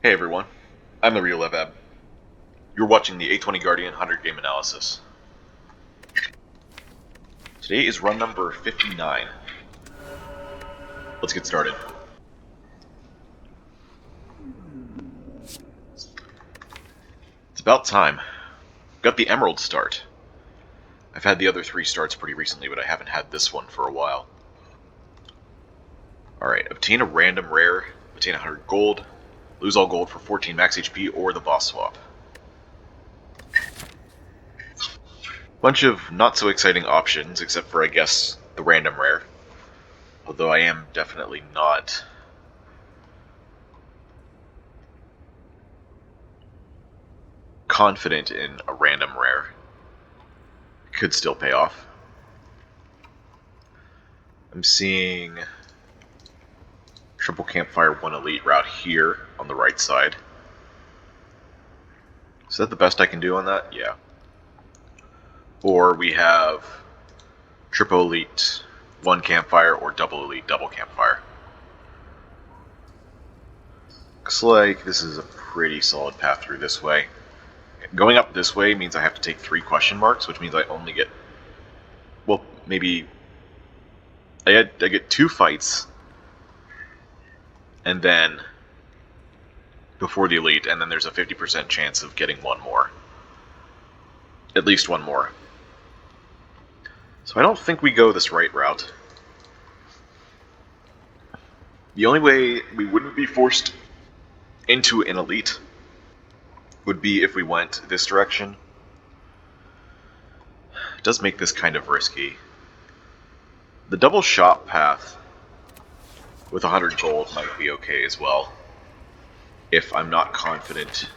Hey everyone, I'm the Real Evab. You're watching the A20 Guardian 100 game analysis. Today is run number 59. Let's get started. It's about time. Got the Emerald start. I've had the other 3 starts pretty recently, but I haven't had this one for a while. Alright, obtain a random rare, obtain 100 gold, lose all gold for 14 max HP, or the boss swap. Bunch of not so exciting options, except for, I guess, the random rare. Although I am definitely not confident in a random rare. Could still pay off. I'm seeing triple campfire 1 elite route here on the right side. Is that the best I can do on that? Yeah. Or we have triple elite 1 campfire or double elite double campfire. Looks like this is a pretty solid path through this way. Going up this way means I have to take 3 question marks, which means I only get, well, maybe I get 2 fights, and then before the elite, and then there's a 50% chance of getting 1 more. At least 1 more. So I don't think we go this right route. The only way we wouldn't be forced into an elite would be if we went this direction. It does make this kind of risky. The double shop path with 100 gold might be okay as well, if I'm not confident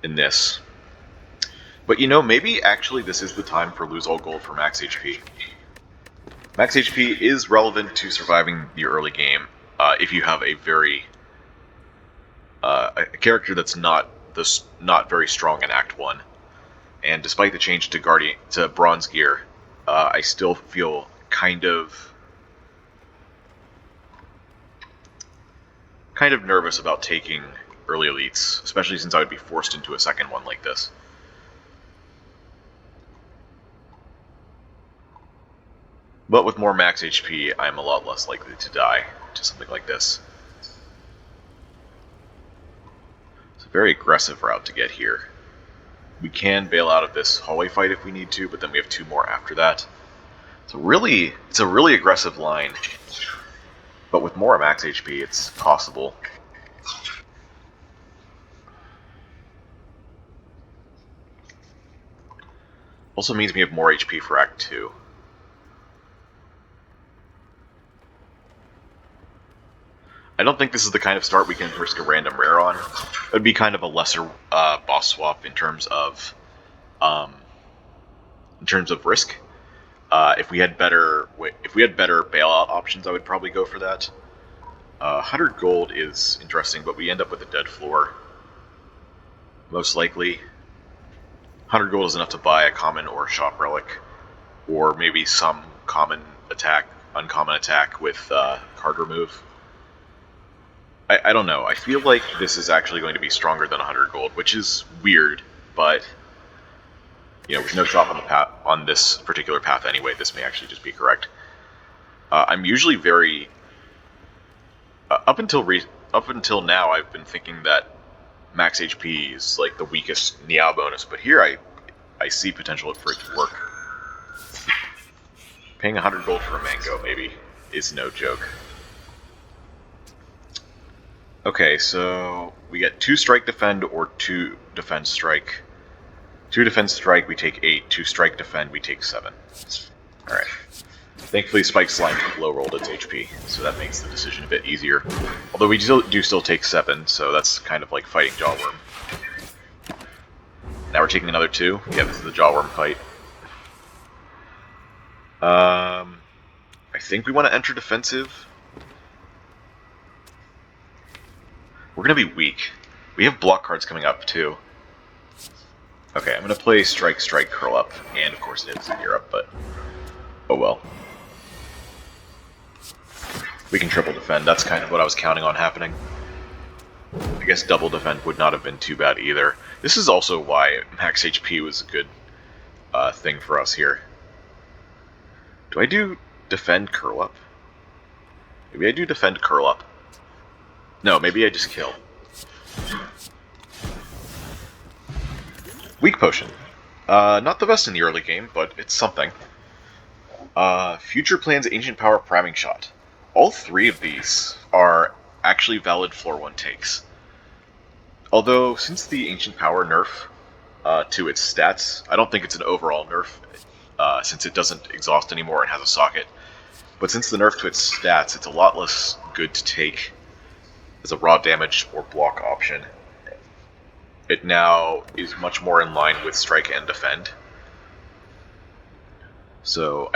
in this. But maybe actually this is the time for lose all gold for max HP. Max HP is relevant to surviving the early game if you have a very a character that's not very strong in Act 1. And despite the change to bronze gear, I still feel kind of nervous about taking early elites, especially since I would be forced into a second one like this. But with more max HP, I'm a lot less likely to die to something like this. It's a very aggressive route to get here. We can bail out of this hallway fight if we need to, but then we have 2 more after that. It's a really aggressive line. But with more max HP, it's possible. Also means we have more HP for Act 2. I don't think this is the kind of start we can risk a random rare on. It would be kind of a lesser boss swap in terms of risk. If we had better bailout options, I would probably go for that. 100 gold is interesting, but we end up with a dead floor. Most likely. 100 gold is enough to buy a common or shop relic, or maybe some uncommon attack with card remove. I don't know. I feel like this is actually going to be stronger than 100 gold, which is weird, but with no shop on the path on this particular path anyway, this may actually just be correct. I'm usually very up until now, I've been thinking that max HP is like the weakest Niao bonus, but here I see potential for it to work. Paying 100 gold for a mango maybe is no joke. Okay, so we get 2 strike defend or 2 defense strike. 2 defense strike, we take 8. 2 strike defend, we take 7. Alright. Thankfully, Spike Slime low rolled its HP, so that makes the decision a bit easier. Although we do still take 7, so that's kind of like fighting Jawworm. Now we're taking another 2. Yeah, this is the Jawworm fight. I think we want to enter defensive. We're going to be weak. We have block cards coming up, too. Okay, I'm going to play Strike, Strike, Curl Up. And, of course, it is in Europe, but oh well. We can triple defend. That's kind of what I was counting on happening. I guess double defend would not have been too bad either. This is also why max HP was a good thing for us here. Do I do defend curl up? Maybe I do defend curl up. No, maybe I just kill. Weak potion. Not the best in the early game, but it's something. Future Plans Ancient Power Priming Shot. All three of these are actually valid floor 1 takes. Although, since the Ancient Power nerf to its stats, I don't think it's an overall nerf, since it doesn't exhaust anymore and has a socket. But since the nerf to its stats, it's a lot less good to take as a raw damage or block option. It now is much more in line with strike and defend. So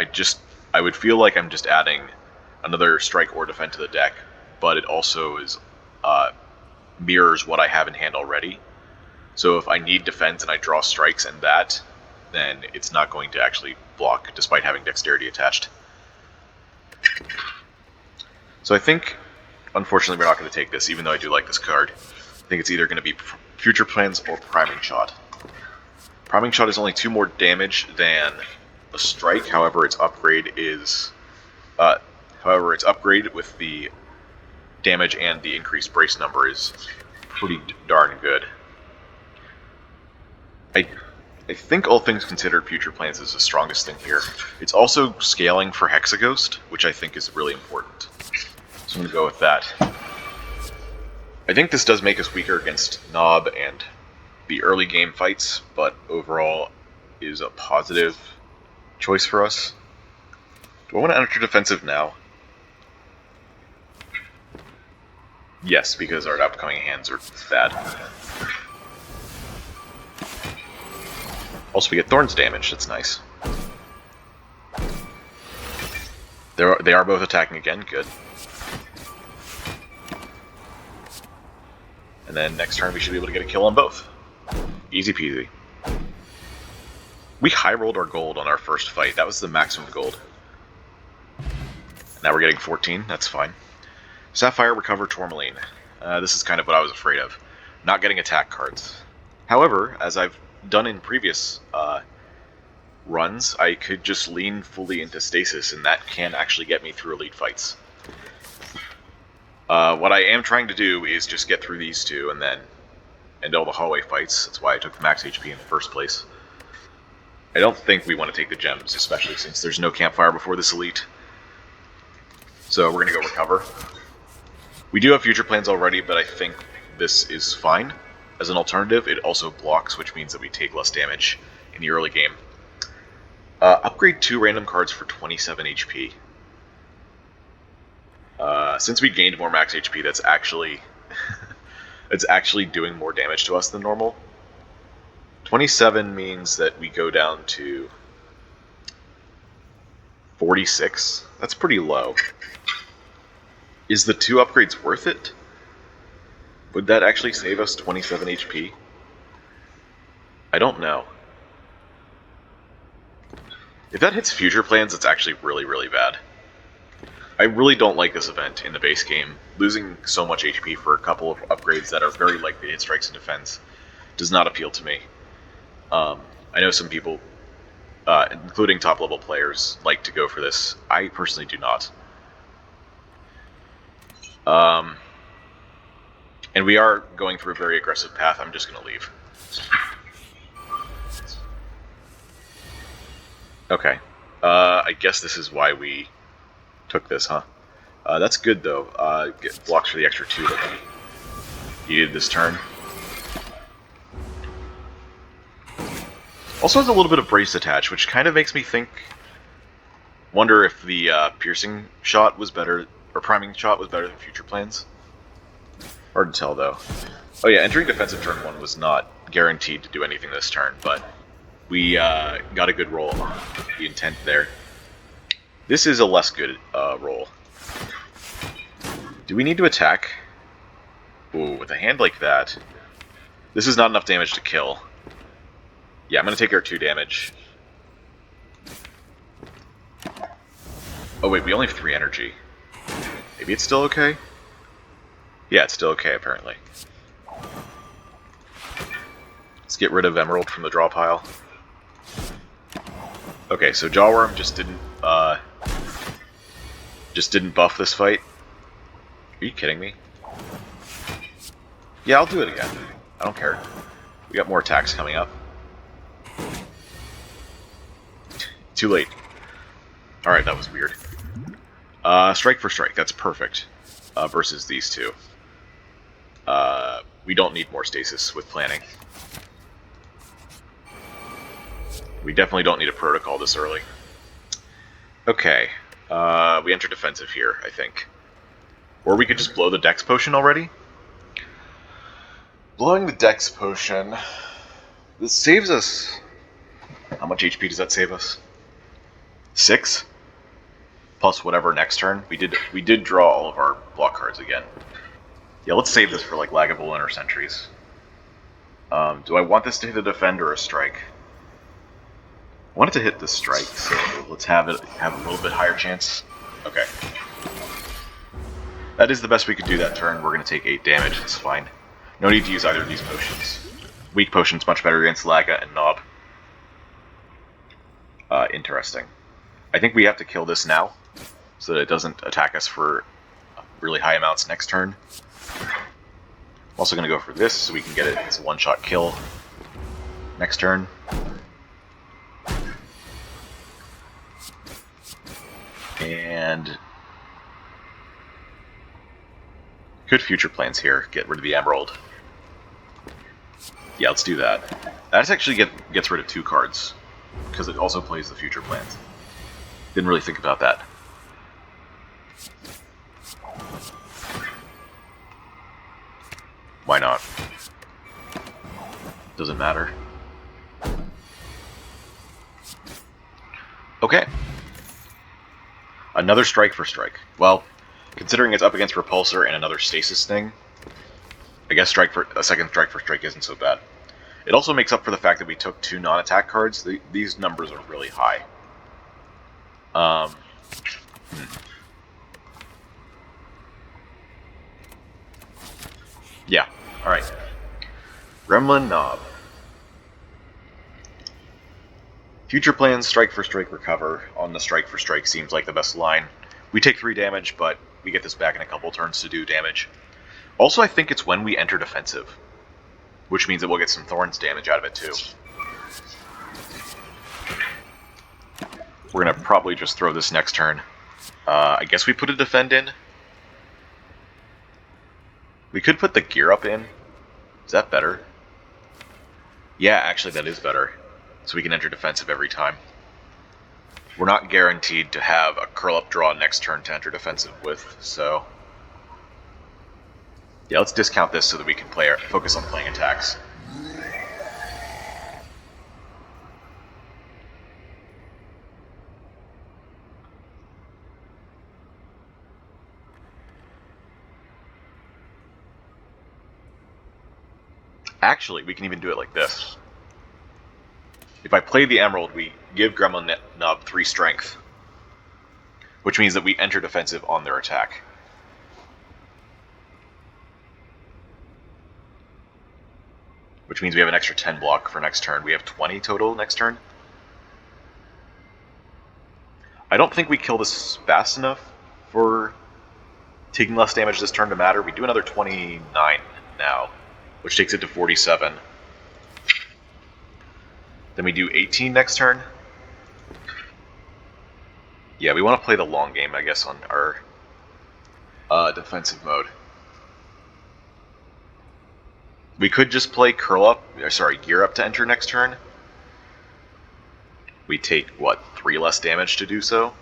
I would feel like I'm just adding another strike or defend to the deck, but it also is mirrors what I have in hand already. So if I need defense and I draw strikes and that, then it's not going to actually block despite having dexterity attached. So I think, unfortunately, we're not going to take this, even though I do like this card. I think it's either going to be Future Plans or Priming Shot. Priming Shot is only 2 more damage than a strike, however its upgrade with the damage and the increased brace number is pretty darn good. I think all things considered, Future Plans is the strongest thing here. It's also scaling for Hexaghost, which I think is really important. So I'm going to go with that. I think this does make us weaker against Nob and the early game fights, but overall is a positive choice for us. Do I want to enter defensive now? Yes, because our upcoming hands are bad. Also, we get Thorns damage. That's nice. They are both attacking again. Good. And then next turn we should be able to get a kill on both. Easy peasy. We high rolled our gold on our first fight. That was the maximum gold. Now we're getting 14. That's fine. Sapphire, Recover, Tourmaline. This is kind of what I was afraid of. Not getting attack cards. However, as I've done in previous runs, I could just lean fully into stasis, and that can actually get me through elite fights. What I am trying to do is just get through these two and then end all the hallway fights. That's why I took the max HP in the first place. I don't think we want to take the gems, especially since there's no campfire before this elite. So we're going to go Recover. We do have Future Plans already, but I think this is fine. As an alternative, it also blocks, which means that we take less damage in the early game. Upgrade 2 random cards for 27 HP. Since we gained more max HP, that's actually it's actually doing more damage to us than normal. 27 means that we go down to 46. That's pretty low. Is the 2 upgrades worth it? Would that actually save us 27 HP? I don't know. If that hits Future Plans, it's actually really, really bad. I really don't like this event in the base game. Losing so much HP for a couple of upgrades that are very likely to hit strikes and defense does not appeal to me. I know some people, including top-level players, like to go for this. I personally do not. And we are going through a very aggressive path. I'm just going to leave. Okay. I guess this is why we took this, huh? That's good, though. Get blocks for the extra 2 that we needed this turn. Also has a little bit of brace attached, which kind of makes me wonder if the piercing shot was better, or priming shot was better than Future Plans. Hard to tell, though. Oh yeah, entering defensive turn 1 was not guaranteed to do anything this turn, but we got a good roll on the intent there. This is a less good roll. Do we need to attack? Ooh, with a hand like that, this is not enough damage to kill. Yeah, I'm going to take our 2 damage. Oh wait, we only have 3 energy. Maybe it's still okay? Yeah, it's still okay, apparently. Let's get rid of Emerald from the draw pile. Okay, so Jawworm just didn't buff this fight. Are you kidding me? Yeah, I'll do it again. I don't care. We got more attacks coming up. Too late. Alright, that was weird. Strike for strike, that's perfect. Versus these two. We don't need more stasis with planning. We definitely don't need a protocol this early. Okay. We enter defensive here, I think. Or we could just blow the Dex Potion already? Blowing the Dex Potion... This saves us... How much HP does that save us? 6? Plus whatever next turn. We did draw all of our block cards again. Yeah, let's save this for like Lagavulin or Sentries. Do I want this to hit a defend or a strike? I want it to hit the strike, so let's have it have a little bit higher chance. Okay. That is the best we could do that turn. We're going to take 8 damage. It's fine. No need to use either of these potions. Weak potion's much better against Laga and Nob. Interesting. I think we have to kill this now, so that it doesn't attack us for really high amounts next turn. I'm also going to go for this, so we can get it as a one-shot kill next turn. And... Good future plans here. Get rid of the Emerald. Yeah, let's do that. That actually gets rid of 2 cards, because it also plays the future plans. Didn't really think about that. Why not? Doesn't matter. Okay. Another strike for strike. Well, considering it's up against Repulsor and another stasis thing, I guess a second strike for strike isn't so bad. It also makes up for the fact that we took 2 non-attack cards. These numbers are really high. Yeah, alright. Gremlin Nob. Future plans, strike for strike, recover. On the strike for strike seems like the best line. We take 3 damage, but we get this back in a couple turns to do damage. Also, I think it's when we enter defensive, which means that we'll get some Thorns damage out of it too. We're going to probably just throw this next turn. I guess we put a defend in. We could put the gear up in. Is that better? Yeah, actually that is better. So we can enter defensive every time. We're not guaranteed to have a curl up draw next turn to enter defensive with, so... Yeah, let's discount this so that we can focus on playing attacks. Actually, we can even do it like this. If I play the Emerald, we give Gremlin Nob 3 strength, which means that we enter defensive on their attack. Which means we have an extra 10 block for next turn. We have 20 total next turn. I don't think we kill this fast enough for taking less damage this turn to matter. We do another 29 now, which takes it to 47. Then we do 18 next turn. Yeah, we want to play the long game, I guess, on our defensive mode. We could just play Gear Up to enter next turn. We take, what, 3 less damage to do so?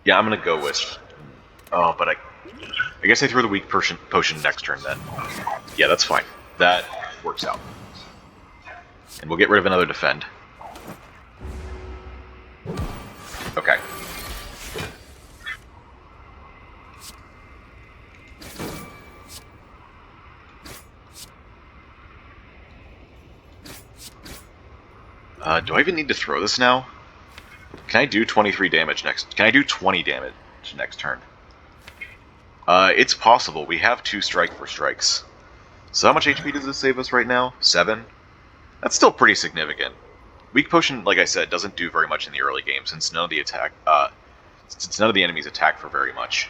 Yeah, I'm going to go with... Oh, but I guess I throw the weak potion next turn then. Yeah, that's fine. That works out. And we'll get rid of another defend. Okay. Do I even need to throw this now? Can I do 23 damage next? Can I do 20 damage next turn? It's possible. We have 2 strike for strikes. So how much HP does this save us right now? 7? That's still pretty significant. Weak Potion, like I said, doesn't do very much in the early game since none of the enemies attack for very much.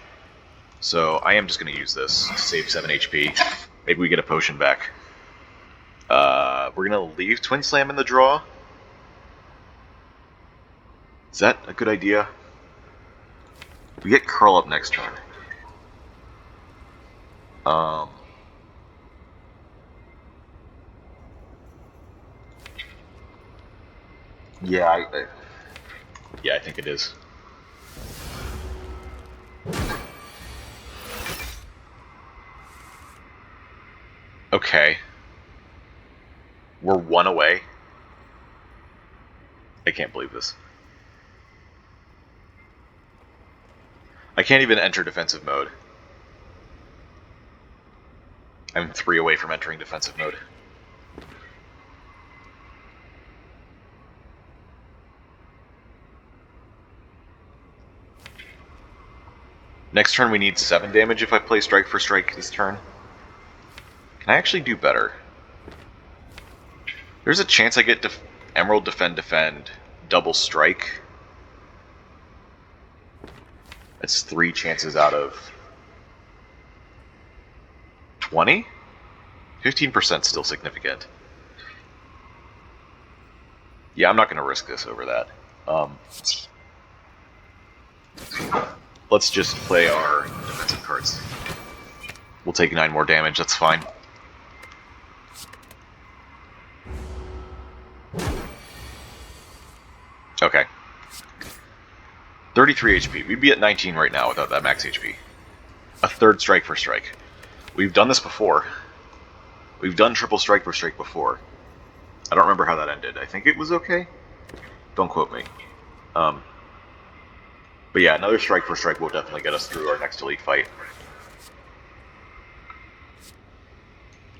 So I am just going to use this to save 7 HP. Maybe we get a potion back. We're going to leave Twin Slam in the draw. Is that a good idea? We get Curl Up next turn. Yeah, I think it is. Okay. We're 1 away. I can't believe this. I can't even enter defensive mode. I'm 3 away from entering defensive mode. Next turn we need 7 damage if I play Strike for Strike this turn. Can I actually do better? There's a chance I get Emerald Defend Defend, double Strike. That's 3 chances out of 20? 15% still significant. Yeah, I'm not going to risk this over that. Let's just play our defensive cards. We'll take 9 more damage, that's fine. Okay. 33 HP. We'd be at 19 right now without that max HP. A 3rd Strike for Strike. We've done this before. We've done triple Strike for Strike before. I don't remember how that ended. I think it was okay? Don't quote me. But yeah, another Strike for Strike will definitely get us through our next elite fight.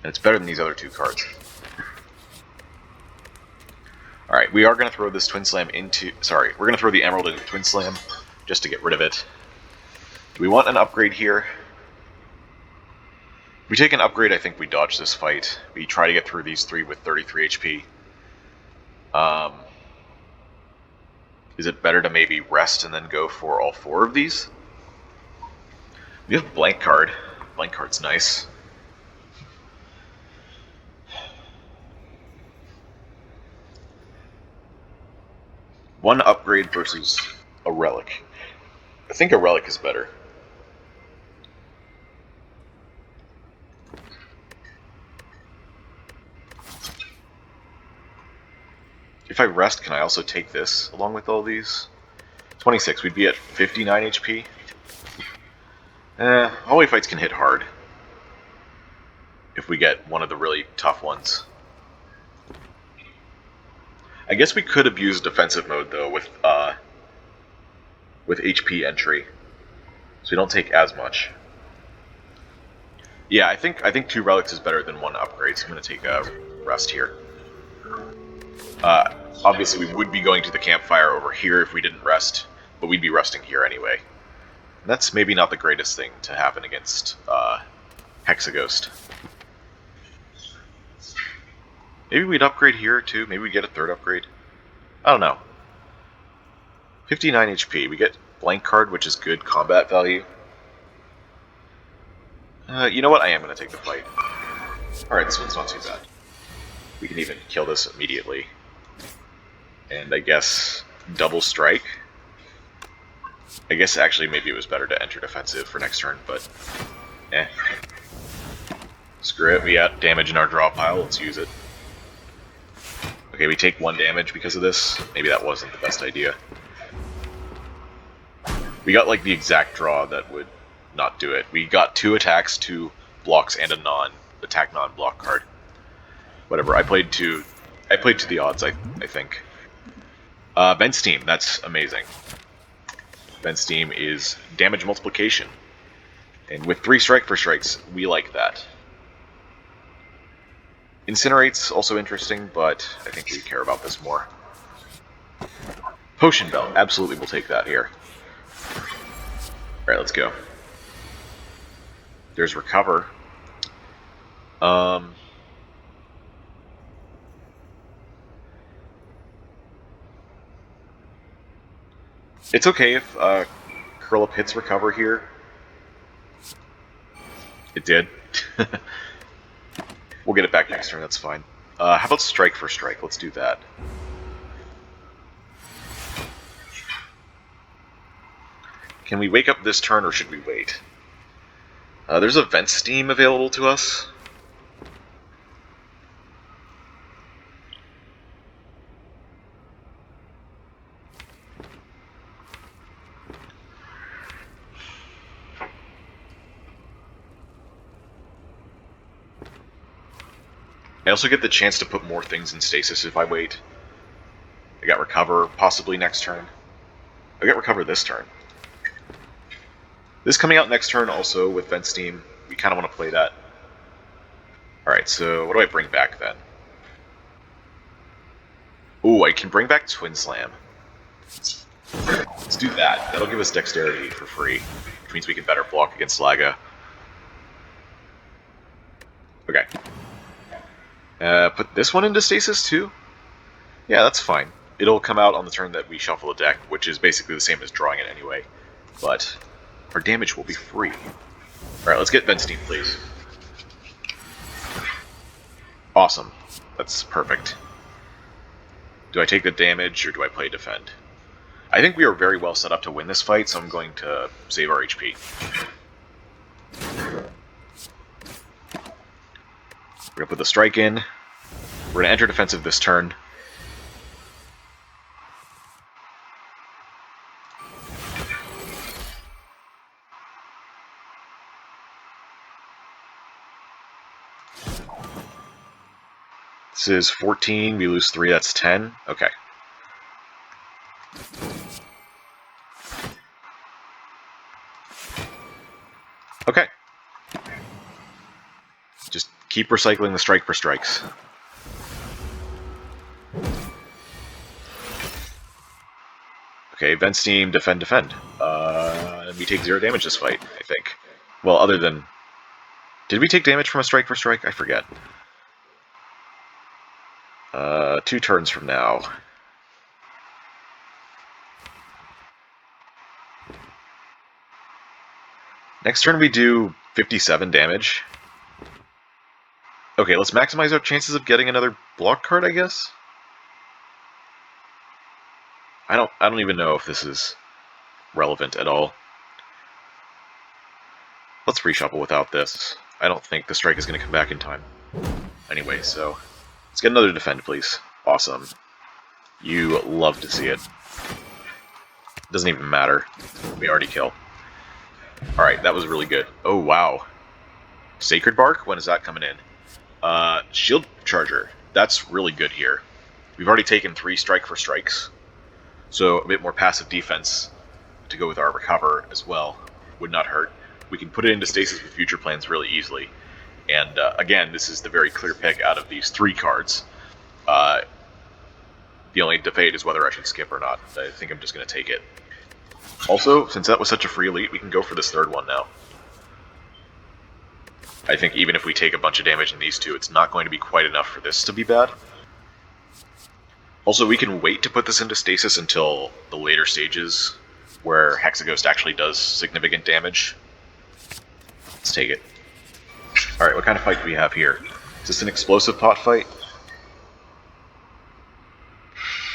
And it's better than these other 2 cards. Alright, we are going to throw this Twin Slam into... Sorry, we're going to throw the Emerald into Twin Slam, just to get rid of it. Do we want an upgrade here? If we take an upgrade, I think we dodge this fight. We try to get through these 3 with 33 HP. Is it better to maybe rest and then go for all 4 of these? We have Blank Card. Blank Card's nice. One upgrade versus a relic. I think a relic is better. If I rest, can I also take this along with all these? 26, we'd be at 59 HP. Hallway fights can hit hard. If we get one of the really tough ones. I guess we could abuse defensive mode though with HP entry, so we don't take as much. Yeah, I think 2 relics is better than 1 upgrade, so I'm going to take a rest here. Obviously, we would be going to the campfire over here if we didn't rest, but we'd be resting here anyway. And that's maybe not the greatest thing to happen against Hexaghost. Maybe we'd upgrade here too. Maybe we'd get a 3rd upgrade. I don't know. 59 HP. We get Blank Card, which is good combat value. You know what? I am going to take the fight. Alright, this one's not too bad. We can even kill this immediately. And I guess double strike. I guess actually maybe it was better to enter defensive for next turn, but eh. Screw it, we got damage in our draw pile, let's use it. Okay, we take 1 damage because of this. Maybe that wasn't the best idea. We got like the exact draw that would not do it. We got 2 attacks, 2 blocks, and a non-attack non-block card. Whatever, I played to the odds, I think. Vent's Team, that's amazing. Vent's Team is damage multiplication. And with 3 strike for strikes, we like that. Incinerate's also interesting, but I think we care about this more. Potion Belt, absolutely we'll take that here. Alright, let's go. There's recover. It's okay if Curl Up hits recover here. It did. We'll get it back next turn, that's fine. How about strike for strike? Let's do that. Can we wake up this turn, or should we wait? There's a Vent Steam available to us. I also get the chance to put more things in stasis if I wait. I got recover, possibly next turn. I got recover this turn. This coming out next turn also with Vent Steam. We kind of want to play that. Alright, so what do I bring back then? Ooh, I can bring back Twin Slam. Let's do that. That'll give us dexterity for free, which means we can better block against Laga. Okay. Put this one into stasis too? Yeah, that's fine. It'll come out on the turn that we shuffle a deck, which is basically the same as drawing it anyway. But our damage will be free. Alright, let's get Vent Steam, please. Awesome. That's perfect. Do I take the damage, or do I play defend? I think we are very well set up to win this fight, so I'm going to save our HP. We're going to put the strike in. We're going to enter defensive this turn. This is 14, we lose 3, that's 10. Okay. Okay. Just keep recycling the strike for strikes. Okay, Vent Steam, defend, defend. And we take 0 damage this fight, I think. Well, other than... Did we take damage from a strike for strike? I forget. 2 turns from now. Next turn we do 57 damage. Okay, let's maximize our chances of getting another block card, I guess? I don't even know if this is relevant at all. Let's reshuffle without this. I don't think the strike is going to come back in time. Anyway, so let's get another defend, please. Awesome. You love to see it. Doesn't even matter. We already kill. Alright, that was really good. Oh, wow. Sacred Bark? When is that coming in? Shield Charger. That's really good here. We've already taken 3 strike for strikes. So a bit more passive defense to go with our recover as well would not hurt. We can put it into stasis with future plans really easily. And again, this is the very clear pick out of these 3 cards. The only debate is whether I should skip or not. I think I'm just going to take it. Also, since that was such a free elite, we can go for this 3rd one now. I think even if we take a bunch of damage in these 2, it's not going to be quite enough for this to be bad. Also, we can wait to put this into stasis until the later stages, where Hexaghost actually does significant damage. Let's take it. Alright, what kind of fight do we have here? Is this an explosive pot fight?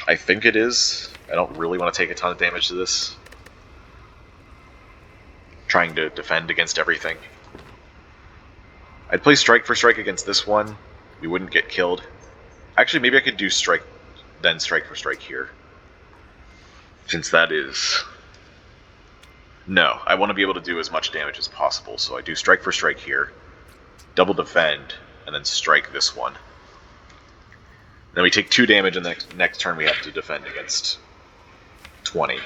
I think it is. I don't really want to take a ton of damage to this. Trying to defend against everything. I'd play strike for strike against this one. We wouldn't get killed. Actually, maybe I could do strike, then strike for strike here. Since that is... No, I want to be able to do as much damage as possible, so I do strike for strike here, double defend, and then strike this one. Then we take 2 damage, and the next turn we have to defend against 20.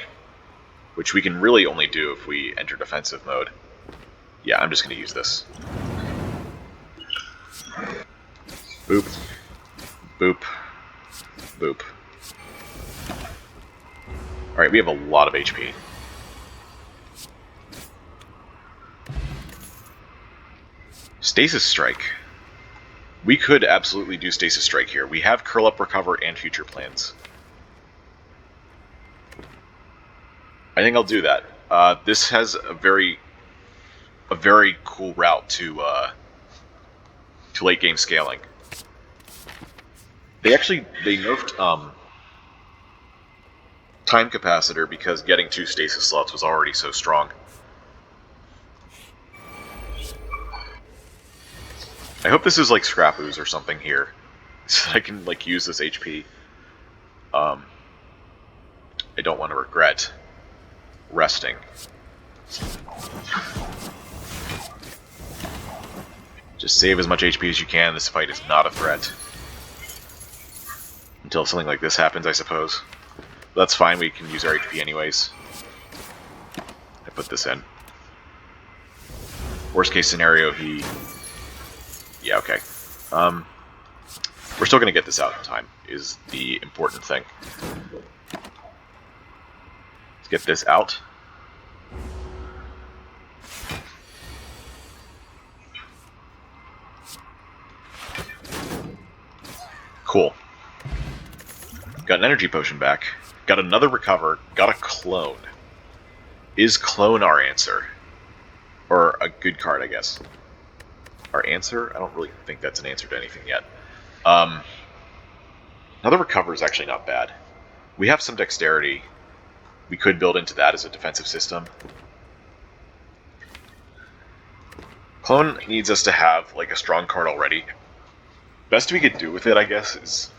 Which we can really only do if we enter defensive mode. Yeah, I'm just going to use this. Boop. Boop. Boop. Alright, we have a lot of HP. Stasis Strike. We could absolutely do Stasis Strike here. We have Curl Up, Recover, and Future Plans. I think I'll do that. This has a very cool route to late game scaling. They nerfed Time Capacitor because getting 2 stasis slots was already so strong. I hope this is like Scrap Ooze or something here, so I can like use this HP. I don't want to regret resting. Just save as much HP as you can. This fight is not a threat. Until something like this happens, I suppose. That's fine, we can use our HP anyways. I put this in. Worst case scenario, he... Yeah, okay. We're still going to get this out in time, is the important thing. Let's get this out. Cool. Got an energy potion back. Got another recover. Got a clone. Is clone our answer? Or a good card, I guess. Our answer? I don't really think that's an answer to anything yet. Another recover is actually not bad. We have some dexterity. We could build into that as a defensive system. Clone needs us to have like a strong card already. Best we could do with it, I guess, is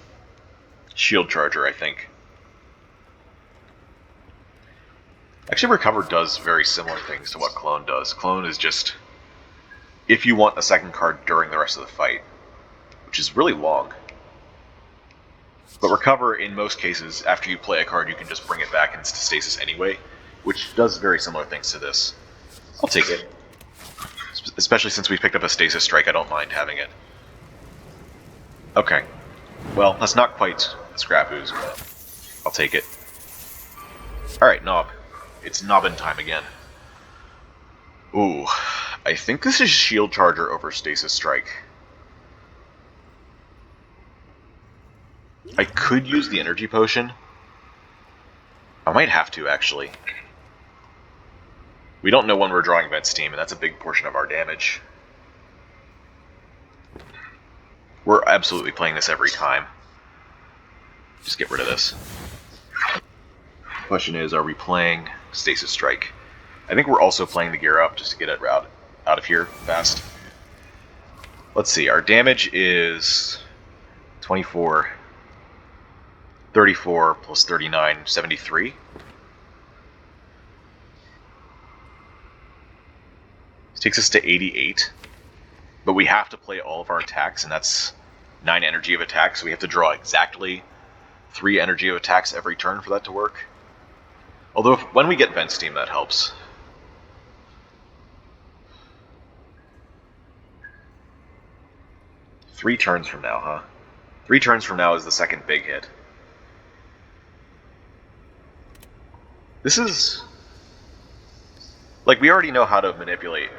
Shield Charger, I think. Actually, Recover does very similar things to what Clone does. Clone is just if you want a second card during the rest of the fight, which is really long. But Recover, in most cases, after you play a card, you can just bring it back into stasis anyway, which does very similar things to this. I'll take it. Especially since we picked up a Stasis Strike, I don't mind having it. Okay. Well, that's not quite a Scrap Ooze, but I'll take it. Alright, Knob. It's Nobbin time again. Ooh. I think this is Shield Charger over Stasis Strike. I could use the Energy Potion. I might have to, actually. We don't know when we're drawing Vent Steam, and that's a big portion of our damage. We're absolutely playing this every time. Just get rid of this. Question is, are we playing Stasis Strike? I think we're also playing the Gear Up just to get it out of here fast. Let's see, our damage is 24, 34 plus 39, 73. This takes us to 88. But we have to play all of our attacks, and that's 9 energy of attack, so we have to draw exactly 3 energy of attacks every turn for that to work. Although, when we get Vent Steam, that helps. Three turns from now, huh? 3 turns from now is the second big hit. This is... like, we already know how to manipulate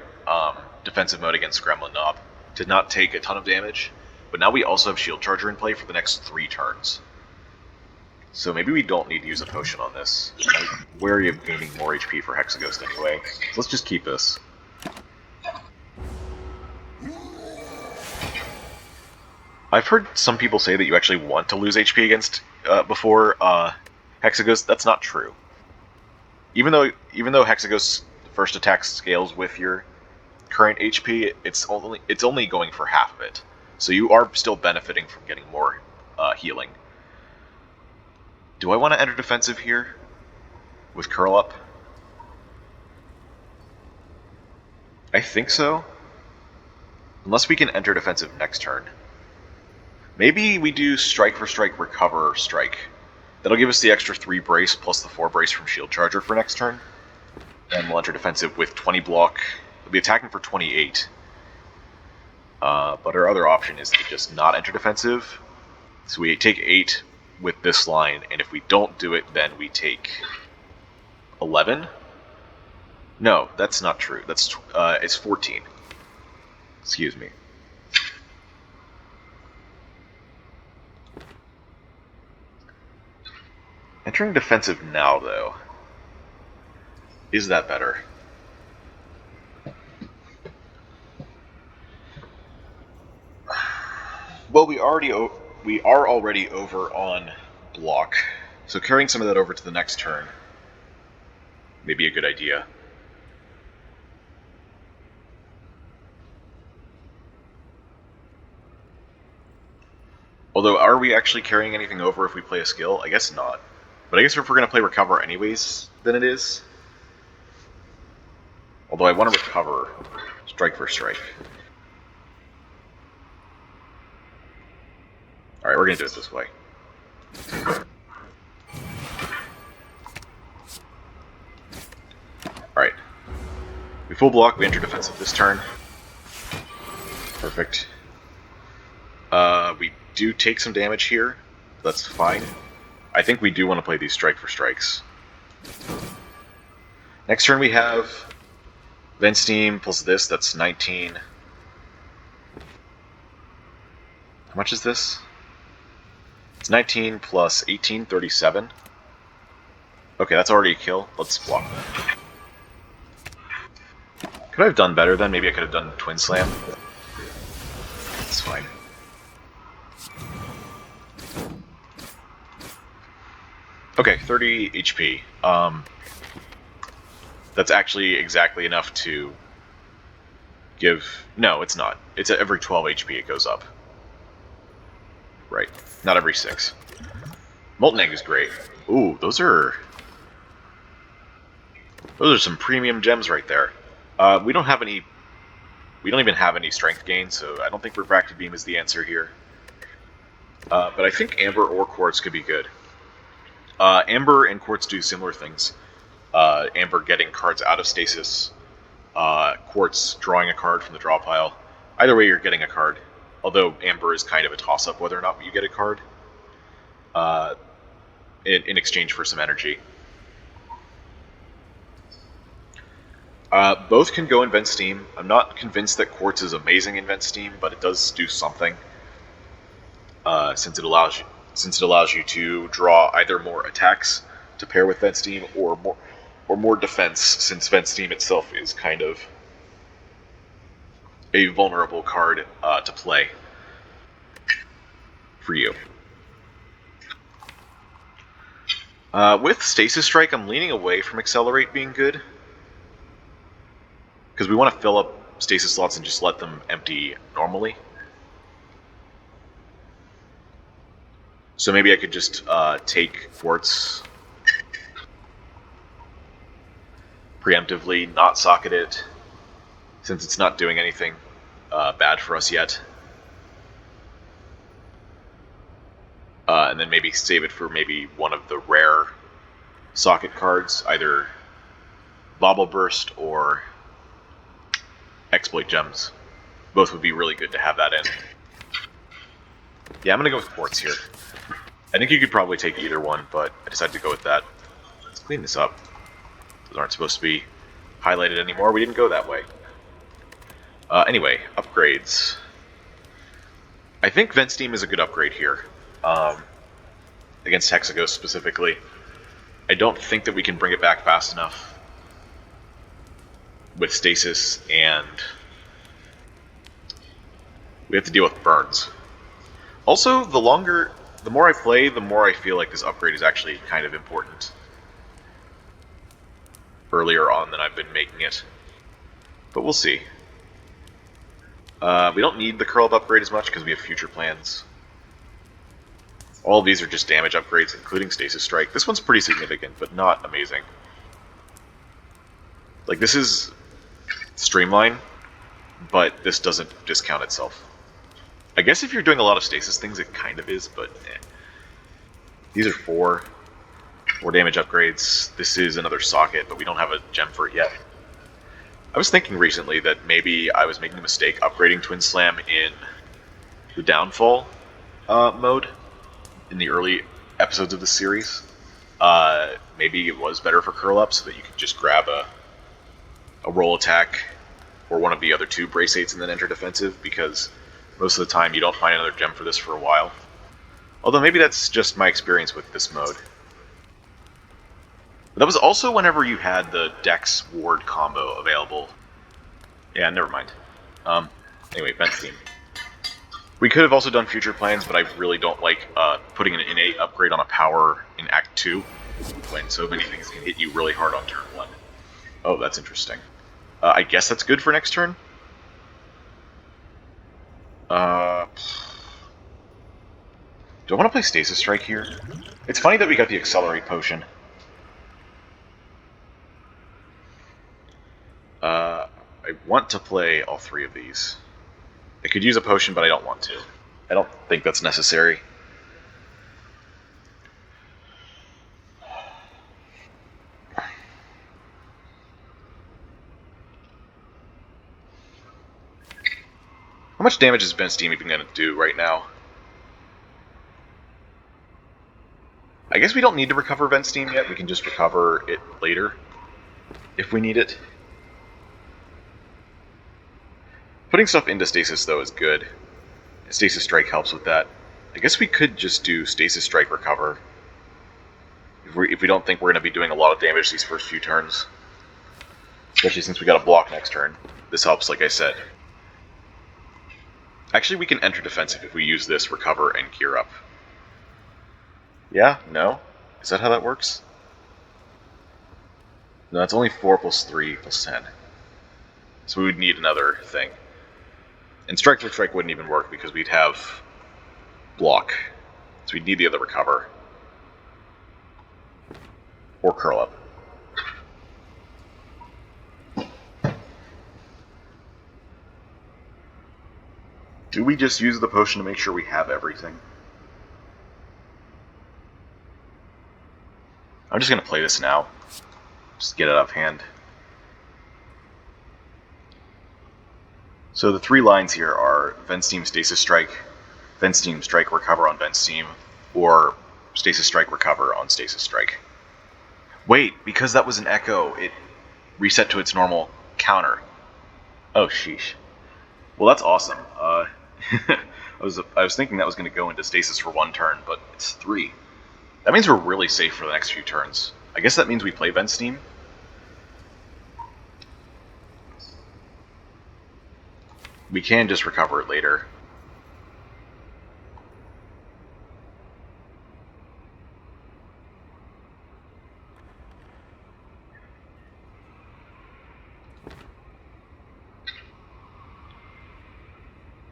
defensive mode against Gremlin Knob to not take a ton of damage, but now we also have Shield Charger in play for the next 3 turns. So maybe we don't need to use a potion on this. I'm wary of gaining more HP for Hexaghost anyway, so let's just keep this. I've heard some people say that you actually want to lose HP against before Hexaghost. That's not true. Even though Hexaghost's first attack scales with your current HP, it's only going for half of it. So you are still benefiting from getting more healing. Do I want to enter defensive here with Curl Up? I think so. Unless we can enter defensive next turn. Maybe we do Strike for Strike, Recover, Strike. That'll give us the extra 3 brace plus the 4 brace from Shield Charger for next turn. And we'll enter defensive with 20 block. We'll be attacking for 28. But our other option is to just not enter defensive. So we take 8 with this line, and if we don't do it, then we take 11? No, that's not true. That's it's 14. Excuse me. Entering defensive now, though. Is that better? Well, we are already over on block, so carrying some of that over to the next turn may be a good idea. Although, are we actually carrying anything over if we play a skill? I guess not. But I guess if we're going to play Recover anyways, then it is. Although I want to recover Strike for Strike. Alright, we're going to do it this way. Alright. We full block, we enter defensive this turn. Perfect. We do take some damage here. That's fine. I think we do want to play these Strike for Strikes. Next turn we have Vent Steam plus this, that's 19. How much is this? It's 19 plus 18, 37. Okay, that's already a kill. Let's block that. Could I have done better then? Maybe I could have done Twin Slam. That's fine. Okay, 30 HP. That's actually exactly enough to give... No, it's not. It's at every 12 HP it goes up. Right. Not every 6. Molten Egg is great. Ooh, those are some premium gems right there. We don't have any... We don't even have any strength gain, so I don't think Refracted Beam is the answer here. But I think Amber or Quartz could be good. Amber and Quartz do similar things. Amber getting cards out of stasis. Quartz drawing a card from the draw pile. Either way, you're getting a card. Although Amber is kind of a toss-up whether or not you get a card. In exchange for some energy. Both can go in Vent Steam. I'm not convinced that Quartz is amazing in Vent Steam, but it does do something. Since it allows you to draw either more attacks to pair with Vent Steam or more defense, since Vent Steam itself is kind of a vulnerable card to play for you. With Stasis Strike, I'm leaning away from Accelerate being good, because we want to fill up stasis slots and just let them empty normally. So maybe I could just take Quartz preemptively, not socket it, since it's not doing anything bad for us yet. And then maybe save it for maybe one of the rare socket cards, either Bauble Burst or Exploit Gems. Both would be really good to have that in. Yeah, I'm going to go with Quartz here. I think you could probably take either one, but I decided to go with that. Let's clean this up. Those aren't supposed to be highlighted anymore. We didn't go that way. Anyway, upgrades. I think Vent Steam is a good upgrade here. Against Hexaghost specifically. I don't think that we can bring it back fast enough with Stasis, and we have to deal with burns. Also, the more I play, the more I feel like this upgrade is actually kind of important. Earlier on than I've been making it. But we'll see. We don't need the curl up upgrade as much because we have future plans. All of these are just damage upgrades, including Stasis Strike. This one's pretty significant, but not amazing. Like, this is Streamline, but this doesn't discount itself. I guess if you're doing a lot of stasis things, it kind of is, but eh. These are 4 damage upgrades. This is another socket, but we don't have a gem for it yet. I was thinking recently that maybe I was making a mistake upgrading Twin Slam in the Downfall mode in the early episodes of the series. Maybe it was better for curl up so that you could just grab a roll attack or one of the other two Brace 8s and then enter defensive, because most of the time you don't find another gem for this for a while. Although maybe that's just my experience with this mode. But that was also whenever you had the Dex Ward combo available. Yeah, never mind. Anyway, Vent Steam. We could have also done future plans, but I really don't like putting an innate upgrade on a power in Act 2, when so many things can hit you really hard on turn 1. Oh, that's interesting. I guess that's good for next turn? Do I want to play Stasis Strike here? It's funny that we got the Accelerate Potion. I want to play all three of these. I could use a potion, but I don't want to. I don't think that's necessary. How much damage is Vent Steam even going to do right now? I guess we don't need to recover Vent Steam yet. We can just recover it later if we need it. Putting stuff into Stasis, though, is good. Stasis Strike helps with that. I guess we could just do Stasis Strike Recover. If we don't think we're going to be doing a lot of damage these first few turns. Especially since we got a block next turn. This helps, like I said. Actually, we can enter defensive if we use this, recover, and gear up. Yeah? No? Is that how that works? No, it's only 4 plus 3 plus 10. So we would need another thing. And Strike for Strike wouldn't even work because we'd have block. So we'd need the other recover. Or curl up. Do we just use the potion to make sure we have everything? I'm just going to play this now. Just get it off hand. So the three lines here are Vent Steam, Stasis Strike, Vent Steam, Strike, Recover on Vent Steam, or Stasis Strike, Recover on Stasis Strike. Wait, because that was an echo, it reset to its normal counter. Oh, sheesh. Well, that's awesome. I was thinking that was going to go into Stasis for 1 turn, but it's 3. That means we're really safe for the next few turns. I guess that means we play Vent Steam. We can just recover it later.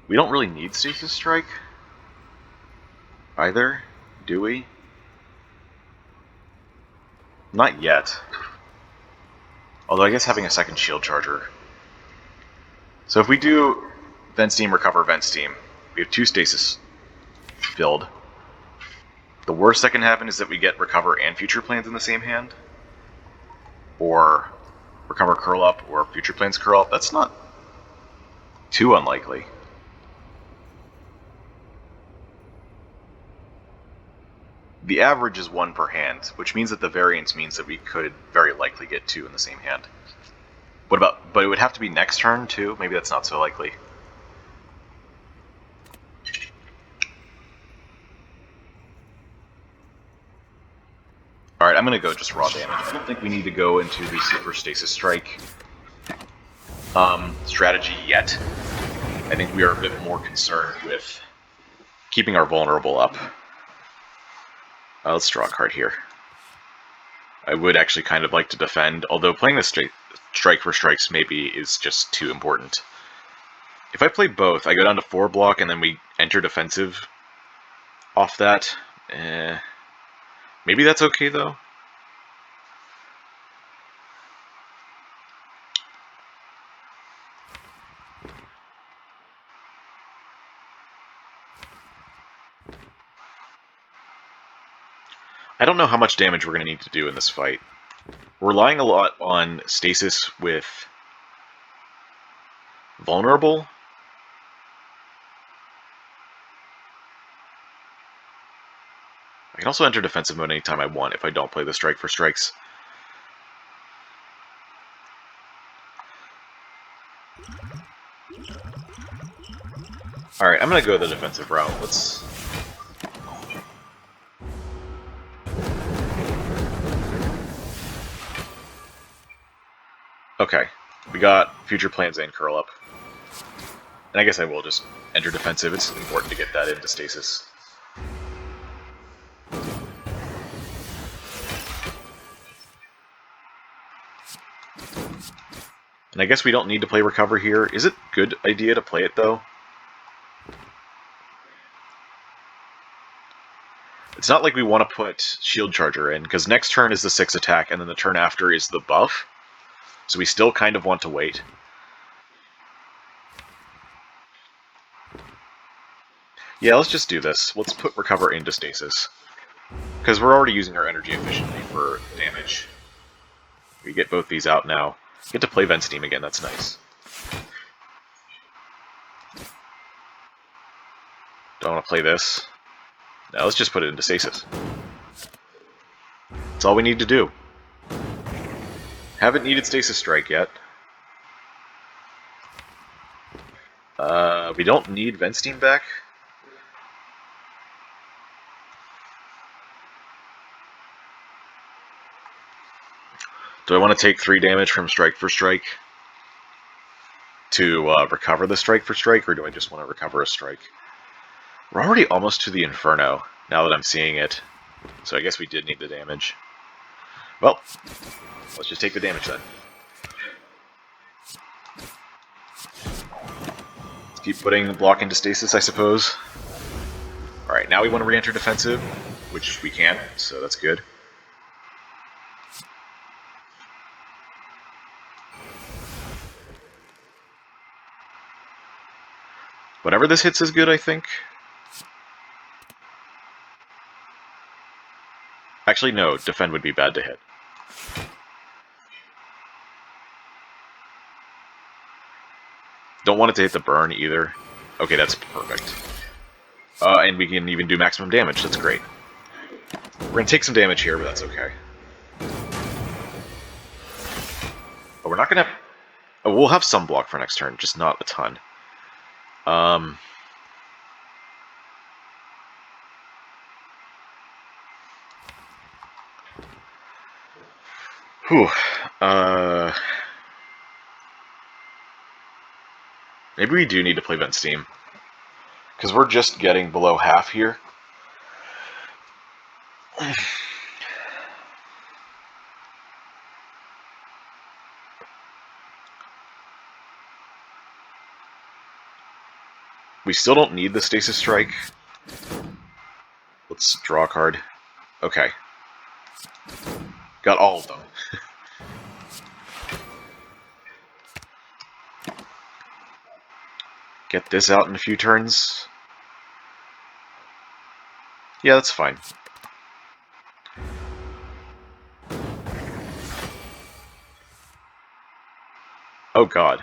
We don't really need Stasis Strike either, do we? Not yet. Although I guess having a second shield charger. So if we do Vent Steam, Recover, Vent Steam, we have 2 Stasis filled. The worst that can happen is that we get Recover and Future Plans in the same hand. Or Recover Curl Up, or Future Plans Curl Up. That's not too unlikely. The average is 1 per hand, which means that the variance means that we could very likely get 2 in the same hand. What about, but it would have to be next turn too? Maybe that's not so likely. Alright, I'm gonna go just raw damage. I don't think we need to go into the Super Stasis Strike strategy yet. I think we are a bit more concerned with keeping our vulnerable up. Let's draw a card here. I would actually kind of like to defend, although playing the Strike for Strikes maybe is just too important. If I play both, I go down to 4 block and then we enter defensive off that. Maybe that's okay though. I don't know how much damage we're going to need to do in this fight. We're relying a lot on Stasis with Vulnerable. I can also enter defensive mode anytime I want if I don't play the Strike for Strikes. Alright, I'm gonna go the defensive route. Let's... Okay, we got future plans and curl up. And I guess I will just enter defensive. It's important to get that into stasis. And I guess we don't need to play recover here. Is it a good idea to play it, though? It's not like we want to put Shield Charger in, because next turn is the 6 attack, and then the turn after is the buff. So we still kind of want to wait. Yeah, let's just do this. Let's put Recover into stasis. Because we're already using our energy efficiently for damage. We get both these out now. Get to play Vent Steam again, that's nice. Don't want to play this. Now let's just put it into stasis. That's all we need to do. Haven't needed Stasis Strike yet. We don't need Vent Steam back. Do I want to take 3 damage from Strike for Strike to recover the Strike for Strike, or do I just want to recover a Strike? We're already almost to the Inferno, now that I'm seeing it. So I guess we did need the damage. Well, let's just take the damage then. Let's keep putting the block into stasis, I suppose. Alright, now we want to re-enter defensive, which we can, so that's good. Whenever this hits is good, I think. Actually, no, defend would be bad to hit. Don't want it to hit the burn either. Okay, that's perfect. And we can even do maximum damage, that's great. We're gonna take some damage here, but that's okay. But we're not gonna have... Oh, we'll have some block for next turn, just not a ton. Whew. Maybe we do need to play Vent Steam. Because we're just getting below half here. We still don't need the Stasis Strike. Let's draw a card. Okay. Got all of them. Get this out in a few turns. Yeah, that's fine. Oh god.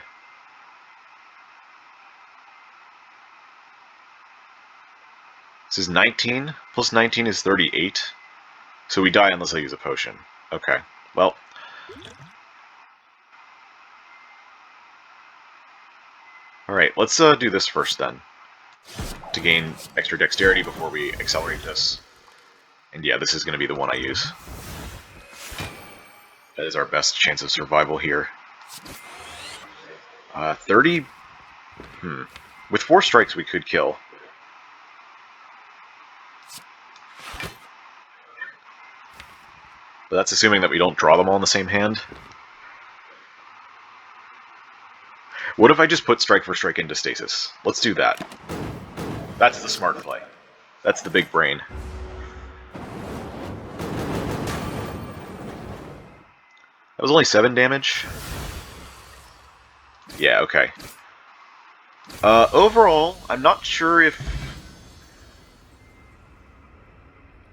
This is 19, plus 19 is 38. So we die unless I use a potion. Okay, well. Alright, let's do this first then. To gain extra dexterity before we accelerate this. And yeah, this is going to be the one I use. That is our best chance of survival here. 30... With 4 strikes we could kill. But that's assuming that we don't draw them all in the same hand. What if I just put Strike for Strike into stasis? Let's do that. That's the smart play. That's the big brain. That was only 7 damage? Yeah, okay. Overall, I'm not sure if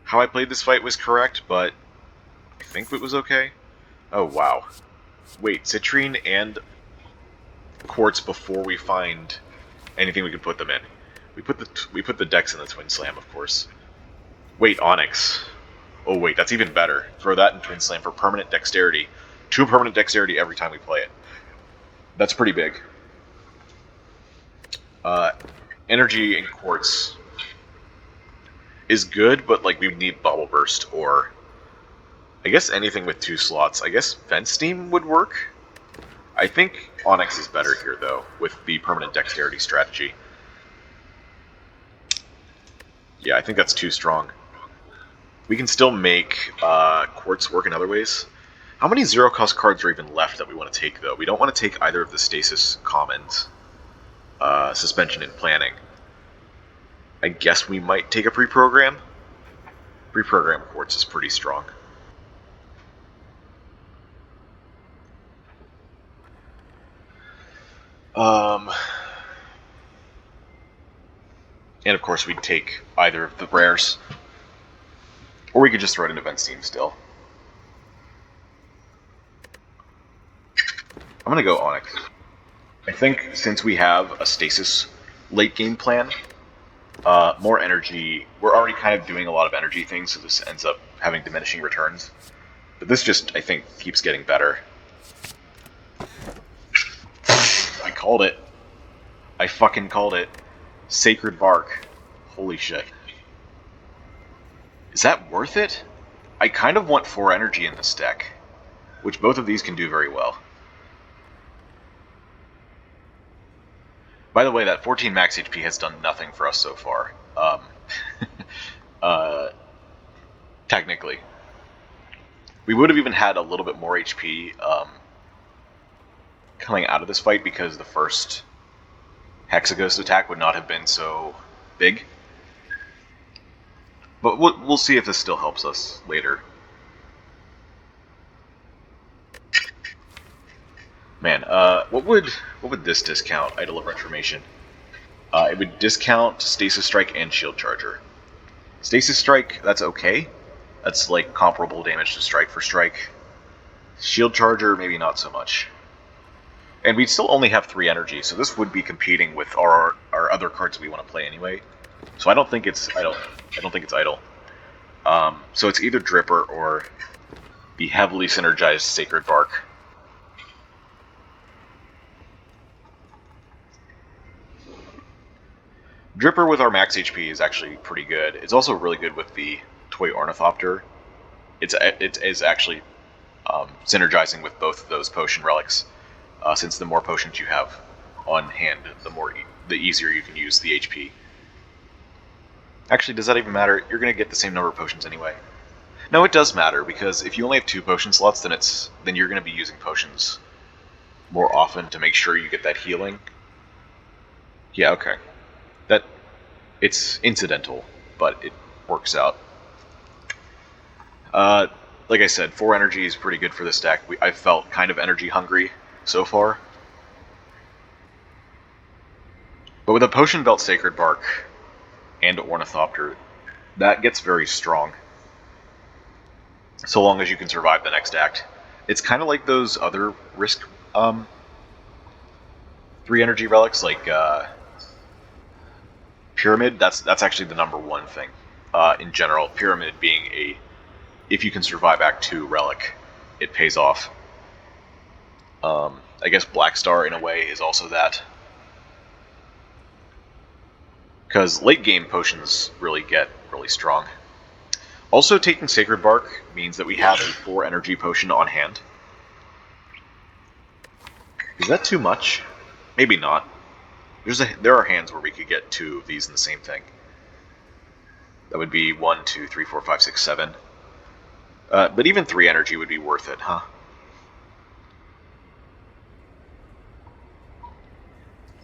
how I played this fight was correct, but I think it was okay. Oh, wow. Wait, Citrine and Quartz before we find anything we can put them in. We put the Dex in the Twin Slam, of course. Wait, Onyx. Oh wait, that's even better. Throw that in Twin Slam for permanent dexterity. 2 permanent dexterity every time we play it. That's pretty big. Uh, energy in quartz is good, but like we need bubble burst or I guess anything with 2 slots. I guess vent steam would work. I think Onyx is better here though, with the permanent dexterity strategy. Yeah, I think that's too strong. We can still make quartz work in other ways. How many zero-cost cards are even left that we want to take, though? We don't want to take either of the stasis commons, suspension and planning. I guess we might take a pre-program. Pre-program quartz is pretty strong. And of course we'd take either of the rares. Or we could just throw it in event steam still. I'm gonna go Onyx. I think since we have a stasis late game plan, more energy. We're already kind of doing a lot of energy things, so this ends up having diminishing returns. But this just, I think, keeps getting better. I called it. I fucking called it. Sacred Bark. Holy shit. Is that worth it? I kind of want 4 energy in this deck, which both of these can do very well. By the way, that 14 max HP has done nothing for us so far. Technically. We would have even had a little bit more HP coming out of this fight because the first Hexaghost attack would not have been so big. But we'll see if this still helps us later. Man, what would this discount? Idol of Reformation. It would discount Stasis Strike and Shield Charger. Stasis Strike, that's okay. That's like comparable damage to Strike for Strike. Shield Charger, maybe not so much. And we'd still only have 3 energy, so this would be competing with our other cards we want to play anyway. So I don't think it's idle. I don't think it's idle. So it's either Dripper or the heavily synergized Sacred Bark. Dripper with our max HP is actually pretty good. It's also really good with the Toy Ornithopter. It is actually synergizing with both of those potion relics, since the more potions you have on hand, the easier you can use the HP. Actually, does that even matter? You're going to get the same number of potions anyway. No, it does matter, because if you only have 2 potion slots, then you're going to be using potions more often to make sure you get that healing. Yeah, okay. It's incidental, but it works out. Like I said, 4 energy is pretty good for this deck. I felt kind of energy hungry so far. But with a Potion Belt Sacred Bark and Ornithopter, that gets very strong. So long as you can survive the next act. It's kind of like those other risk 3 energy relics, like Pyramid. That's actually the #1 thing in general. Pyramid being if you can survive Act 2 relic, it pays off. I guess Black Star in a way is also that. Because late game potions really get really strong. Also, taking Sacred Bark means that we have a 4 energy potion on hand. Is that too much? Maybe not. There are hands where we could get 2 of these in the same thing. That would be 1, 2, 3, 4, 5, 6, 7. But even 3 energy would be worth it, huh?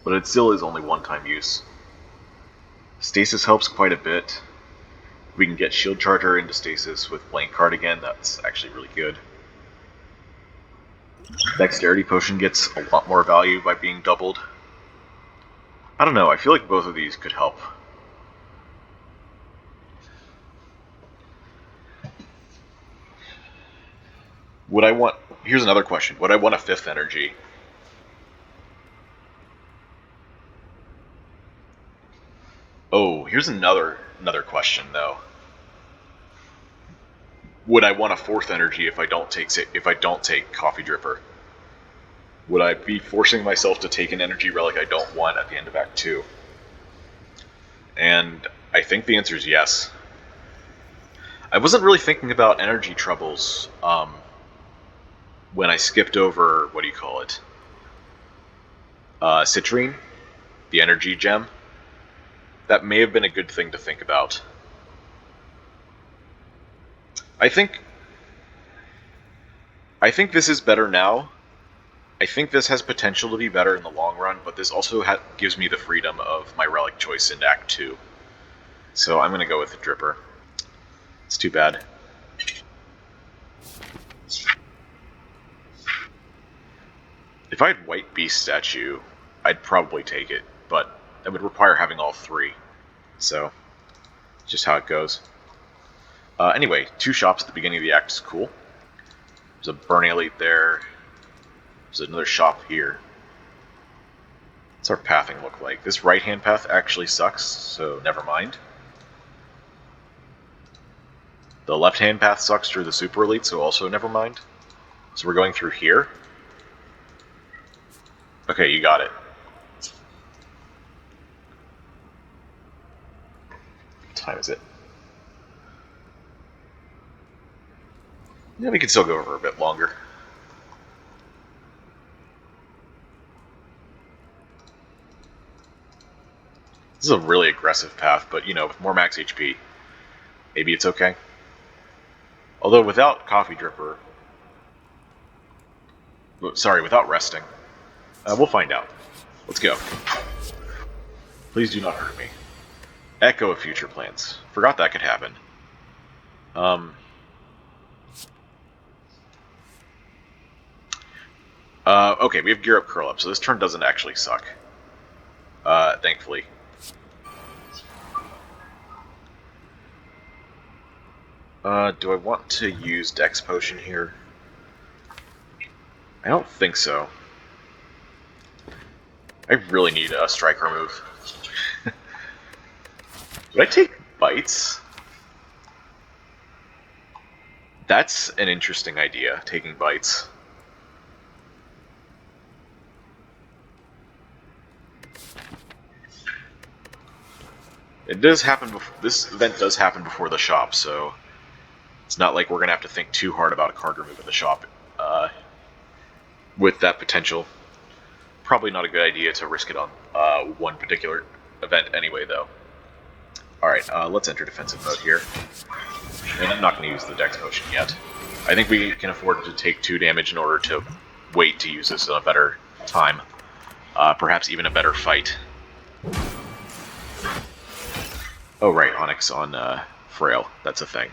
But it still is only one-time use. Stasis helps quite a bit. We can get Shield Charger into Stasis with Blank Cardigan. That's actually really good. Dexterity Potion gets a lot more value by being doubled. I don't know, I feel like both of these could help. Here's another question. Would I want a 5th energy? Oh, here's another question though. Would I want a 4th energy if I don't take Coffee Dripper? Would I be forcing myself to take an energy relic I don't want at the end of Act 2? And I think the answer is yes. I wasn't really thinking about energy troubles when I skipped over, what do you call it? Citrine, the energy gem. That may have been a good thing to think about. I think this is better now. I think this has potential to be better in the long run, but this also gives me the freedom of my relic choice in Act 2. So I'm going to go with the Dripper. It's too bad. If I had White Beast Statue, I'd probably take it, but that would require having all three. So, just how it goes. Anyway, 2 shops at the beginning of the act is cool. There's a Burning Elite there. There's another shop here. What's our pathing look like? This right-hand path actually sucks, so never mind. The left-hand path sucks through the Super Elite, so also never mind. So we're going through here. Okay, you got it. What time is it? Yeah, we can still go for a bit longer. This is a really aggressive path, but, you know, with more max HP, maybe it's okay. Although without Coffee Dripper... Sorry, without resting. We'll find out. Let's go. Please do not hurt me. Echo of future plans. Forgot that could happen. Okay, we have Gear Up, Curl Up, so this turn doesn't actually suck. Thankfully. Do I want to use Dex Potion here? I don't think so. I really need a Striker move. Would I take Bites? That's an interesting idea, taking Bites. It does happen before, this event does happen before the shop, so it's not like we're going to have to think too hard about a card remove in the shop with that potential. Probably not a good idea to risk it on one particular event anyway, though. Alright, let's enter defensive mode here. And I'm not going to use the Dex Potion yet. I think we can afford to take 2 damage in order to wait to use this in a better time. Perhaps even a better fight. Oh right, Onyx on Frail. That's a thing.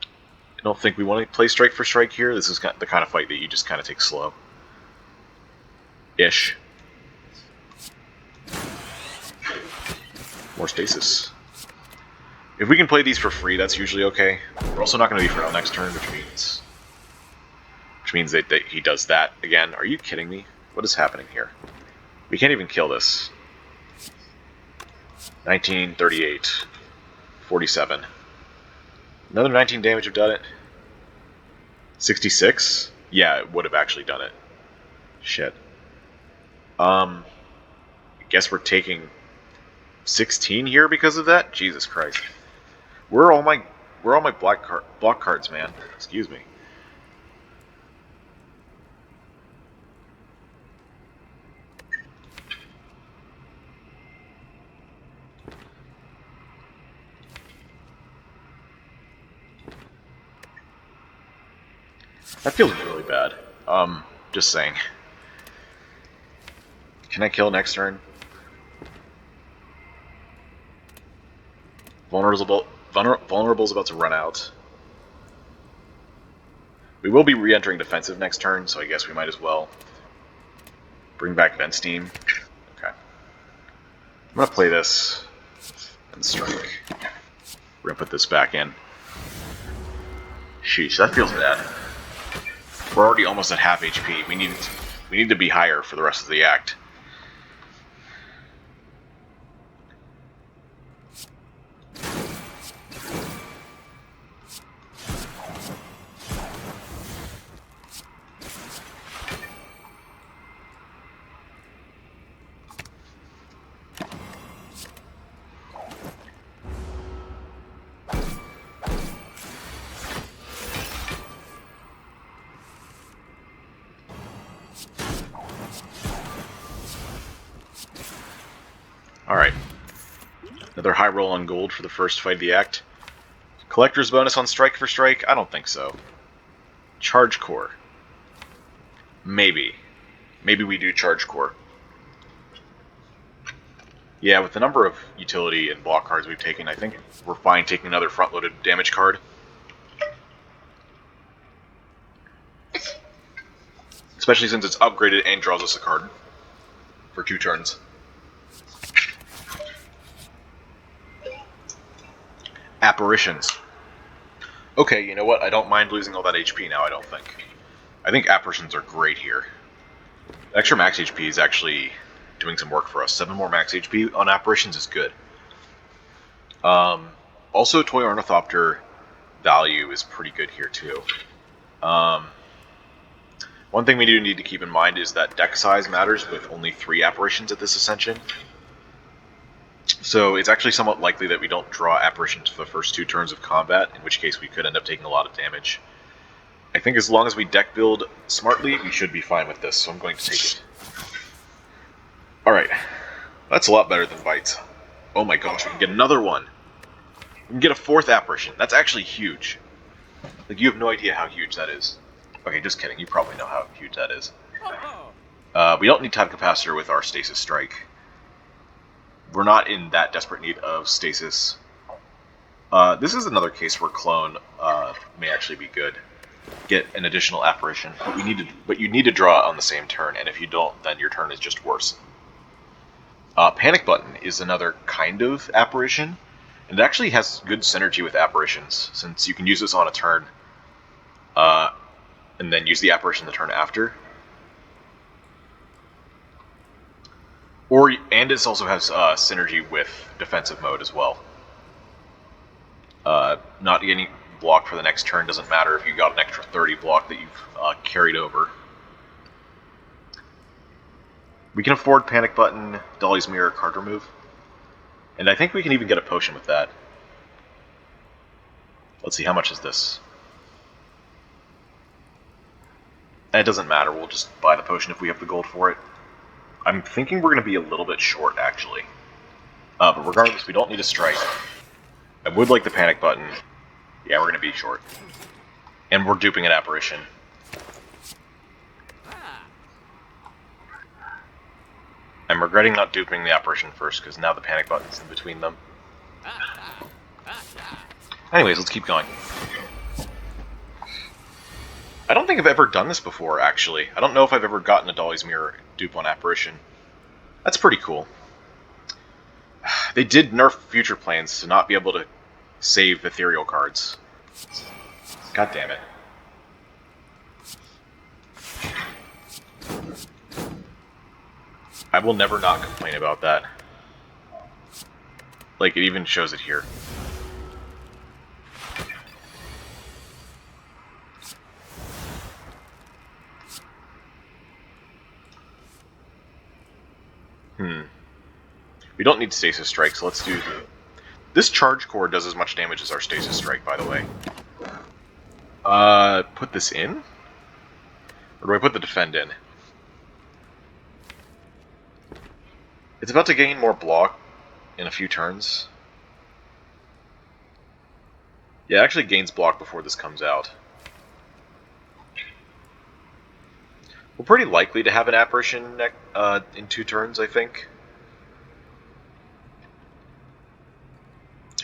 I don't think we want to play Strike for Strike here. This is the kind of fight that you just kind of take slow. Ish. More Stasis. If we can play these for free, that's usually okay. We're also not going to be Frail next turn, which means that he does that again. Are you kidding me? What is happening here? We can't even kill this. 19, 38, 47. Another 19 damage have done it. 66? Yeah, it would have actually done it. Shit. I guess we're taking 16 here because of that? Jesus Christ. Where are all my block cards, man? Excuse me. That feels really bad. Just saying. Can I kill next turn? Vulnerable's about to run out. We will be re-entering defensive next turn, so I guess we might as well bring back Vent Steam. Okay. I'm gonna play this and strike. We're gonna put this back in. Sheesh, that feels bad. We're already almost at half HP. We need to be higher for the rest of the act. Alright. Another high roll on gold for the first fight of the act. Collector's bonus on strike for strike? I don't think so. Charge core. Maybe. Maybe we do charge core. Yeah, with the number of utility and block cards we've taken, I think we're fine taking another front-loaded damage card. Especially since it's upgraded and draws us a card for 2 turns. Apparitions. Okay, you know what? I don't mind losing all that HP now, I don't think. I think apparitions are great here. Extra max HP is actually doing some work for us. 7 more max HP on apparitions is good. Also, Toy Ornithopter value is pretty good here, too. One thing we do need to keep in mind is that deck size matters with only 3 apparitions at this ascension. So it's actually somewhat likely that we don't draw apparitions for the first 2 turns of combat, in which case we could end up taking a lot of damage. I think as long as we deck build smartly, we should be fine with this, so I'm going to take it. Alright, that's a lot better than bites. Oh my gosh, we can get another one! We can get a 4th apparition. That's actually huge. Like, you have no idea how huge that is. Okay, just kidding, you probably know how huge that is. We don't need Tide Capacitor with our Stasis Strike. We're not in that desperate need of Stasis. This is another case where Clone may actually be good. Get an additional apparition, but you need to draw on the same turn, and if you don't, then your turn is just worse. Panic Button is another kind of apparition, and it actually has good synergy with apparitions, since you can use this on a turn, and then use the apparition the turn after. And it also has synergy with defensive mode as well. Not getting block for the next turn doesn't matter if you got an extra 30 block that you've carried over. We can afford Panic Button, Dolly's Mirror, card remove. And I think we can even get a potion with that. Let's see, how much is this? And it doesn't matter, we'll just buy the potion if we have the gold for it. I'm thinking we're going to be a little bit short, actually. But regardless, we don't need a strike. I would like the Panic Button. Yeah, we're going to be short. And we're duping an apparition. I'm regretting not duping the apparition first, because now the Panic Button's in between them. Anyways, let's keep going. I don't think I've ever done this before, actually. I don't know if I've ever gotten a Dolly's Mirror dupe on apparition. That's pretty cool. They did nerf Future Plans to not be able to save ethereal cards. God damn it. I will never not complain about that. Like, it even shows it here. We don't need Stasis Strike, so let's do the... This Charge Core does as much damage as our Stasis Strike, by the way. Put this in? Or do I put the Defend in? It's about to gain more block in a few turns. Yeah, it actually gains block before this comes out. We're pretty likely to have an apparition in 2 turns, I think.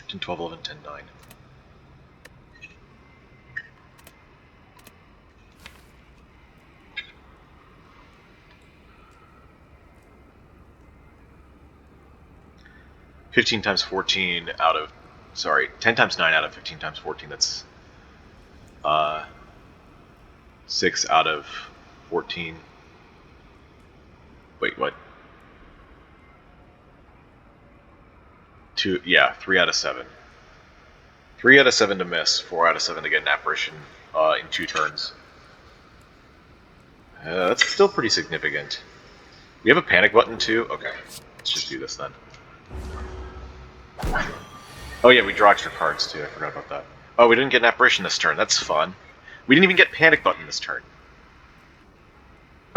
10, 12, 11, 10, 9. $15 times 14 out of... Sorry, 10 times 9 out of 15 times 14, that's... 6 out of 14. Wait, what? 3 out of 7. 3 out of 7 to miss, 4 out of 7 to get an apparition in 2 turns. That's still pretty significant. We have a Panic Button too? Okay, let's just do this then. Oh yeah, we draw extra cards too, I forgot about that. Oh, we didn't get an apparition this turn, that's fun. We didn't even get Panic Button this turn.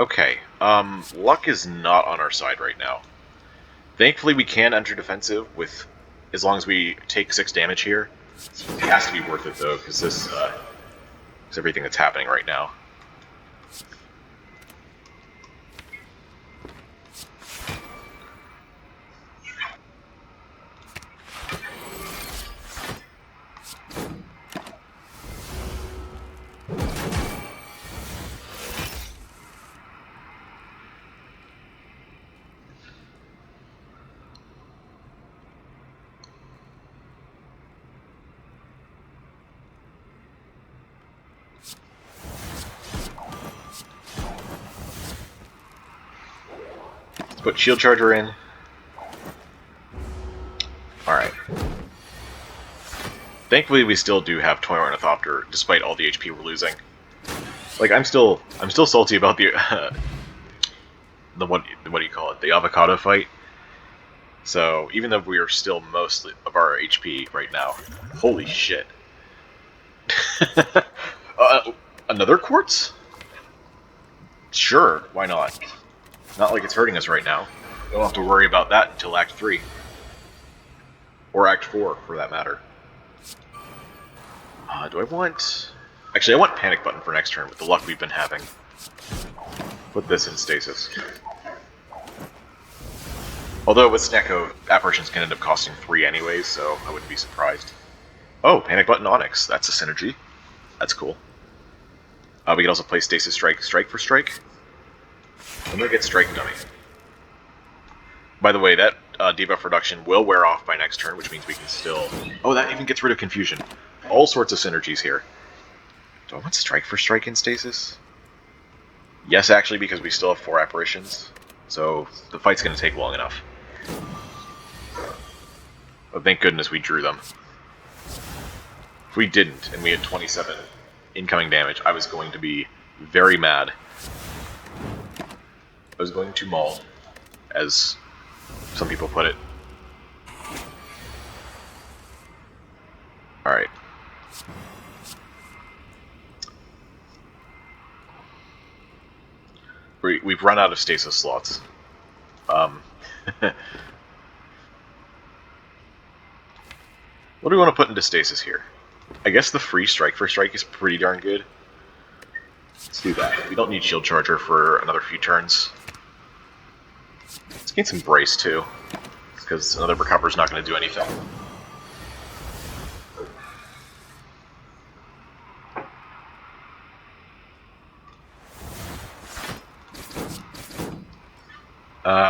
Okay, luck is not on our side right now. Thankfully, we can enter defensive with, as long as we take 6 damage here. It has to be worth it though, because this is everything that's happening right now. Let's put shield charger in. Alright. Thankfully, we still do have Toy Ornithopter, despite all the HP we're losing. Like, I'm still salty about the what do you call it? The avocado fight. So even though we are still mostly of our HP right now, holy shit! Another quartz? Sure, why not? Not like it's hurting us right now. We don't have to worry about that until Act 3. Or Act 4, for that matter. Do I want... Actually, I want Panic Button for next turn with the luck we've been having. Put this in stasis. Although with Snecko, apparitions can end up costing 3 anyways, so I wouldn't be surprised. Oh, Panic Button Onyx. That's a synergy. That's cool. We can also play Stasis Strike, Strike for Strike. I'm gonna get Strike Dummy. By the way, that debuff reduction will wear off by next turn, which means we can still... Oh, that even gets rid of Confusion. All sorts of synergies here. Do I want Strike for Strike in Stasis? Yes, actually, because we still have 4 apparitions. So the fight's gonna take long enough. But thank goodness we drew them. If we didn't, and we had 27 incoming damage, I was going to be very mad. I was going to maul, as some people put it. Alright. We've run out of stasis slots. What do we want to put into stasis here? I guess the free Strike for Strike is pretty darn good. Let's do that. We don't need Shield Charger for another few turns. Let's gain some Brace too, because another Recover's not going to do anything.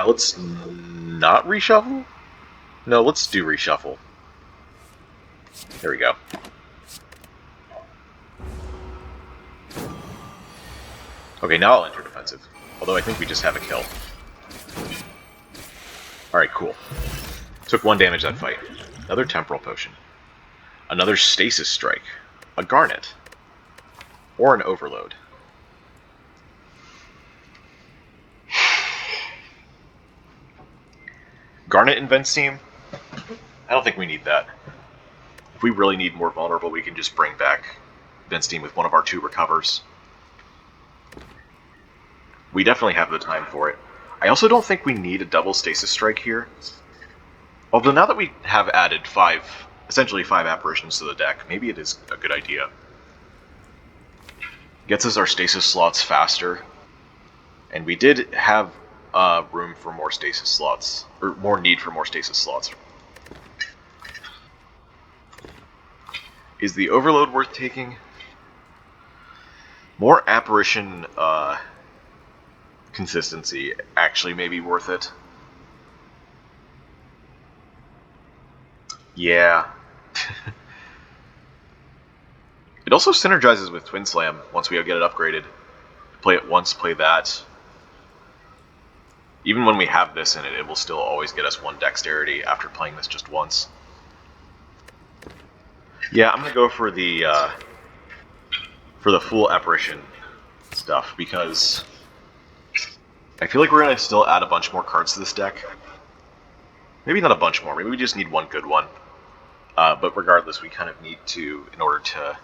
Let's not reshuffle? No, let's do reshuffle. There we go. Okay, now I'll enter defensive. Although I think we just have a kill. Alright, cool. Took 1 damage that fight. Another Temporal Potion. Another Stasis Strike. A Garnet. Or an Overload. Garnet and Vent Steam? I don't think we need that. If we really need more vulnerable, we can just bring back Vent Steam with one of our 2 recovers. We definitely have the time for it. I also don't think we need a double Stasis Strike here. Although now that we have added essentially 5 apparitions to the deck, maybe it is a good idea. Gets us our stasis slots faster. And we did have room for more stasis slots, or more need for more stasis slots. Is the Overload worth taking? More apparition consistency actually may be worth it. Yeah. It also synergizes with Twin Slam once we get it upgraded. Play it once, play that. Even when we have this in it, it will still always get us 1 dexterity after playing this just once. Yeah, I'm gonna go for the full apparition stuff, because I feel like we're gonna still add a bunch more cards to this deck. Maybe not a bunch more, maybe we just need 1 good one. But regardless, we kind of need to, in order to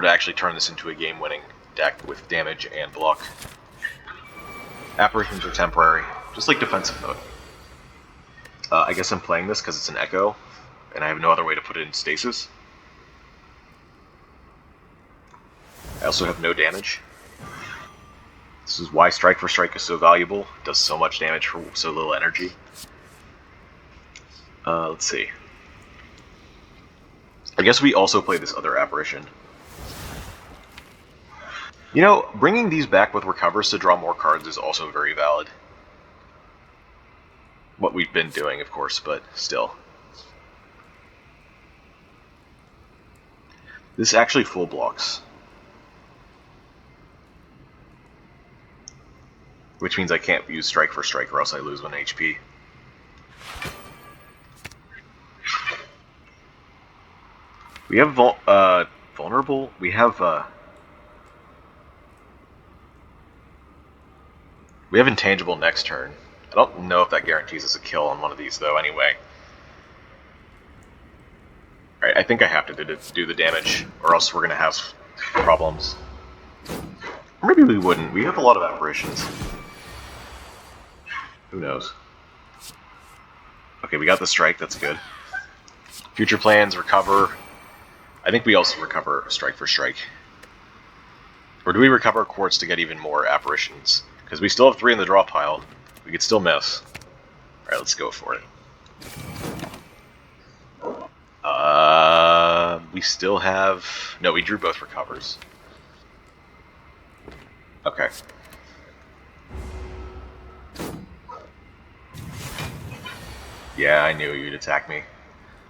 actually turn this into a game-winning deck with damage and block, Apparitions are temporary, just like defensive mode. I guess I'm playing this because it's an echo, and I have no other way to put it in stasis. I also have no damage. This is why Strike for Strike is so valuable. It does so much damage for so little energy. Let's see. I guess we also play this other apparition. You know, bringing these back with recovers to draw more cards is also very valid. What we've been doing, of course, but still. This actually full blocks. Which means I can't use Strike for Strike or else I lose 1 HP. We have vulnerable. We have intangible next turn. I don't know if that guarantees us a kill on one of these though. Anyway, all right. I think I have to do the damage, or else we're gonna have problems. Or maybe we wouldn't. We have a lot of apparitions. Who knows? Okay, we got the strike. That's good. Future plans recover. I think we also recover Strike for Strike. Or do we recover Quartz to get even more apparitions? Because we still have 3 in the draw pile. We could still miss. Alright, let's go for it. We still have... No, we drew both recovers. Okay. Yeah, I knew you'd attack me.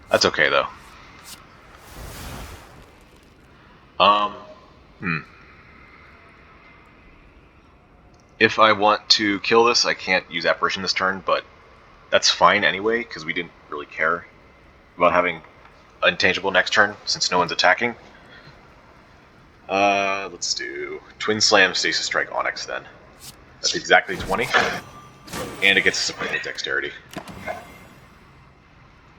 That's okay, though. If I want to kill this, I can't use Apparition this turn, but that's fine anyway, because we didn't really care about having Intangible next turn, since no one's attacking. Let's do Twin Slam, Stasis Strike, Onyx then. That's exactly 20, and it gets Supreme Dexterity.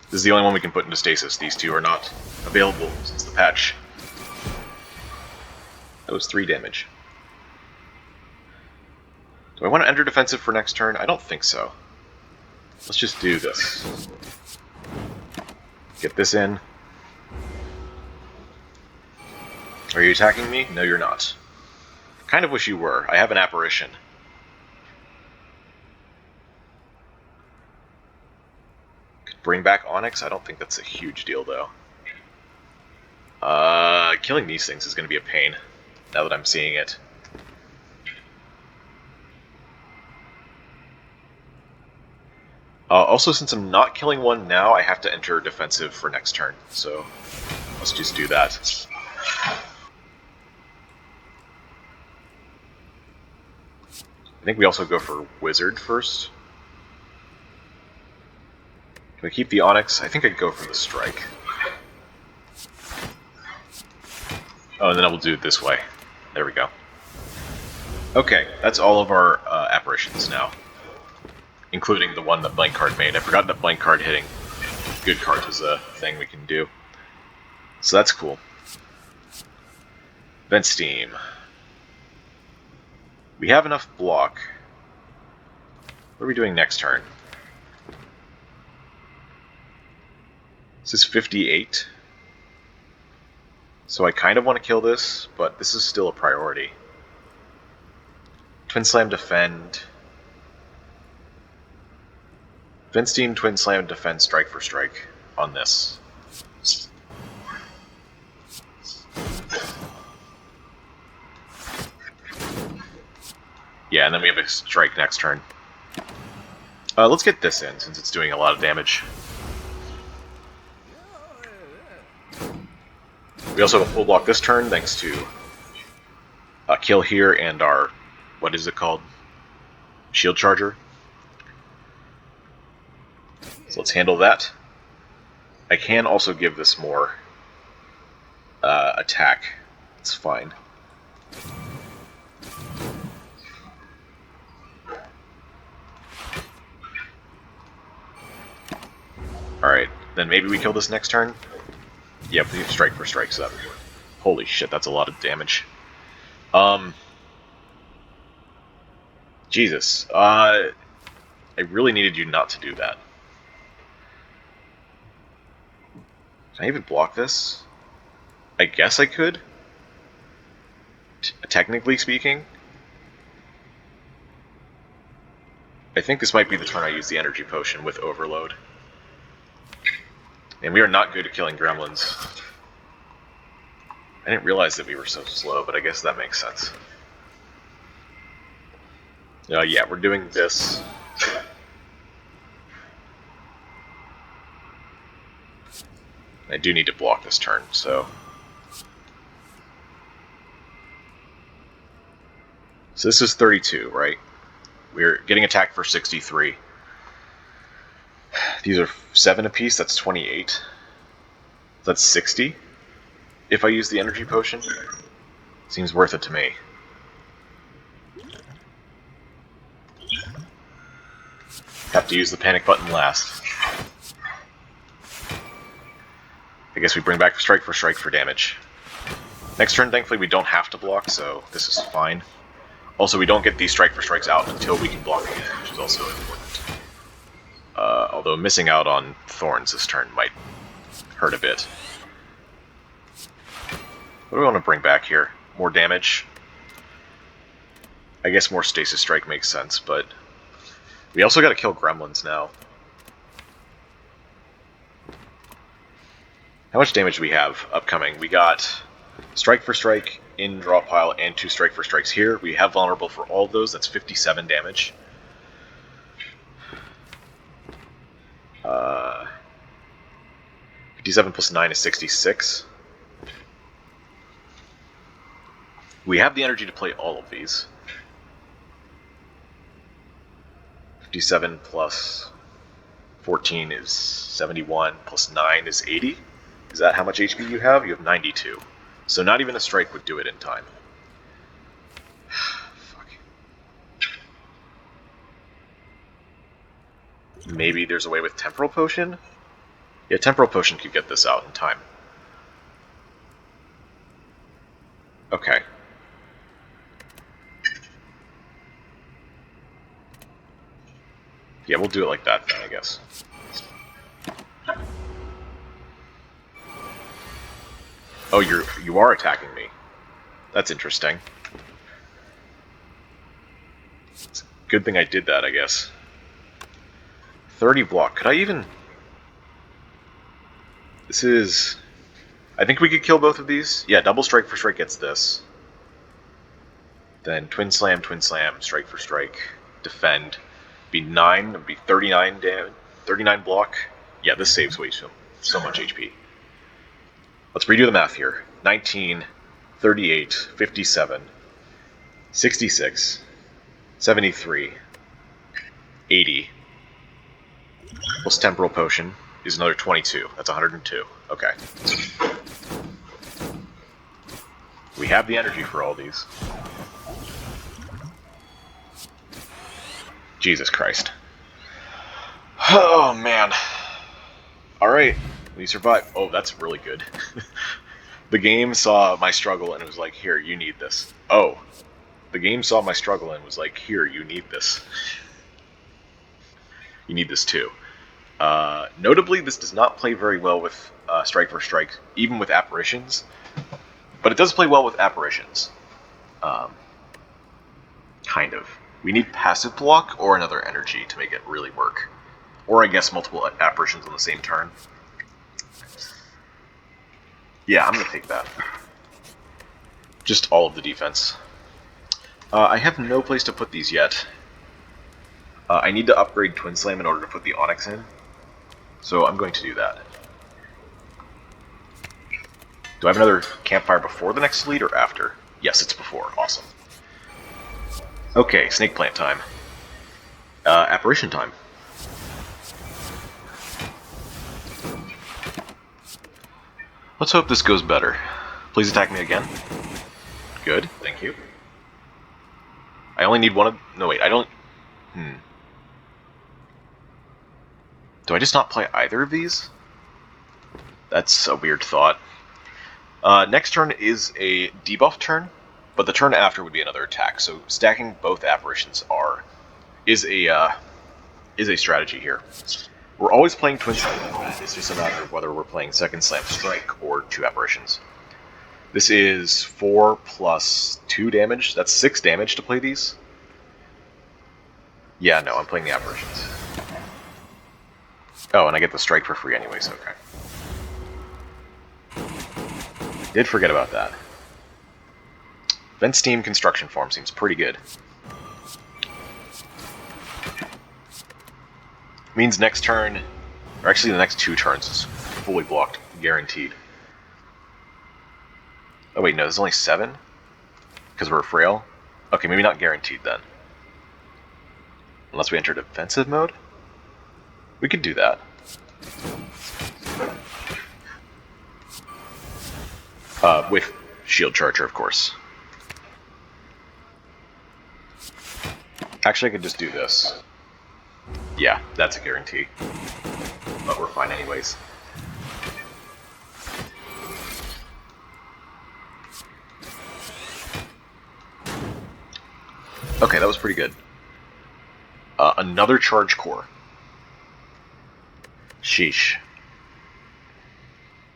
This is the only one we can put into stasis. These two are not available since the patch. That was 3 damage. Do I want to enter defensive for next turn? I don't think so. Let's just do this. Get this in. Are you attacking me? No, you're not. Kind of wish you were. I have an apparition. Could bring back Onyx? I don't think that's a huge deal, though. Killing these things is going to be a pain, now that I'm seeing it. Also, since I'm not killing one now, I have to enter defensive for next turn, so let's just do that. I think we also go for Wizard first. Can we keep the Onyx? I think I'd go for the Strike. Oh, and then I will do it this way. There we go. Okay, that's all of our apparitions now. Including the one that blank card made. I forgot that blank card hitting good cards was a thing we can do. So that's cool. Vent Steam. We have enough block. What are we doing next turn? This is 58. So I kind of want to kill this, but this is still a priority. Twin Slam, defend. Vent Steam, Twin Slam, defend, Strike for Strike on this. Yeah, and then we have a Strike next turn. Let's get this in, since it's doing a lot of damage. We also have a full block this turn, thanks to a kill here and our, what is it called? Shield Charger. So let's handle that. I can also give this more attack. It's fine. Alright, then maybe we kill this next turn? Yep, we have Strike for Strikes up. Holy shit, that's a lot of damage. Jesus. I really needed you not to do that. Can I even block this? I guess I could. Technically speaking. I think this might be the turn I use the energy potion with overload. And we are not good at killing gremlins. I didn't realize that we were so slow, but I guess that makes sense. Yeah, we're doing this. I do need to block this turn, so... So this is 32, right? We're getting attacked for 63. These are 7 apiece, that's 28. That's 60. If I use the energy potion, seems worth it to me. Have to use the panic button last. I guess we bring back strike for damage. Next turn, thankfully, we don't have to block, so this is fine. Also, we don't get these strike for strikes out until we can block again, which is also important. Although missing out on thorns this turn might hurt a bit. What do we want to bring back here? More damage? I guess more stasis strike makes sense, but we also gotta kill gremlins now. How much damage do we have upcoming? We got strike for strike in draw pile and 2 strike for strikes here. We have vulnerable for all of those. That's 57 damage. 57 plus 9 is 66. We have the energy to play all of these. 57 plus 14 is 71, plus 9 is 80. Is that how much HP you have? You have 92. So not even a strike would do it in time. Fuck. Maybe there's a way with Temporal Potion? Yeah, Temporal Potion could get this out in time. Okay. Yeah, we'll do it like that then, I guess. Oh, you are attacking me. That's interesting. It's a good thing I did that, I guess. 30 block. Could I even... This is... I think we could kill both of these. Yeah, double strike for strike gets this. Then twin slam, strike for strike, defend. Be 9, it'd be 39 damage, 39 block. Yeah, this saves way so much HP. Let's redo the math here. 19, 38, 57, 66, 73, 80, plus Temporal Potion is another 22. That's 102. Okay. We have the energy for all these. Jesus Christ. Oh, man. Alright, we survived. Oh, that's really good. The game saw my struggle and it was like, here, you need this. Oh. The game saw my struggle and was like, here, you need this. You need this too. Notably, this does not play very well with strike for strike, even with apparitions. But it does play well with apparitions. Kind of. We need passive block or another energy to make it really work. Or I guess multiple apparitions on the same turn. Yeah, I'm going to take that. Just all of the defense. I have no place to put these yet. I need to upgrade Twin Slam in order to put the Onyx in. So I'm going to do that. Do I have another campfire before the next lead or after? Yes, it's before. Awesome. Okay, snake plant time. Apparition time. Let's hope this goes better. Please attack me again. Good, thank you. I only need one of... No, wait, I don't... Do I just not play either of these? That's a weird thought. Next turn is a debuff turn, but the turn after would be another attack. So stacking both apparitions is a strategy here. We're always playing Twin Strike. It's just a matter of whether we're playing Second Slam Strike or 2 apparitions. This is 4 plus 2 damage. That's 6 damage to play these. Yeah, no, I'm playing the apparitions. Oh, and I get the strike for free anyways, okay. Did forget about that. Vent Steam Construction Form seems pretty good. Means next turn, or actually the next 2 turns is fully blocked, guaranteed. Oh wait, no, there's only 7? Because we're frail? Okay, maybe not guaranteed then. Unless we enter defensive mode? We could do that. With Shield Charger, of course. Actually, I could just do this. Yeah, that's a guarantee. But we're fine anyways. Okay, that was pretty good. Another Charge Core. Sheesh.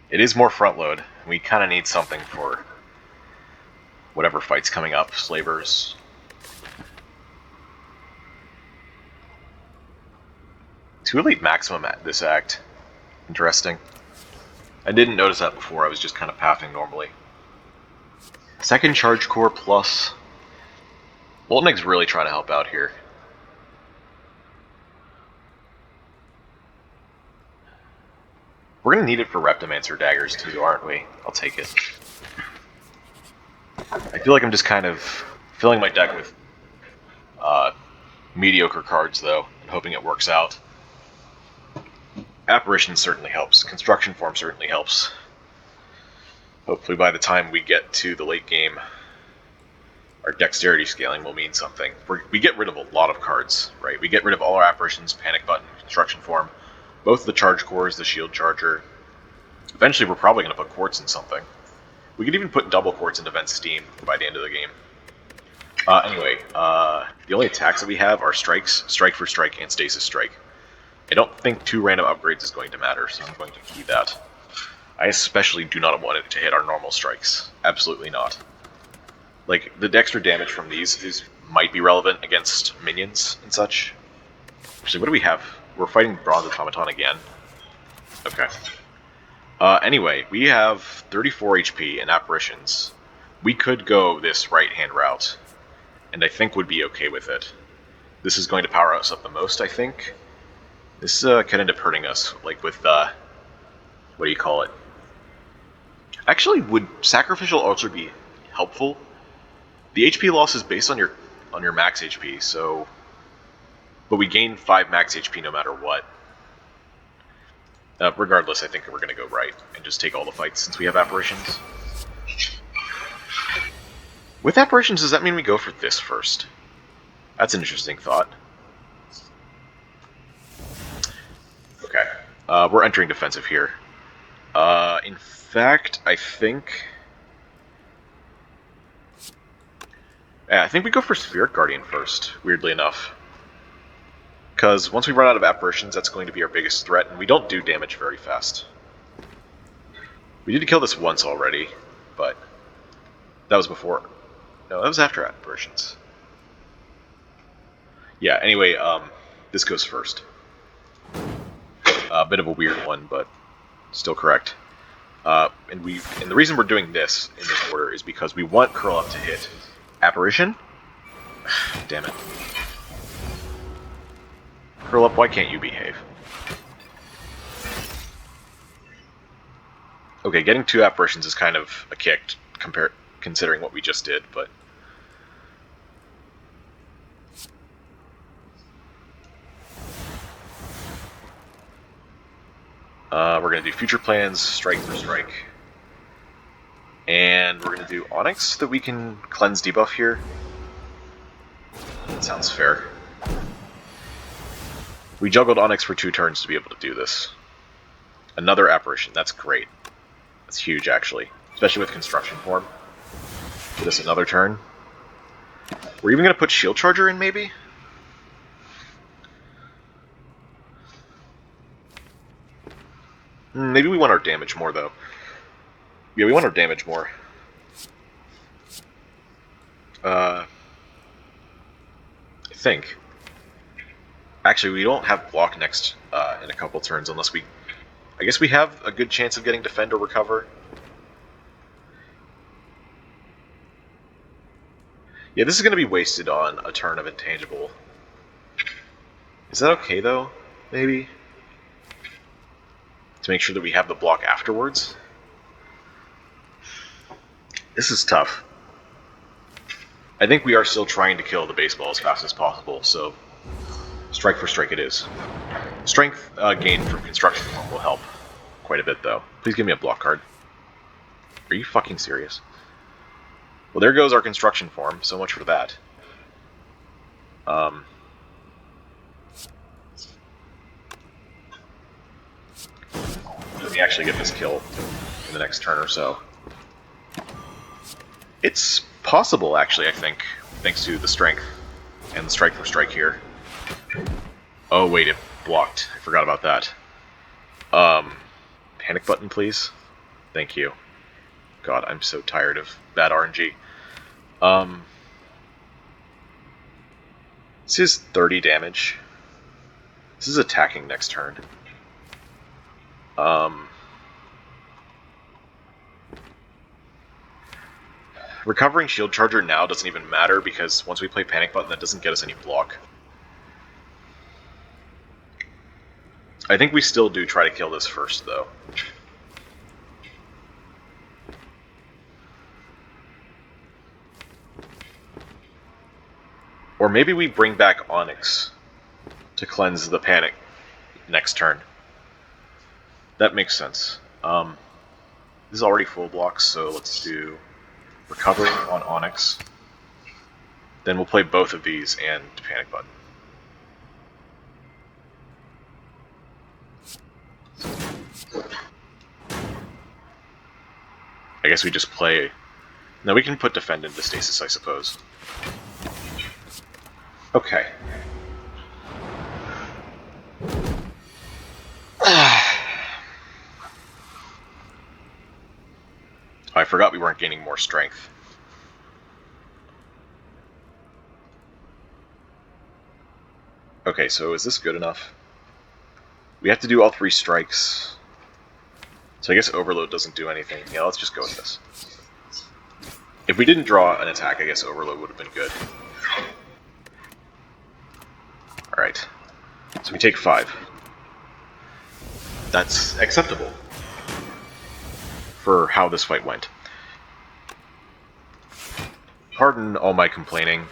It is more front load. We kind of need something for whatever fight's coming up. Slavers. Too late maximum at this act. Interesting. I didn't notice that before. I was just kind of pathing normally. Second Charge Core plus. Voltnig's really trying to help out here. We're going to need it for Reptomancer daggers too, aren't we? I'll take it. I feel like I'm just kind of filling my deck with mediocre cards, though, and hoping it works out. Apparition certainly helps. Construction Form certainly helps. Hopefully by the time we get to the late game, our dexterity scaling will mean something. We get rid of a lot of cards, right? We get rid of all our apparitions, Panic Button, Construction Form, both the Charge Cores, the Shield Charger. Eventually we're probably going to put Quartz in something. We could even put double Quartz into Vent Steam by the end of the game. Anyway, the only attacks that we have are Strikes, Strike for Strike, and Stasis Strike. I don't think 2 random upgrades is going to matter, so I'm going to key that. I especially do not want it to hit our normal strikes. Absolutely not. Like, the extra damage from these might be relevant against minions and such. Actually, what do we have? We're fighting Bronze Automaton again. Okay. Anyway, we have 34 HP and apparitions. We could go this right-hand route, and I think would be okay with it. This is going to power us up the most, I think. This could end up hurting us, like with, what do you call it? Actually, would Sacrificial Altar be helpful? The HP loss is based on your max HP, so... But we gain 5 max HP no matter what. Regardless, I think we're going to go right and just take all the fights since we have apparitions. With apparitions, does that mean we go for this first? That's an interesting thought. Okay, we're entering defensive here. In fact, I think we go for Spirit Guardian first, weirdly enough. Because once we run out of apparitions, that's going to be our biggest threat, and we don't do damage very fast. We did kill this once already, but that was before. No, that was after apparitions. Yeah, anyway, this goes first. A bit of a weird one, but still correct. And the reason we're doing this in this order is because we want Curl Up to hit Apparition. Damn it. Curl Up, why can't you behave? Okay, getting 2 apparitions is kind of a kick considering what we just did, but we're going to do Future Plans, Strike for Strike. And we're going to do Onyx, that we can cleanse debuff here. That sounds fair. We juggled Onyx for 2 turns to be able to do this. Another apparition, that's great. That's huge, actually. Especially with Construction Form. Get us another turn. We're even going to put Shield Charger in, maybe? Maybe we want our damage more, though. Yeah, we want our damage more. I think. Actually, we don't have block next in a couple turns unless we... I guess we have a good chance of getting defend or recover. Yeah, this is going to be wasted on a turn of intangible. Is that okay, though? Maybe? To make sure that we have the block afterwards? This is tough. I think we are still trying to kill the baseball as fast as possible, so strike for strike it is. Strength gain from construction form will help quite a bit, though. Please give me a block card. Are you fucking serious? Well, there goes our construction form. So much for that. Let me actually get this kill in the next turn or so. It's possible, actually, I think, thanks to the strength and the strike for strike here. Oh, wait, it blocked. I forgot about that. Panic button, please. Thank you. God, I'm so tired of bad RNG. This is 30 damage. This is attacking next turn. Recovering Shield Charger now doesn't even matter because once we play Panic Button, that doesn't get us any block. I think we still do try to kill this first, though. Or maybe we bring back Onyx to cleanse the panic next turn. That makes sense. This is already full blocks, so let's do Recovery on Onyx. Then we'll play both of these and Panic Button. I guess we just play... No, we can put Defend into Stasis, I suppose. Okay. I forgot we weren't gaining more strength. Okay, so is this good enough? We have to do all 3 strikes. So I guess Overload doesn't do anything. Yeah, let's just go with this. If we didn't draw an attack, I guess Overload would have been good. Alright. So we take 5. That's acceptable for how this fight went. Pardon all my complaining.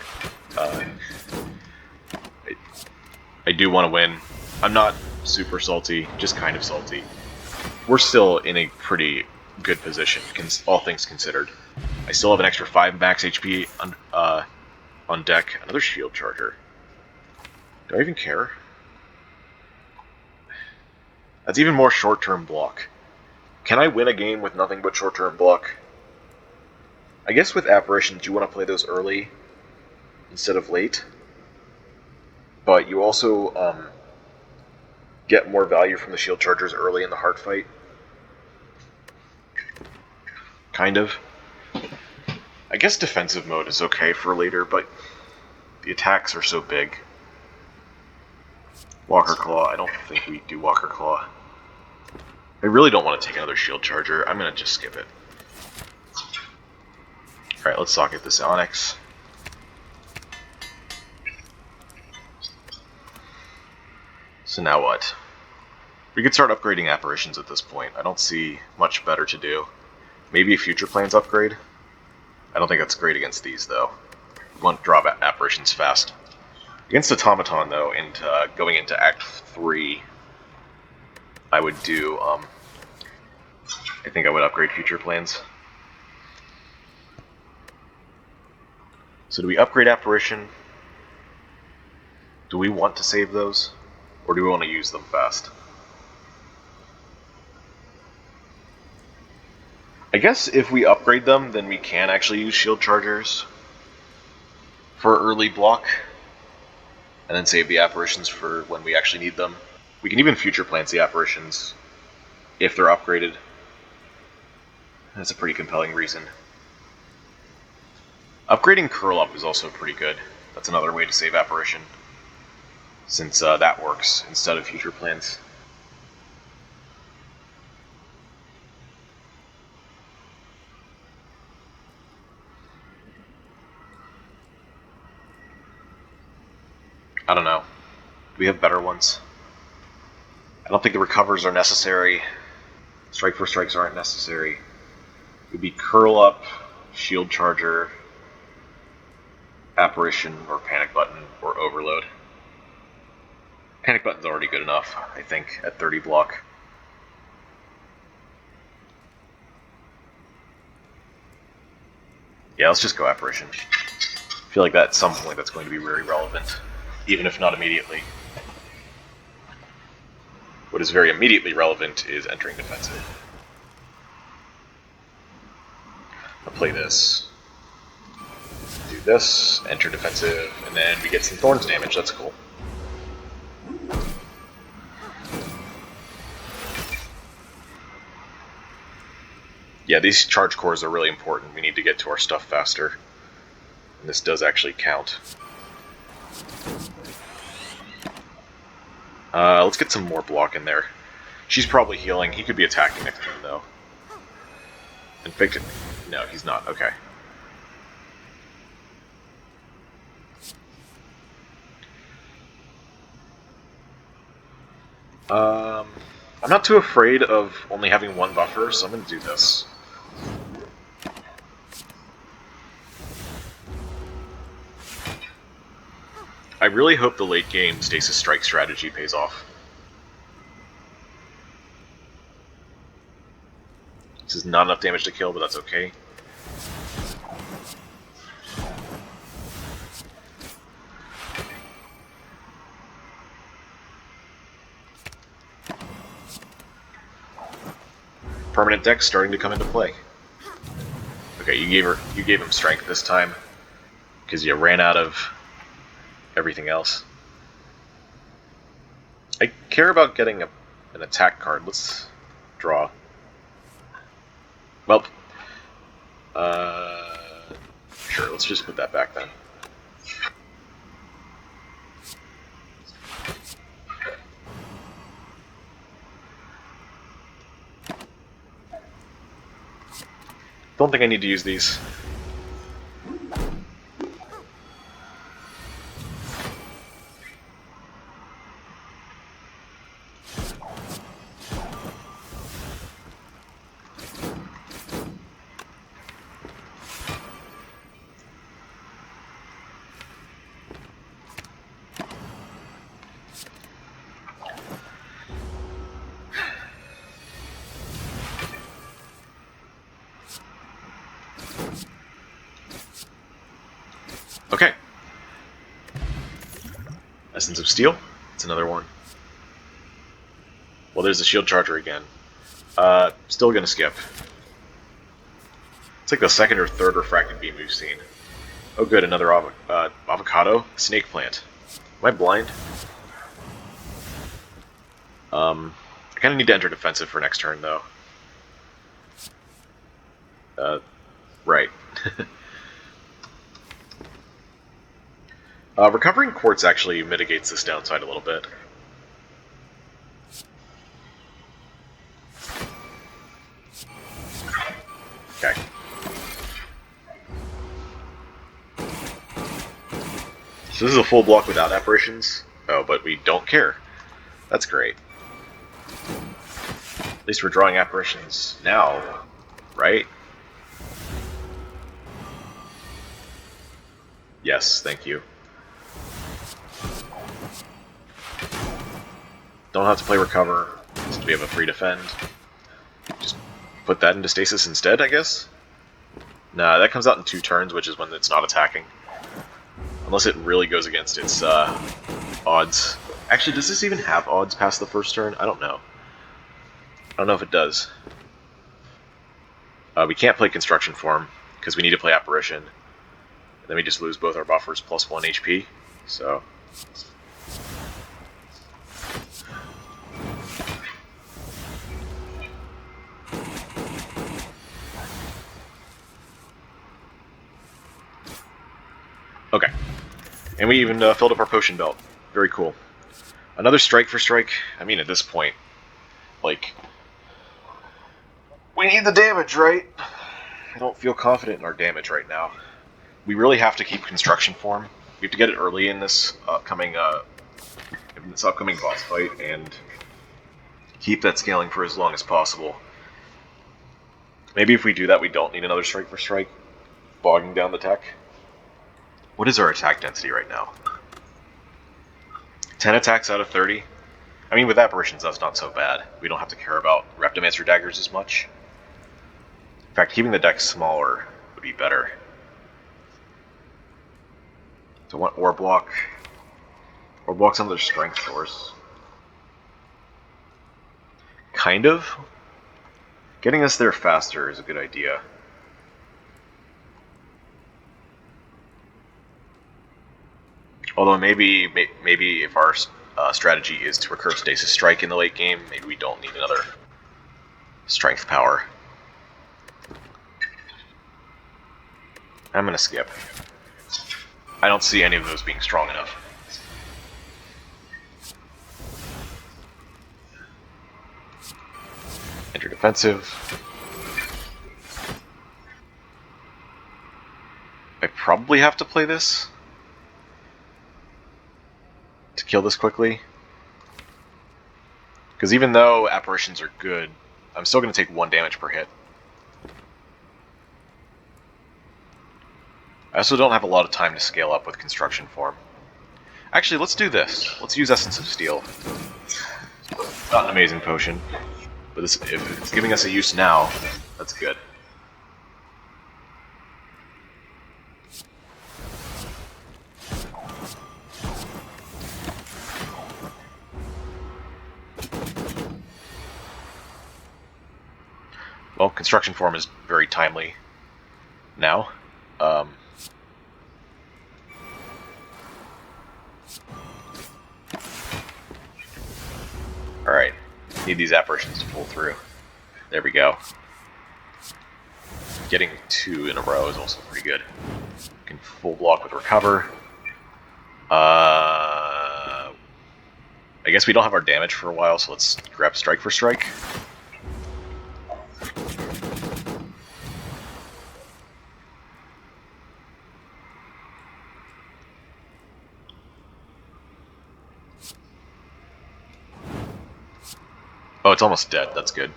I do want to win. I'm not super salty, just kind of salty. We're still in a pretty good position, all things considered. I still have an extra 5 max HP on deck. Another Shield Charger. Do I even care? That's even more short-term block. Can I win a game with nothing but short-term block? I guess with Apparitions you want to play those early instead of late. But you also get more value from the Shield Chargers early in the Heart fight. Kind of. I guess defensive mode is okay for later, but the attacks are so big. Walker Claw, I don't think we do Walker Claw. I really don't want to take another Shield Charger. I'm going to just skip it. Alright, let's socket this Onyx. So now what? We could start upgrading Apparitions at this point. I don't see much better to do. Maybe a Future Plans upgrade? I don't think that's great against these, though. We want to draw Apparitions fast. Against Automaton, though, and going into Act 3, I would do, I think I would upgrade Future Plans. So do we upgrade Apparition? Do we want to save those? Or do we want to use them fast? I guess if we upgrade them, then we can actually use shield chargers for early block, and then save the apparitions for when we actually need them. We can even future plant the apparitions if they're upgraded. That's a pretty compelling reason. Upgrading Curl Up is also pretty good. That's another way to save apparition, since that works instead of future plants. I don't know. Do we have better ones? I don't think the recovers are necessary. Strike for strikes aren't necessary. It would be Curl Up, Shield Charger, Apparition, or Panic Button, or Overload. Panic Button's already good enough, I think, at 30 block. Yeah, let's just go Apparition. I feel like that at some point that's going to be very relevant, even if not immediately. What is very immediately relevant is entering defensive. I'll play this. Do this, enter defensive, and then we get some Thorns damage. That's cool. Yeah, these charge cores are really important. We need to get to our stuff faster. And this does actually count. Let's get some more block in there. She's probably healing. He could be attacking next turn, though. Infected. No, he's not. Okay. I'm not too afraid of only having one buffer, so I'm going to do this. I really hope the late game Stasis Strike strategy pays off. This is not enough damage to kill, but that's okay. Permanent deck starting to come into play. Okay, you gave him strength this time because you ran out of everything else. I care about getting an attack card. Let's draw. Well, sure, let's just put that back then. Don't think I need to use these. Okay. Essence of Steel. It's another one. Well, there's the Shield Charger again. Still gonna skip. It's like the second or third Refracted Beam we've seen. Oh good, another avocado? Snake Plant. Am I blind? I kinda need to enter defensive for next turn, though. Right. Recovering Quartz actually mitigates this downside a little bit. Okay. So this is a full block without apparitions. Oh, but we don't care. That's great. At least we're drawing apparitions now, right? Yes, thank you. Don't have to play Recover, since we have a free defend. Just put that into Stasis instead, I guess? Nah, that comes out in 2 turns, which is when it's not attacking. Unless it really goes against its odds. Actually, does this even have odds past the first turn? I don't know. I don't know if it does. We can't play Construction Form because we need to play Apparition. Then we just lose both our buffers plus 1 HP. So. Okay. And we even filled up our potion belt. Very cool. Another strike for strike. I mean, at this point, like, we need the damage, right? I don't feel confident in our damage right now. We really have to keep Construction Form. We have to get it early in this upcoming boss fight and keep that scaling for as long as possible. Maybe if we do that, we don't need another strike for strike, bogging down the tech. What is our attack density right now? 10 attacks out of 30? I mean, with Apparitions, that's not so bad. We don't have to care about Reptomancer daggers as much. In fact, keeping the deck smaller would be better. So I want Ore Block. Ore Block's another strength source. Kind of. Getting us there faster is a good idea. Although maybe if our strategy is to recur Stasis Strike in the late game, maybe we don't need another strength power. I'm gonna skip. I don't see any of those being strong enough. Enter defensive. I probably have to play this to kill this quickly. Because even though Apparitions are good, I'm still going to take 1 damage per hit. I also don't have a lot of time to scale up with Construction Form. Actually, let's do this. Let's use Essence of Steel. Not an amazing potion, but if it's giving us a use now, that's good. Well, Construction Form is very timely now. Alright, need these Apparitions to pull through. There we go. Getting 2 in a row is also pretty good. Can full block with Recover. I guess we don't have our damage for a while, so let's grab Strike for Strike. Oh, it's almost dead. That's good.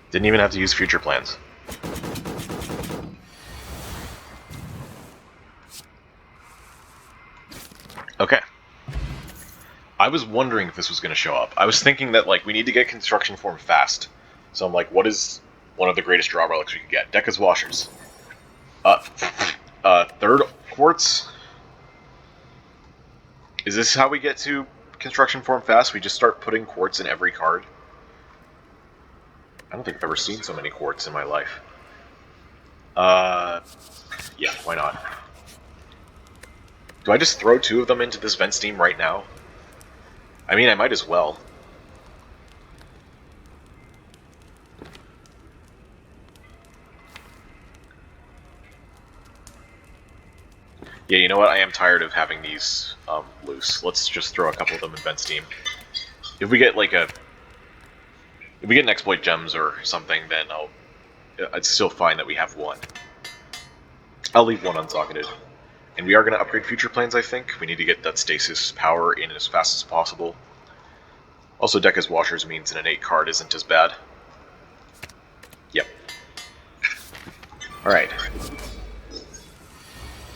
Didn't even have to use Future Plans. Okay. I was wondering if this was going to show up. I was thinking that, like, we need to get Construction Form fast. So I'm like, what is one of the greatest draw relics we could get? Dekka's Washers. Third Quartz? Is this how we get to Construction Form fast? We just start putting quartz in every card? I don't think I've ever seen so many quartz in my life. Yeah, why not? Do I just throw 2 of them into this vent steam right now? I mean, I might as well. Yeah, you know what? I am tired of having these loose. Let's just throw a couple of them in vent steam. If we get like if we get an exploit gems or something, then it's still fine that we have 1. I'll leave 1 unsocketed. And we are going to upgrade Future Plans, I think. We need to get that stasis power in as fast as possible. Also, Dekka's Washers means an 8 card isn't as bad. Yep. Alright.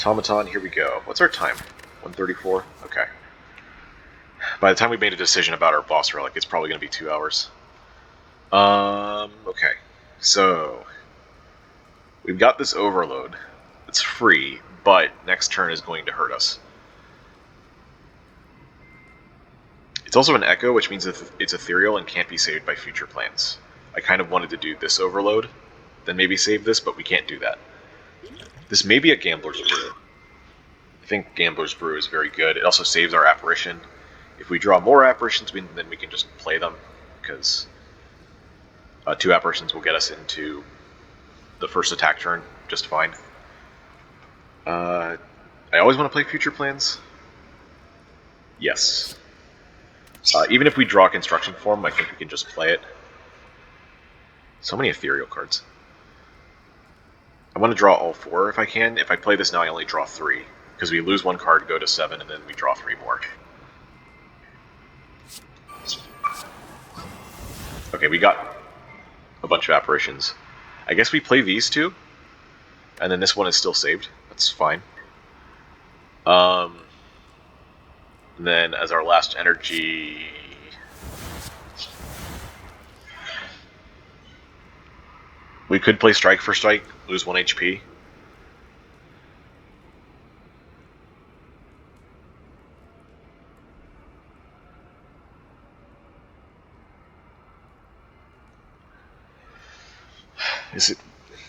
Automaton, here we go. What's our time? 1:34? Okay. By the time we made a decision about our boss relic, it's probably going to be 2 hours. Okay. So, we've got this Overload. It's free, but next turn is going to hurt us. It's also an echo, which means it's ethereal and can't be saved by future plans. I kind of wanted to do this overload, then maybe save this, but we can't do that. This may be a Gambler's Brew. I think Gambler's Brew is very good. It also saves our apparition. If we draw more apparitions, then we can just play them, because 2 apparitions will get us into the first attack turn just fine. I always want to play future plans. Yes. Even if we draw construction form, I think we can just play it. So many ethereal cards. I want to draw all 4 if I can. If I play this now, I only draw 3. Because we lose 1 card, go to 7, and then we draw 3 more. Okay, we got a bunch of apparitions. I guess we play these 2, and then this one is still saved. That's fine. And then as our last energy... we could play Strike for Strike, lose 1 HP.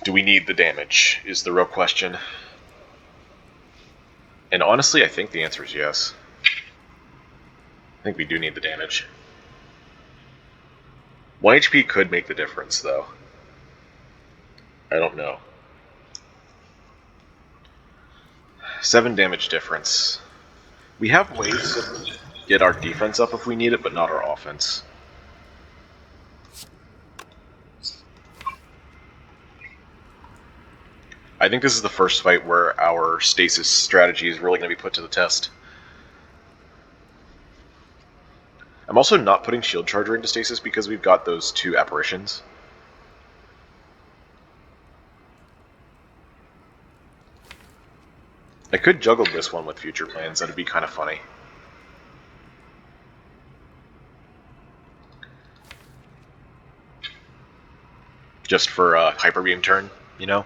Do we need the damage, is the real question. And honestly, I think the answer is yes. I think we do need the damage. 1 HP could make the difference, though. I don't know. 7 damage difference. We have ways to get our defense up if we need it, but not our offense. I think this is the first fight where our stasis strategy is really going to be put to the test. I'm also not putting Shield Charger into stasis because we've got those 2 apparitions. I could juggle this one with future plans, that'd be kind of funny. Just for a Hyper Beam turn, you know?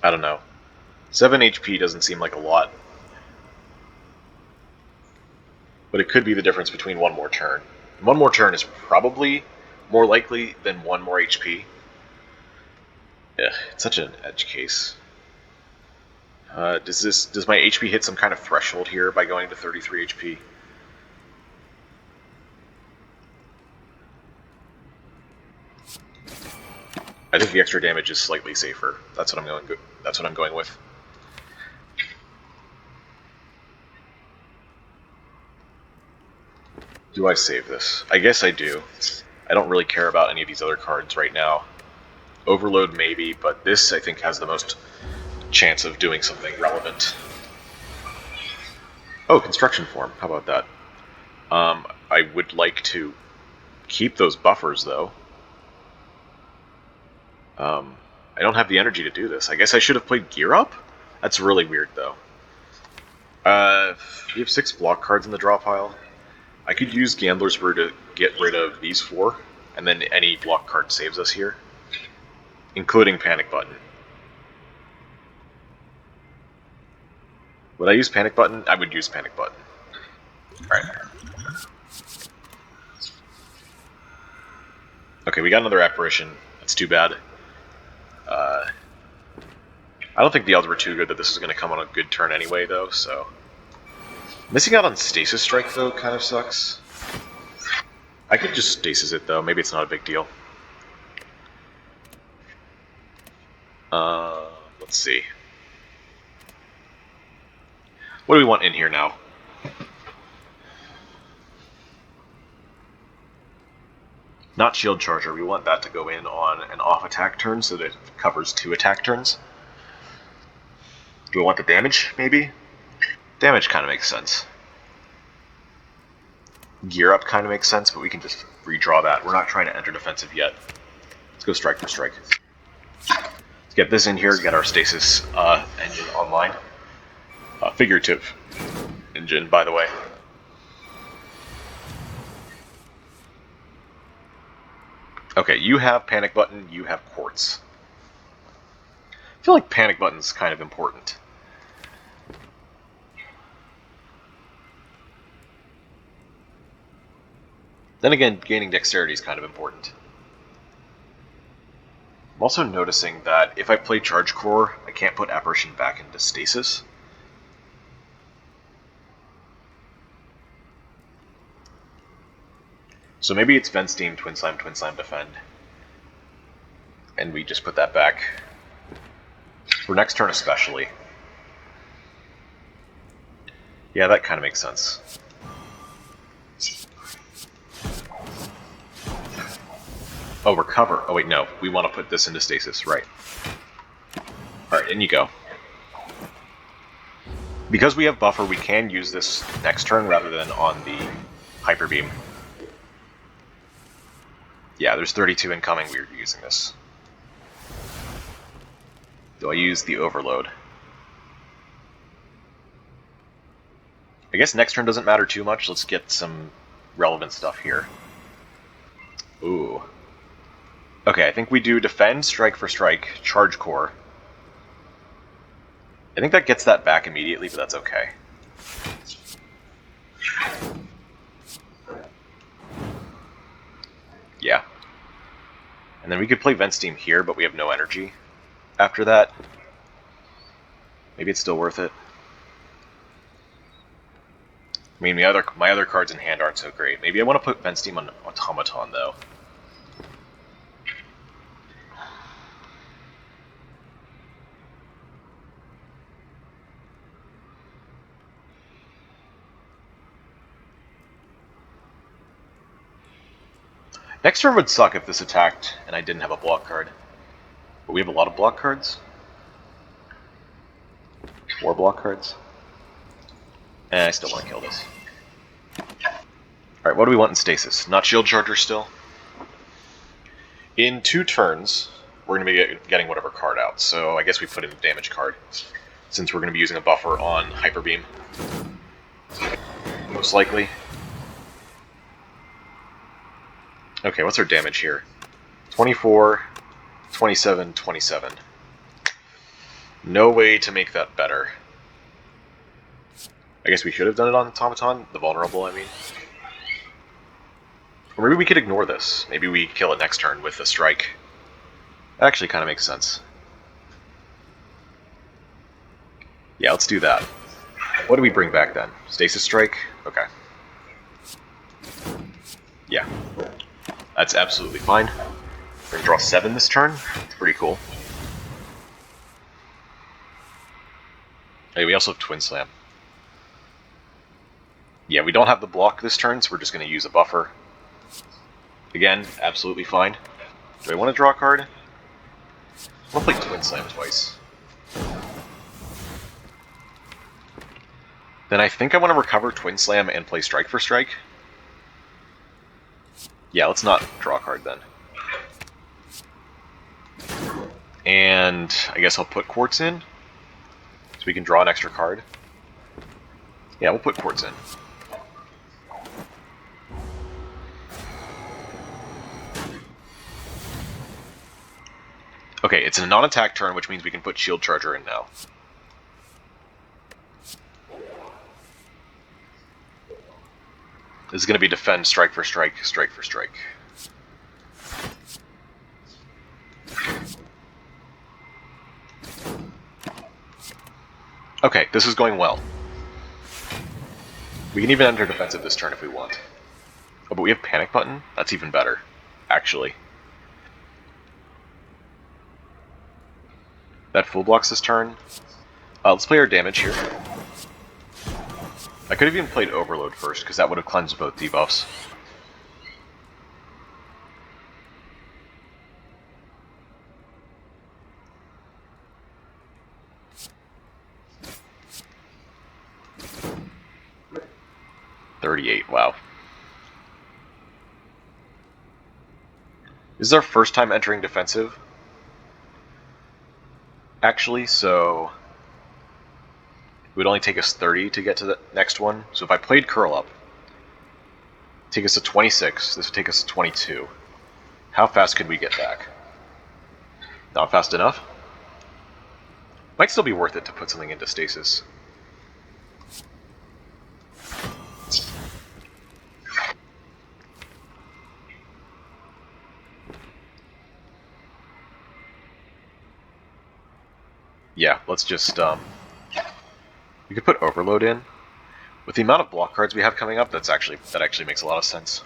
I don't know. 7 HP doesn't seem like a lot. But it could be the difference between 1 more turn. 1 more turn is probably more likely than 1 more HP. Yeah, it's such an edge case. Does my HP hit some kind of threshold here by going to 33 HP? I think the extra damage is slightly safer. That's what I'm going with. Do I save this? I guess I do. I don't really care about any of these other cards right now. Overload maybe, but this I think has the most chance of doing something relevant. Oh, construction form. How about that? I would like to keep those buffers though. I don't have the energy to do this. I guess I should have played Gear Up? That's really weird, though. We have 6 block cards in the draw pile. I could use Gambler's Brew to get rid of these 4, and then any block card saves us here, including Panic Button. Would I use Panic Button? I would use Panic Button. Alright. Okay, we got another apparition. That's too bad. I don't think the odds were too good that this is going to come on a good turn anyway, though, so... Missing out on Stasis Strike, though, kind of sucks. I could just Stasis it, though. Maybe it's not a big deal. Let's see. What do we want in here now? Not Shield Charger. We want that to go in on an off attack turn so that it covers 2 attack turns. Do we want the damage, maybe? Damage kind of makes sense. Gear Up kind of makes sense, but we can just redraw that. We're not trying to enter defensive yet. Let's go Strike for Strike. Let's get this in here, get our Stasis engine online. Figurative engine, by the way. Okay, you have Panic Button, you have Quartz. I feel like Panic Button's kind of important. Then again, gaining Dexterity is kind of important. I'm also noticing that if I play Charge Core, I can't put Apparition back into Stasis. So maybe it's Vent Steam, Twin Slime, Defend. And we just put that back. For next turn especially. Yeah, that kind of makes sense. Oh, recover. Oh wait, no. We want to put this into Stasis, right. Alright, in you go. Because we have Buffer, we can use this next turn rather than on the Hyper Beam. Yeah, there's 32 incoming, we're using this. Do I use the Overload? I guess next turn doesn't matter too much, let's get some relevant stuff here. Ooh. Okay, I think we do Defend, Strike for Strike, Charge Core. I think that gets that back immediately, but that's okay. Yeah. And then we could play Vent Steam here, but we have no energy. After that, maybe it's still worth it. I mean, my other cards in hand aren't so great. Maybe I want to put Vent Steam on Automaton, though. Next turn would suck if this attacked and I didn't have a block card. But we have a lot of block cards. 4 block cards. And I still want to kill this. Alright, what do we want in Stasis? Not Shield Charger still? In 2 turns, we're going to be getting whatever card out, so I guess we put in a damage card, since we're going to be using a buffer on Hyper Beam. Most likely. Okay, what's our damage here? 24, 27, 27. No way to make that better. I guess we should have done it on Automaton, the vulnerable, I mean. Or maybe we could ignore this. Maybe we kill it next turn with a strike. That actually kind of makes sense. Yeah, let's do that. What do we bring back then? Stasis Strike? Okay. Yeah. That's absolutely fine. We're going to draw 7 this turn. It's pretty cool. Hey, we also have Twin Slam. Yeah, we don't have the block this turn, so we're just going to use a buffer. Again, absolutely fine. Do I want to draw a card? I'll play Twin Slam twice. Then I think I want to recover Twin Slam and play Strike for Strike. Yeah, let's not draw a card then. And I guess I'll put Quartz in, so we can draw an extra card. Yeah, we'll put Quartz in. Okay, it's a non-attack turn, which means we can put Shield Charger in now. This is going to be Defend, Strike for Strike, Strike for Strike. Okay, this is going well. We can even enter defensive this turn if we want. Oh, but we have Panic Button? That's even better, actually. That full blocks this turn. Let's play our damage here. I could have even played Overload first, because that would have cleansed both debuffs. $38, wow. This is our first time entering defensive, actually, so it would only take us 30 to get to the next one. So if I played Curl Up, take us to 26, this would take us to 22. How fast could we get back? Not fast enough? Might still be worth it to put something into stasis. Yeah, let's just, we could put Overload in. With the amount of block cards we have coming up, that actually makes a lot of sense.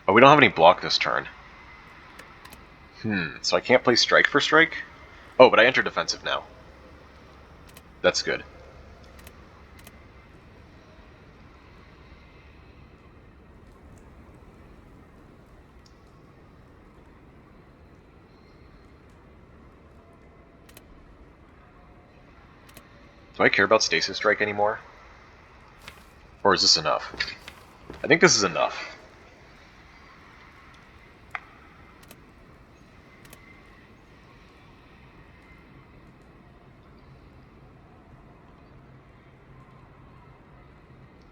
Oh, we don't have any block this turn. So I can't play strike for strike? Oh, but I enter defensive now. That's good. Do I care about Stasis Strike anymore? Or is this enough? I think this is enough.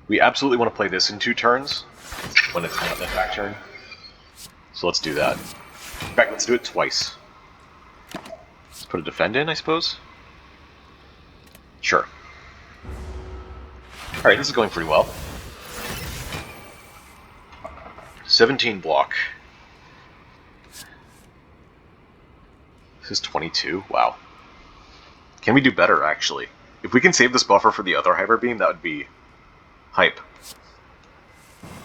We absolutely want to play this in 2 turns, when it's not the attack turn. So let's do that. In fact, let's do it twice. Let's put a defend in, I suppose? Sure. Alright, this is going pretty well. 17 block. This is 22? Wow. Can we do better, actually? If we can save this buffer for the other Hyper Beam, that would be hype.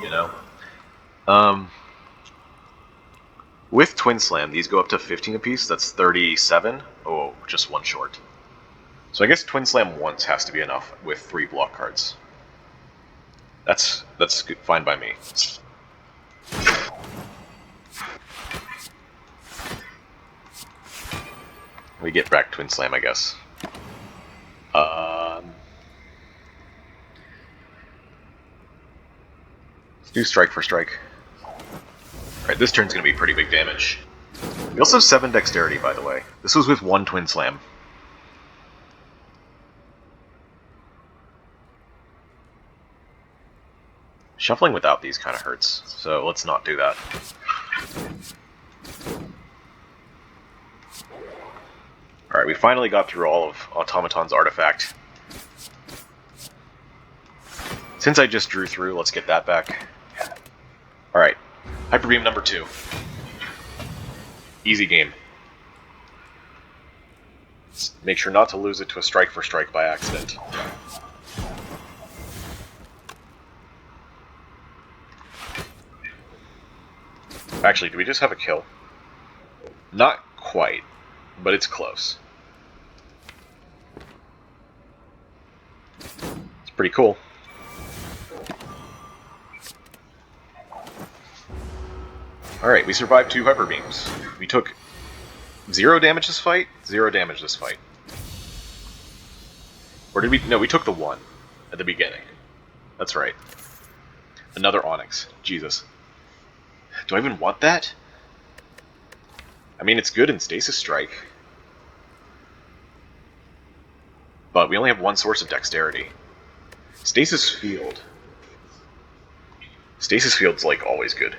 You know? With Twin Slam, these go up to 15 apiece. That's 37. Oh, just 1 short. So I guess Twin Slam once has to be enough with 3 block cards. That's fine by me. We get back Twin Slam, I guess. Let's do strike for strike. Alright, this turn's gonna be pretty big damage. We also have 7 dexterity, by the way. This was with 1 Twin Slam. Shuffling without these kind of hurts, so let's not do that. Alright, we finally got through all of Automaton's artifact. Since I just drew through, let's get that back. Alright, Hyper Beam number 2. Easy game. Let's make sure not to lose it to a strike for strike by accident. Actually, do we just have a kill? Not quite, but it's close. It's pretty cool. Alright, we survived 2 Hyper Beams. We took 0 damage this fight, 0 damage this fight. Or did we? No, we took the 1 at the beginning. That's right. Another Onyx. Jesus. Do I even want that? I mean, it's good in Stasis Strike. But we only have 1 source of dexterity. Stasis Field. Stasis Field's, like, always good.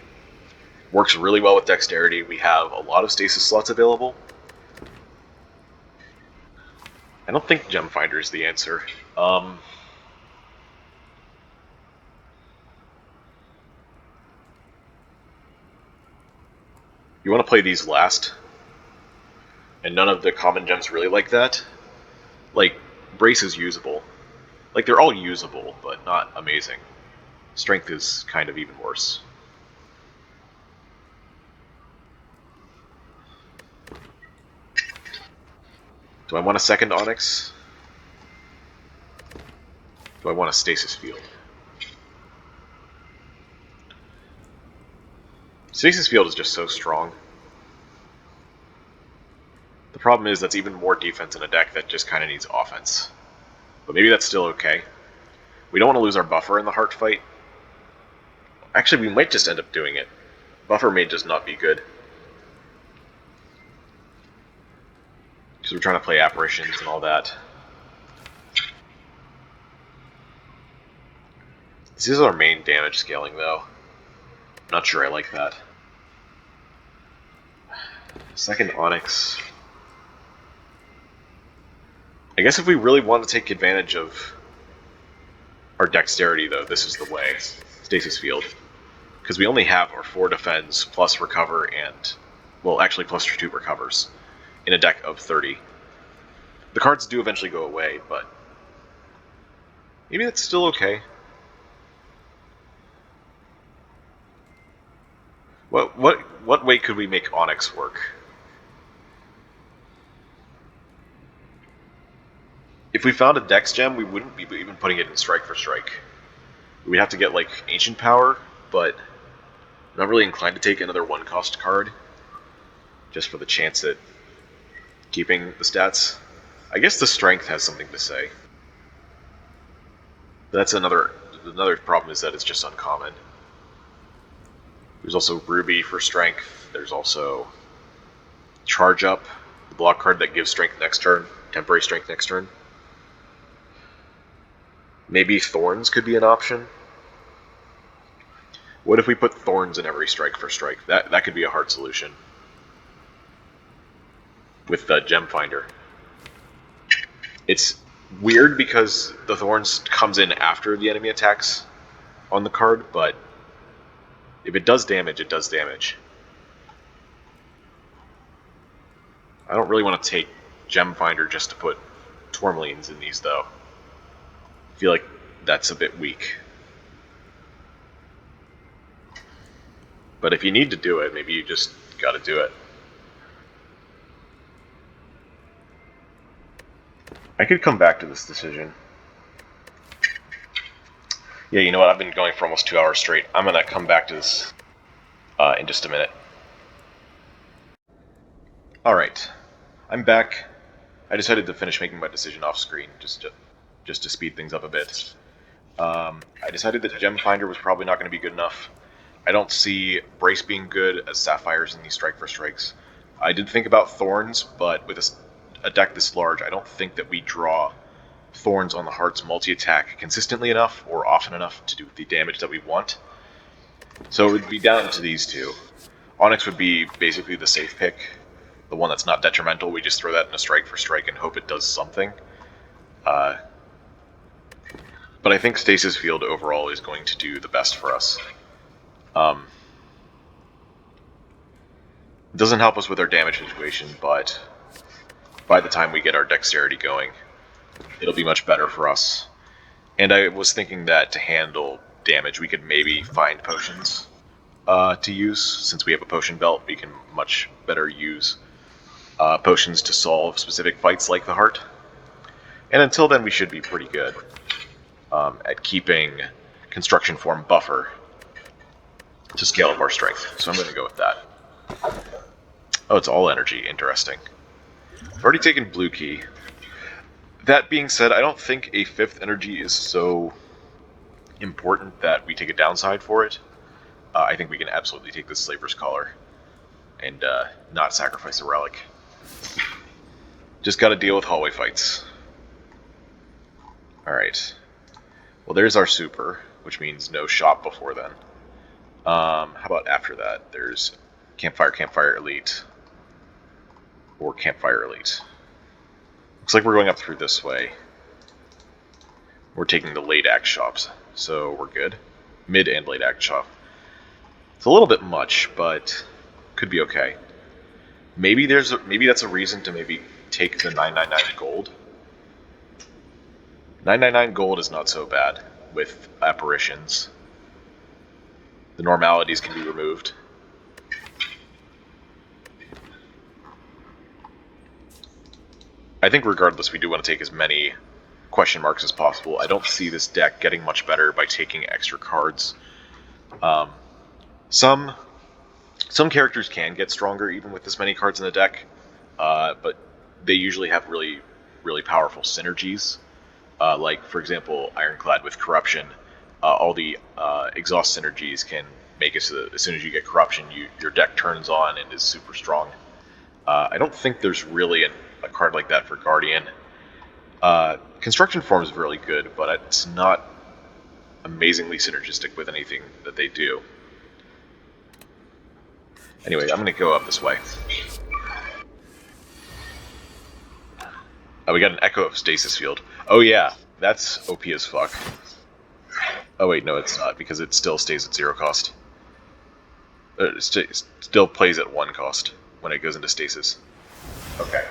Works really well with dexterity. We have a lot of stasis slots available. I don't think Gem Finder is the answer. You want to play these last, and none of the common gems really like that. Like, Brace is usable. Like, they're all usable, but not amazing. Strength is kind of even worse. Do I want a second Onyx? Do I want a Stasis Field? Stasis Field is just so strong. The problem is that's even more defense in a deck that just kind of needs offense. But maybe that's still okay. We don't want to lose our buffer in the heart fight. Actually, we might just end up doing it. Buffer may just not be good. because we're trying to play apparitions and all that. This is our main damage scaling, though. Not sure I like that. Second Onyx. I guess if we really want to take advantage of our dexterity, though, this is the way. Stasis Field. Because we only have our 4 defense plus recover and, well, actually plus 2 recovers in a deck of 30. The cards do eventually go away, but maybe that's still okay. What way could we make Onyx work? If we found a Dex gem, we wouldn't be even putting it in Strike for Strike. We'd have to get, like, Ancient Power, but I'm not really inclined to take another 1-cost card, just for the chance at keeping the stats. I guess the Strength has something to say. That's another problem, is that it's just uncommon. There's also Ruby for Strength. There's also Charge Up, the block card that gives Strength next turn, temporary Strength next turn. Maybe Thorns could be an option. What if we put Thorns in every Strike for Strike? That could be a hard solution. With the Gem Finder. It's weird because the Thorns comes in after the enemy attacks on the card, but if it does damage, it does damage. I don't really want to take Gem Finder just to put Tourmalines in these, though. I feel like that's a bit weak. But if you need to do it, maybe you just gotta do it. I could come back to this decision. Yeah, you know what? I've been going for almost 2 hours straight. I'm gonna come back to this in just a minute. Alright. I'm back. I decided to finish making my decision off screen, just to speed things up a bit. I decided that Gem Finder was probably not going to be good enough. I don't see Brace being good as Sapphires in these Strike for Strikes. I did think about Thorns, but with a deck this large, I don't think that we draw Thorns on the Heart's multi-attack consistently enough or often enough to do the damage that we want. So it would be down to these two. Onyx would be basically the safe pick, the one that's not detrimental. We just throw that in a Strike for Strike and hope it does something. But I think Stasis Field overall is going to do the best for us. It doesn't help us with our damage situation, but by the time we get our dexterity going, it'll be much better for us. And I was thinking that to handle damage, we could maybe find potions to use. Since we have a potion belt, we can much better use potions to solve specific fights like the Heart. And until then, we should be pretty good at keeping Construction Form buffer to scale up our strength. So I'm going to go with that. Oh, it's all energy. Interesting. I've already taken Blue Key. That being said, I don't think a 5th energy is so important that we take a downside for it. I think we can absolutely take the Slaver's Collar and not sacrifice a relic. Just gotta deal with hallway fights. Alright. Well, there's our super, which means no shop before then. How about after that? There's Campfire Elite, or Campfire Elite. Looks like we're going up through this way. We're taking the late act shops, so we're good. Mid and late act shop. It's a little bit much, but could be okay. Maybe that's a reason to maybe take the 999 gold. 999 gold is not so bad with apparitions. The normalities can be removed. I think regardless, we do want to take as many question marks as possible. I don't see this deck getting much better by taking extra cards. Some characters can get stronger even with this many cards in the deck, but they usually have really, really powerful synergies. Like, for example, Ironclad with Corruption. All the exhaust synergies can make it so that as soon as you get Corruption, your deck turns on and is super strong. I don't think there's really a card like that for Guardian. Construction Form is really good, but it's not amazingly synergistic with anything that they do. Anyway, I'm going to go up this way. Oh, we got an Echo of Stasis Field. Oh yeah, that's OP as fuck. Oh wait, no it's not, because it still stays at 0 cost. It still plays at 1 cost when it goes into stasis. Okay.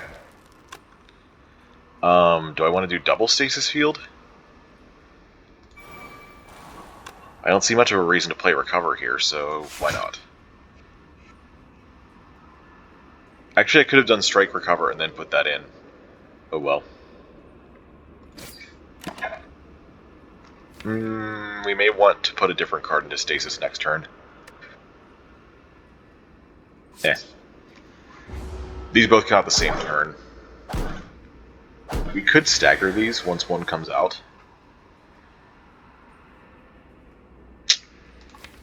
Do I want to do double Stasis Field? I don't see much of a reason to play Recover here, so why not? Actually, I could have done Strike Recover and then put that in. Oh well. We may want to put a different card into stasis next turn. These both come out the same turn. We could stagger these once one comes out.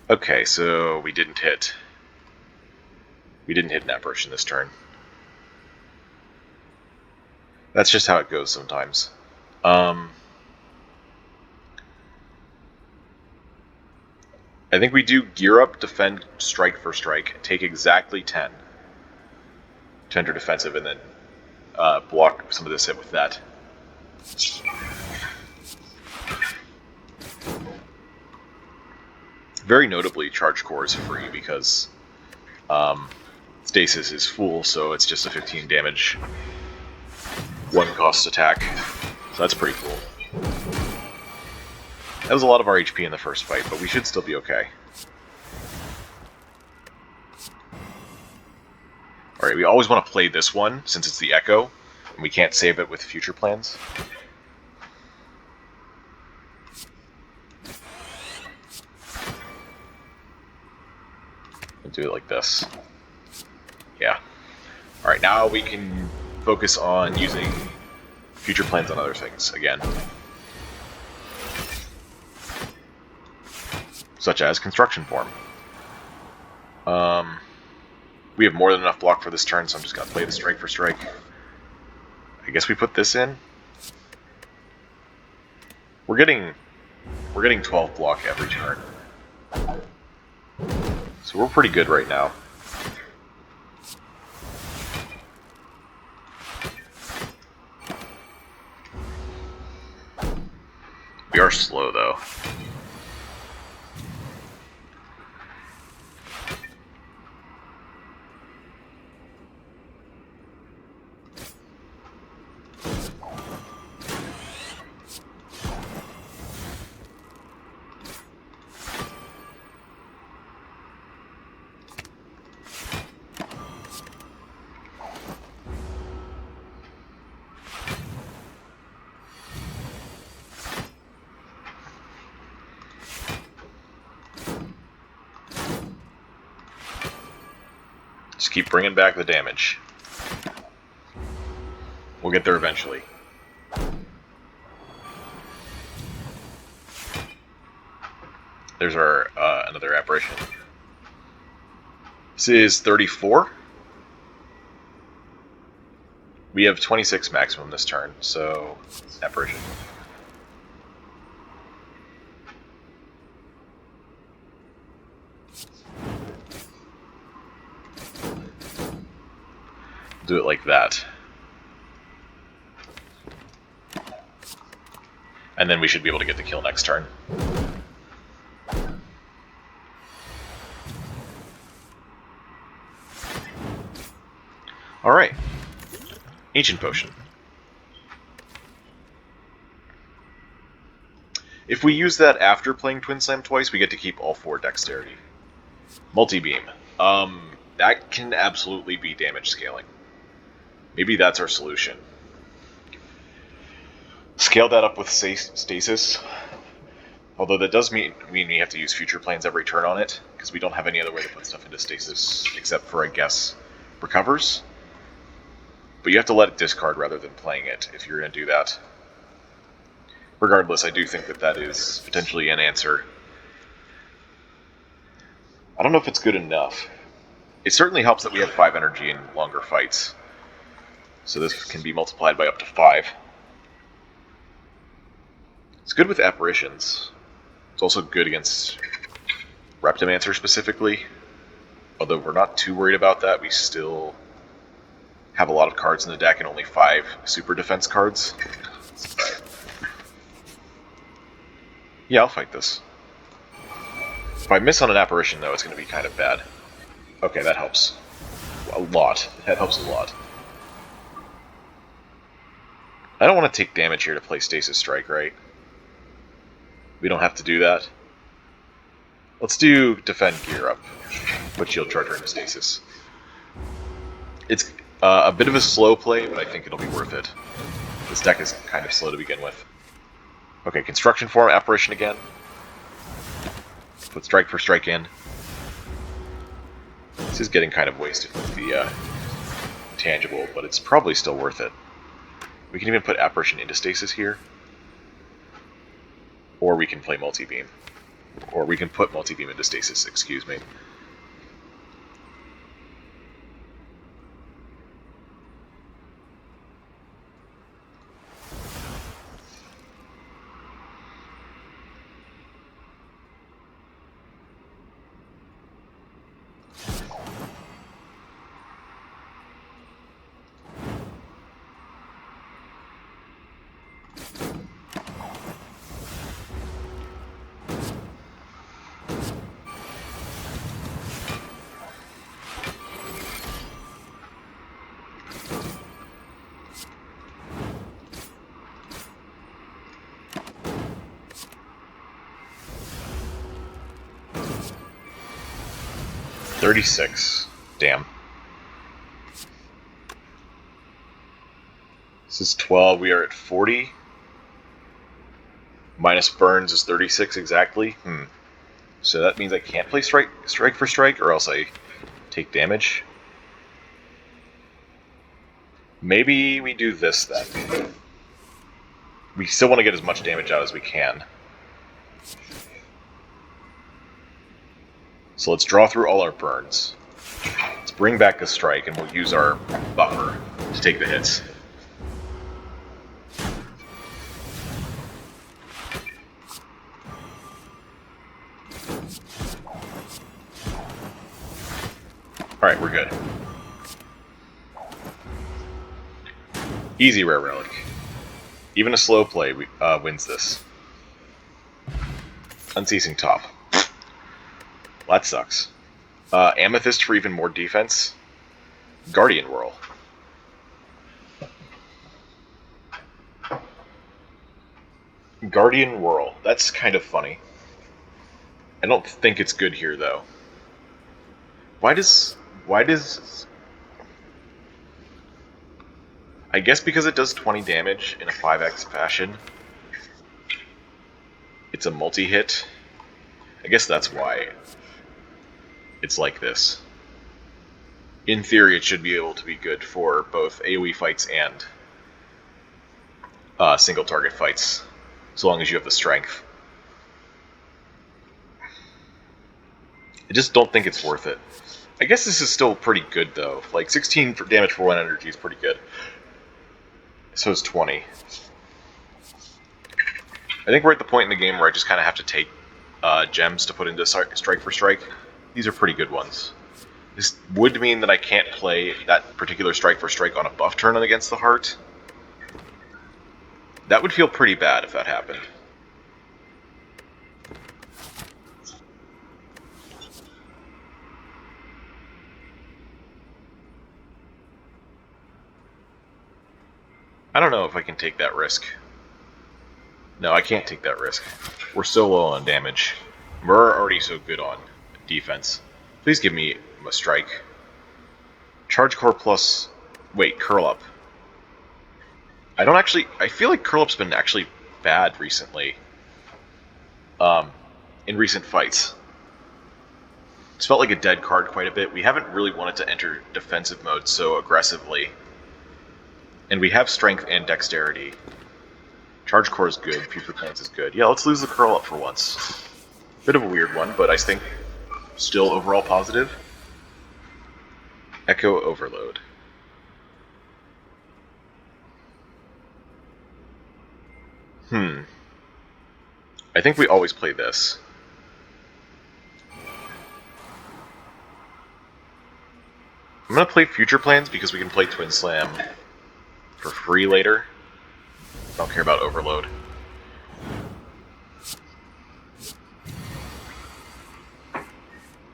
Okay, so we didn't hit. We didn't hit an apparition this turn. That's just how it goes sometimes. I think we do gear up, defend, strike for strike, take exactly 10 to enter defensive, and then block some of this hit with that. Very notably, Charge Core is free because Stasis is full, so it's just a 15 damage, 1 cost attack. So that's pretty cool. That was a lot of our HP in the first fight, but we should still be okay. Alright, we always want to play this one, since it's the Echo, and we can't save it with future plans. We'll do it like this. Yeah. Alright, now we can focus on using future plans on other things again. Such as Construction Form. We have more than enough block for this turn, so I'm just going to play the Strike for Strike. I guess we put this in. We're getting 12 block every turn. So we're pretty good right now. We are slow though. Just keep bringing back the damage. We'll get there eventually. There's our another apparition. This is 34. We have 26 maximum this turn, so apparition. Do it like that. And then we should be able to get the kill next turn. Alright. Ancient Potion. If we use that after playing Twin Slam twice, we get to keep all 4 Dexterity. Multi-Beam. That can absolutely be damage scaling. Maybe that's our solution. Scale that up with Stasis. Although that does mean we have to use future plans every turn on it, because we don't have any other way to put stuff into Stasis, except for, I guess, Recovers. But you have to let it discard rather than playing it, if you're going to do that. Regardless, I do think that that is potentially an answer. I don't know if it's good enough. It certainly helps that we have 5 energy in longer fights. So this can be multiplied by up to 5. It's good with apparitions. It's also good against Reptomancer specifically. Although we're not too worried about that, we still have a lot of cards in the deck and only 5 super defense cards. Yeah, I'll fight this. If I miss on an apparition, though, it's going to be kind of bad. Okay, that helps. A lot. That helps a lot. I don't want to take damage here to play Stasis Strike, right? We don't have to do that. Let's do Defend Gear Up. Put Shield Charger into Stasis. It's a bit of a slow play, but I think it'll be worth it. This deck is kind of slow to begin with. Okay, Construction Form, Apparition again. Put Strike for Strike in. This is getting kind of wasted with the tangible, but it's probably still worth it. We can even put Apparition into Stasis here. Or we can play Multi-Beam. Or we can put Multi-Beam into Stasis, excuse me. $36. Damn. This is 12. We are at 40. Minus burns is 36 exactly. So that means I can't play strike for strike, or else I take damage. Maybe we do this then. We still want to get as much damage out as we can. So let's draw through all our burns. Let's bring back a strike, and we'll use our buffer to take the hits. Alright, we're good. Easy Rare Relic. Even a slow play wins this. Unceasing Top. Well, that sucks. Amethyst for even more defense. Guardian Whirl. Guardian Whirl. That's kind of funny. I don't think it's good here, though. Why does... I guess because it does 20 damage in a 5x fashion. It's a multi-hit. I guess that's why it's like this. In theory, it should be able to be good for both AoE fights and single target fights, so long as you have the strength. I just don't think it's worth it. I guess this is still pretty good, though. Like, 16 for damage for 1 energy is pretty good. So is 20. I think we're at the point in the game where I just kind of have to take gems to put into strike for strike. These are pretty good ones. This would mean that I can't play that particular strike for strike on a buff turn against the heart. That would feel pretty bad if that happened. I don't know if I can take that risk. No, I can't take that risk. We're so low on damage. We're already so good on defense. Please give me a strike. Charge Core plus... Wait, Curl Up. I feel like Curl Up's been actually bad recently. In recent fights. It's felt like a dead card quite a bit. We haven't really wanted to enter defensive mode so aggressively. And we have strength and dexterity. Charge Core is good, Future Plans is good. Yeah, let's lose the Curl Up for once. Bit of a weird one, but I think still overall positive. Echo Overload. I think we always play this. I'm gonna play Future Plans because we can play Twin Slam for free later. I don't care about Overload.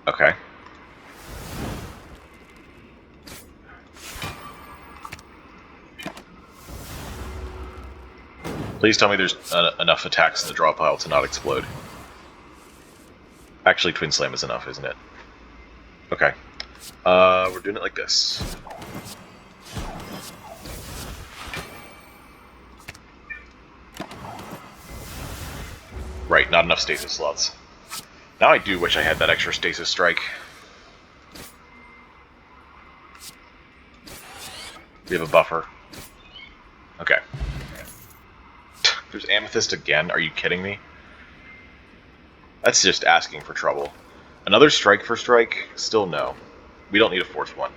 Okay. Please tell me there's enough attacks in the draw pile to not explode. Actually, Twin Slam is enough, isn't it? Okay. We're doing it like this. Right, not enough stasis slots. Now I do wish I had that extra stasis strike. We have a buffer. Okay. There's Amethyst again? Are you kidding me? That's just asking for trouble. Another strike for strike? Still no. We don't need a fourth one.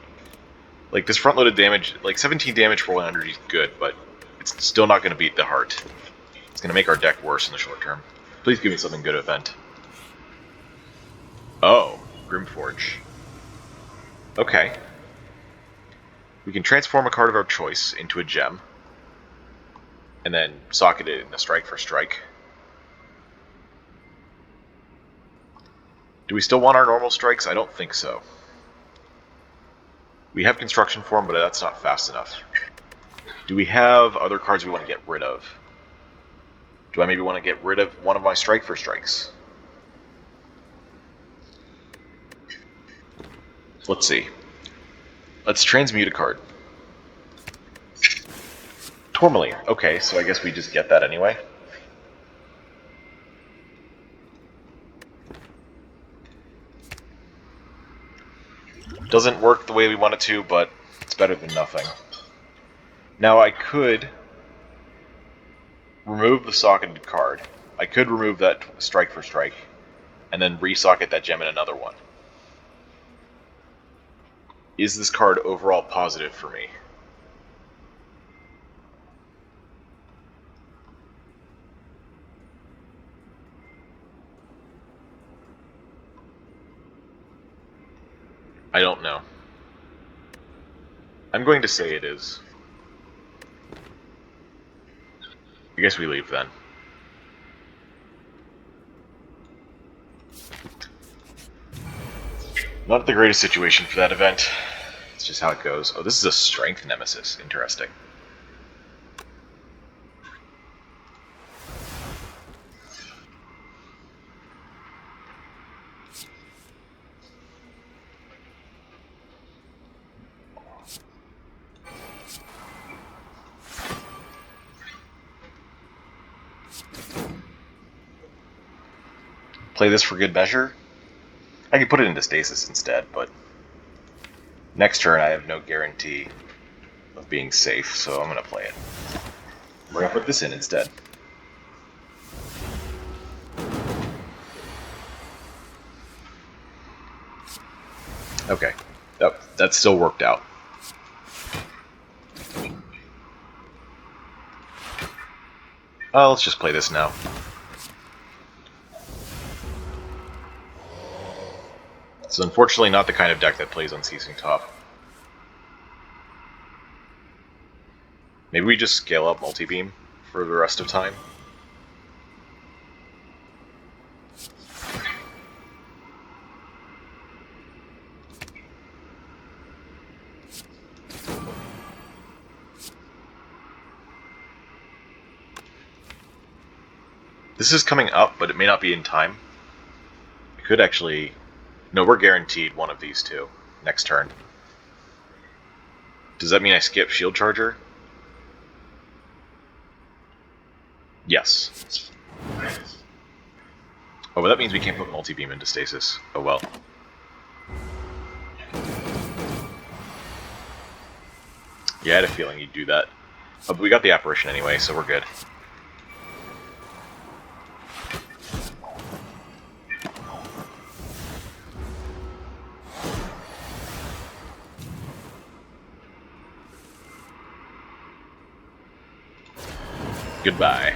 Like, this front-loaded damage, like 17 damage for 1 energy is good, but it's still not going to beat the heart. It's going to make our deck worse in the short term. Please give me something good event. Oh, Grimforge. Okay. We can transform a card of our choice into a gem, and then socket it in a strike for strike. Do we still want our normal strikes? I don't think so. We have construction form, but that's not fast enough. Do we have other cards we want to get rid of? Do I maybe want to get rid of one of my strike for strikes? Let's see. Let's transmute a card. Tourmaline. Okay, so I guess we just get that anyway. Doesn't work the way we want it to, but it's better than nothing. Now I could remove the socketed card. I could remove that strike for strike, and then resocket that gem in another one. Is this card overall positive for me? I don't know. I'm going to say it is. I guess we leave then. Not the greatest situation for that event. It's just how it goes. Oh, this is a strength nemesis. Interesting. Play this for good measure. I could put it into stasis instead, but next turn I have no guarantee of being safe, so I'm going to play it. We're going to put this in instead. Okay, that still worked out. Let's just play this now. It's unfortunately not the kind of deck that plays Unceasing Top. Maybe we just scale up Multi-Beam for the rest of time. This is coming up, but it may not be in time. I could actually... No, we're guaranteed one of these two next turn. Does that mean I skip Shield Charger? Yes. Oh, but that means we can't put Multi-Beam into stasis. Oh well. Yeah, I had a feeling you'd do that. Oh, but we got the Apparition anyway, so we're good. Goodbye.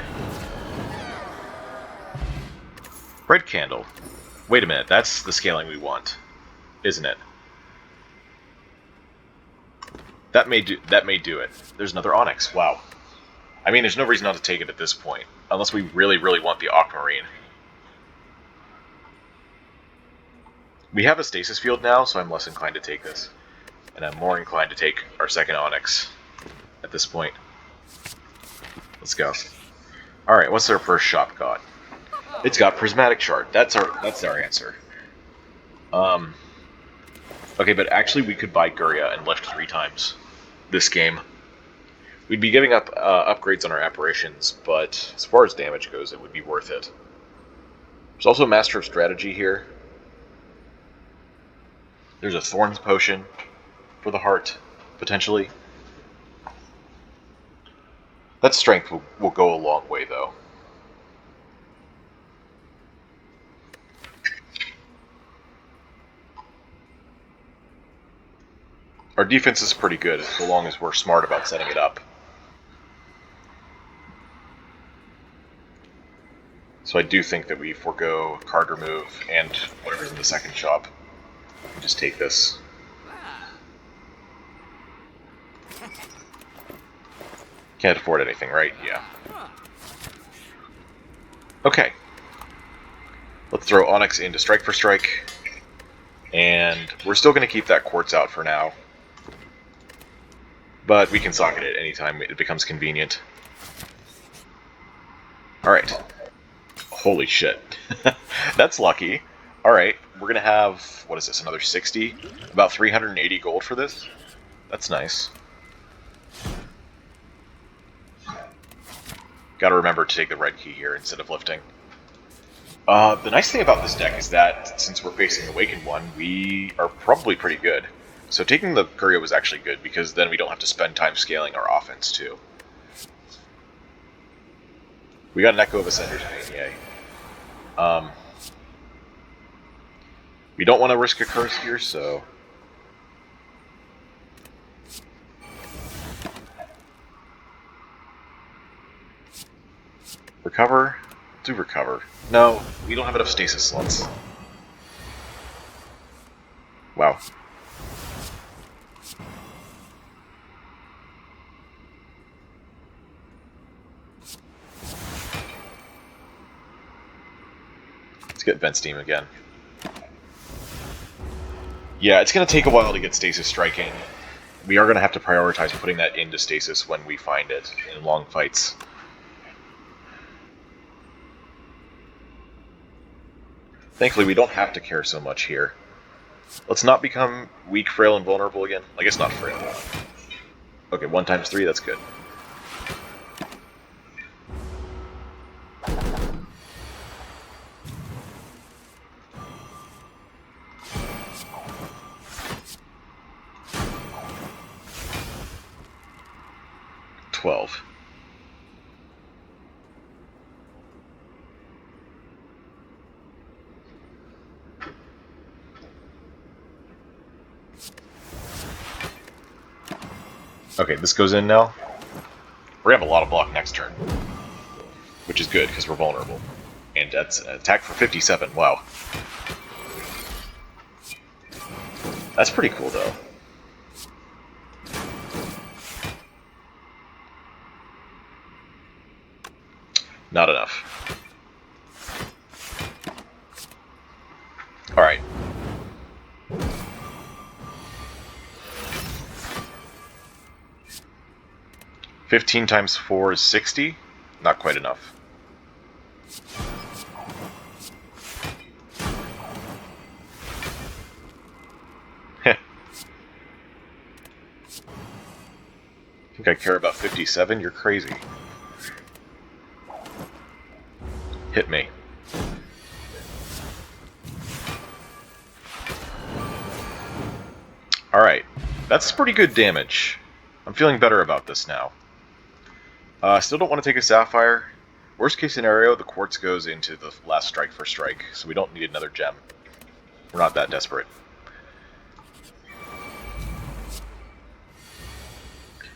Red candle. Wait a minute, that's the scaling we want, isn't it? That may do it. There's another Onyx. Wow. I mean, there's no reason not to take it at this point, unless we really, really want the Aquamarine. We have a stasis field now, so I'm less inclined to take this. And I'm more inclined to take our second Onyx at this point. Let's go. Alright, what's our first shop got? It's got Prismatic Shard. That's our answer. Okay, but actually we could buy Guria and lift 3 times this game. We'd be giving up upgrades on our apparitions, but as far as damage goes, it would be worth it. There's also a Master of Strategy here. There's a Thorns Potion for the heart, potentially. That strength will go a long way, though. Our defense is pretty good, so long as we're smart about setting it up. So I do think that we forego card remove and whatever's in the second shop. Just take this. Can't afford anything, right? Yeah. Okay. Let's throw Onyx into Strike for Strike. And we're still going to keep that Quartz out for now. But we can socket it anytime it becomes convenient. Alright. Holy shit. That's lucky. Alright, we're going to have, what is this, another 60? About 380 gold for this? That's nice. Gotta remember to take the red key here instead of lifting. The nice thing about this deck is that, since we're facing Awakened one, we are probably pretty good. So taking the Guria was actually good, because then we don't have to spend time scaling our offense, too. We got an Echo of Ascender's Pain, yay. We don't want to risk a curse here, so... Recover? Do recover. No, we don't have enough stasis slots. Wow. Let's get Vent Steam again. Yeah, it's going to take a while to get stasis striking. We are going to have to prioritize putting that into stasis when we find it in long fights. Thankfully, we don't have to care so much here. Let's not become weak, frail, and vulnerable again. I guess not frail. Okay, 1 times 3, that's good. Okay, this goes in now. We're gonna have a lot of block next turn, which is good because we're vulnerable. And that's an attack for 57. Wow, that's pretty cool though. Not enough. All right. $15 times 4 is 60. Not quite enough. Heh. Think I care about 57? You're crazy. Hit me. Alright. That's pretty good damage. I'm feeling better about this now. Still don't want to take a Sapphire. Worst case scenario, the Quartz goes into the last Strike for Strike, so we don't need another gem. We're not that desperate.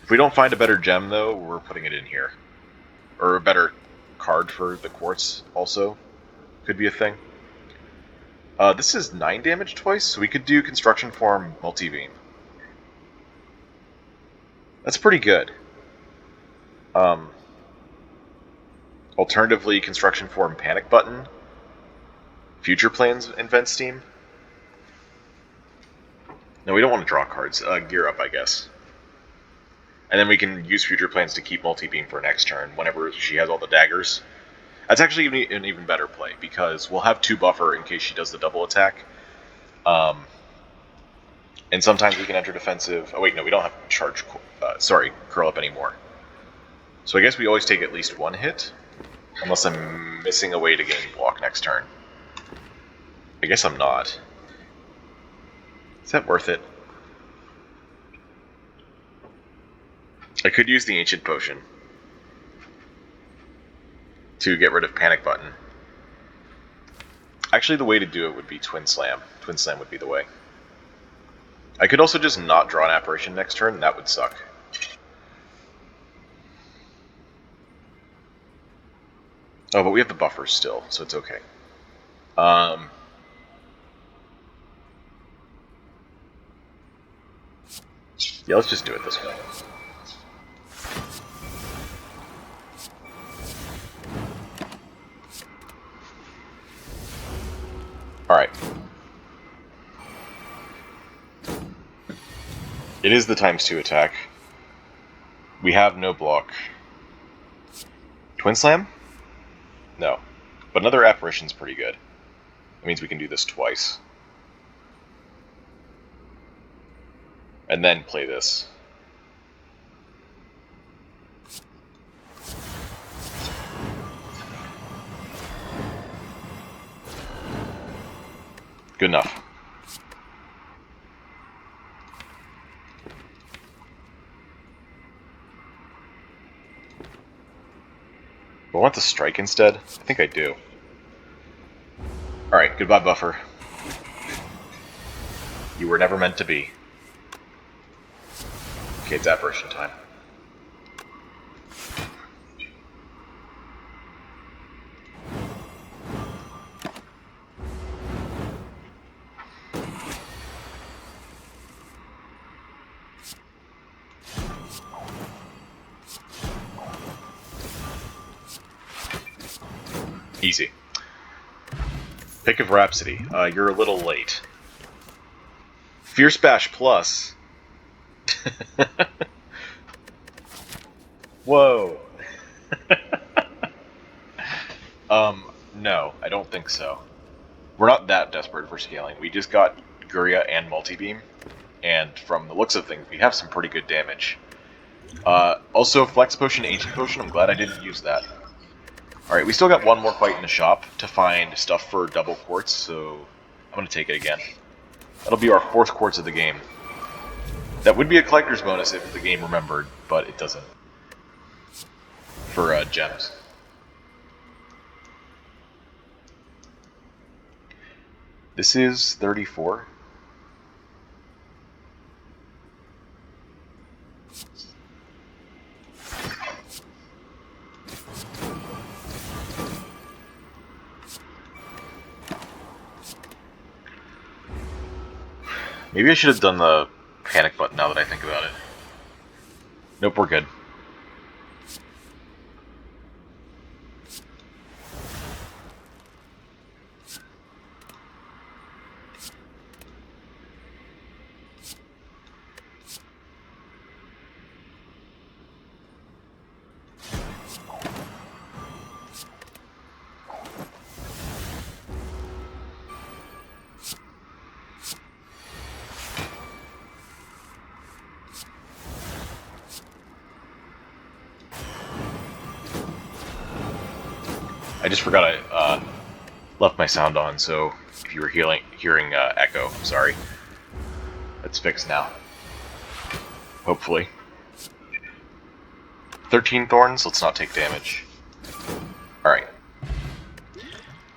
If we don't find a better gem, though, we're putting it in here. Or a better card for the Quartz, also. could be a thing. This is 9 damage twice, so we could do Construction Form Multi-Beam. That's pretty good. Alternatively, Construction Form Panic Button. Future Plans Invent Steam. No, we don't want to draw cards. Gear Up, I guess. And then we can use Future Plans to keep Multi-Beam for next turn, whenever she has all the daggers. That's actually an even better play, because we'll have 2 buffer in case she does the double attack. And sometimes we can enter defensive... Oh wait, no, we don't have charge... curl up anymore. So I guess we always take at least 1 hit, unless I'm missing a way to gain block next turn. I guess I'm not. Is that worth it? I could use the Ancient Potion to get rid of Panic Button. Actually, the way to do it would be Twin Slam. Twin Slam would be the way. I could also just not draw an Apparition next turn, and that would suck. Oh, but we have the buffers still, so it's okay. Yeah, let's just do it this way. Alright. It is the ×2 attack. We have no block. Twin Slam? No. But another Apparition's pretty good. That means we can do this twice. And then play this. Good enough. Do I want the strike instead? I think I do. Alright, goodbye buffer. You were never meant to be. Okay, it's Apparition time. Easy. Pick of Rhapsody. You're a little late. Fierce Bash Plus. Whoa. No, I don't think so. We're not that desperate for scaling. We just got Guria and Multi-Beam, and from the looks of things, we have some pretty good damage. Also, Flex Potion, Ancient Potion, I'm glad I didn't use that. Alright, we still got one more fight in the shop to find stuff for double quartz, so I'm going to take it again. That'll be our 4th quartz of the game. That would be a collector's bonus if the game remembered, but it doesn't. For gems. This is 34. Maybe I should have done the panic button now that I think about it. Nope, we're good. I just forgot I left my sound on, so if you were hearing echo, I'm sorry. It's fixed now. Hopefully. 13 thorns, let's not take damage. Alright.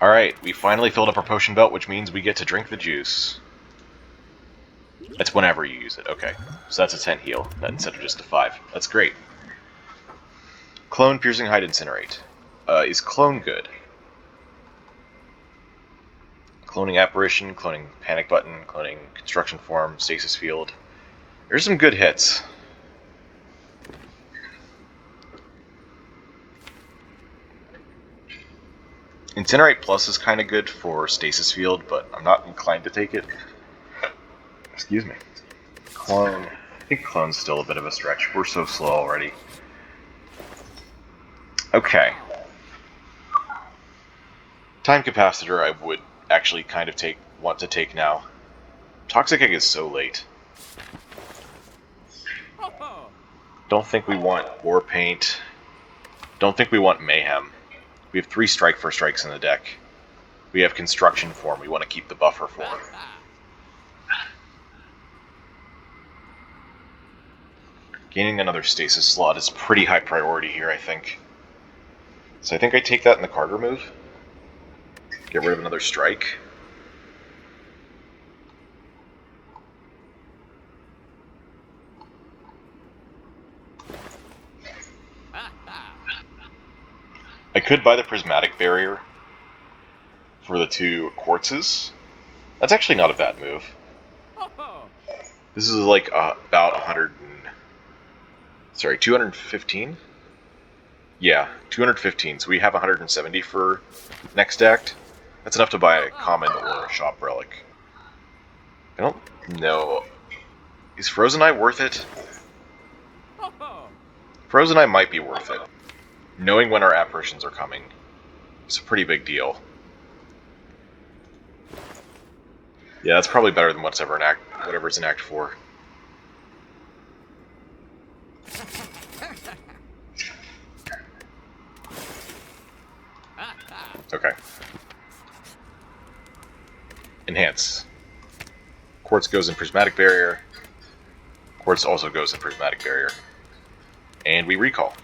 Alright, we finally filled up our potion belt, which means we get to drink the juice. That's whenever you use it, okay. So that's a 10 heal, instead of just a 5. That's great. Clone, Piercing, Hide, Incinerate. Is Clone good? Cloning Apparition, cloning Panic Button, cloning Construction Form, Stasis Field. There's some good hits. Incinerate Plus is kind of good for Stasis Field, but I'm not inclined to take it. Excuse me. Clone. I think Clone's still a bit of a stretch. We're so slow already. Okay. Time Capacitor I would actually kind of want to take now. Toxic Egg is so late. Don't think we want War Paint. Don't think we want Mayhem. We have 3 Strike for Strikes in the deck. We have Construction Form we want to keep the buffer for. Gaining another Stasis slot is pretty high priority here, I think. So I think I take that in the Carter move. Get rid of another Strike. I could buy the Prismatic Barrier for the 2 Quartzes. That's actually not a bad move. This is like about 215? Yeah, 215, so we have 170 for next act. That's enough to buy a common or a shop relic. I don't know. Is Frozen Eye worth it? Frozen Eye might be worth it. Knowing when our apparitions are coming is a pretty big deal. Yeah, that's probably better than whatever's in Act 4. Okay. Enhance. Quartz goes in Prismatic Barrier. Quartz also goes in Prismatic Barrier. And we recall.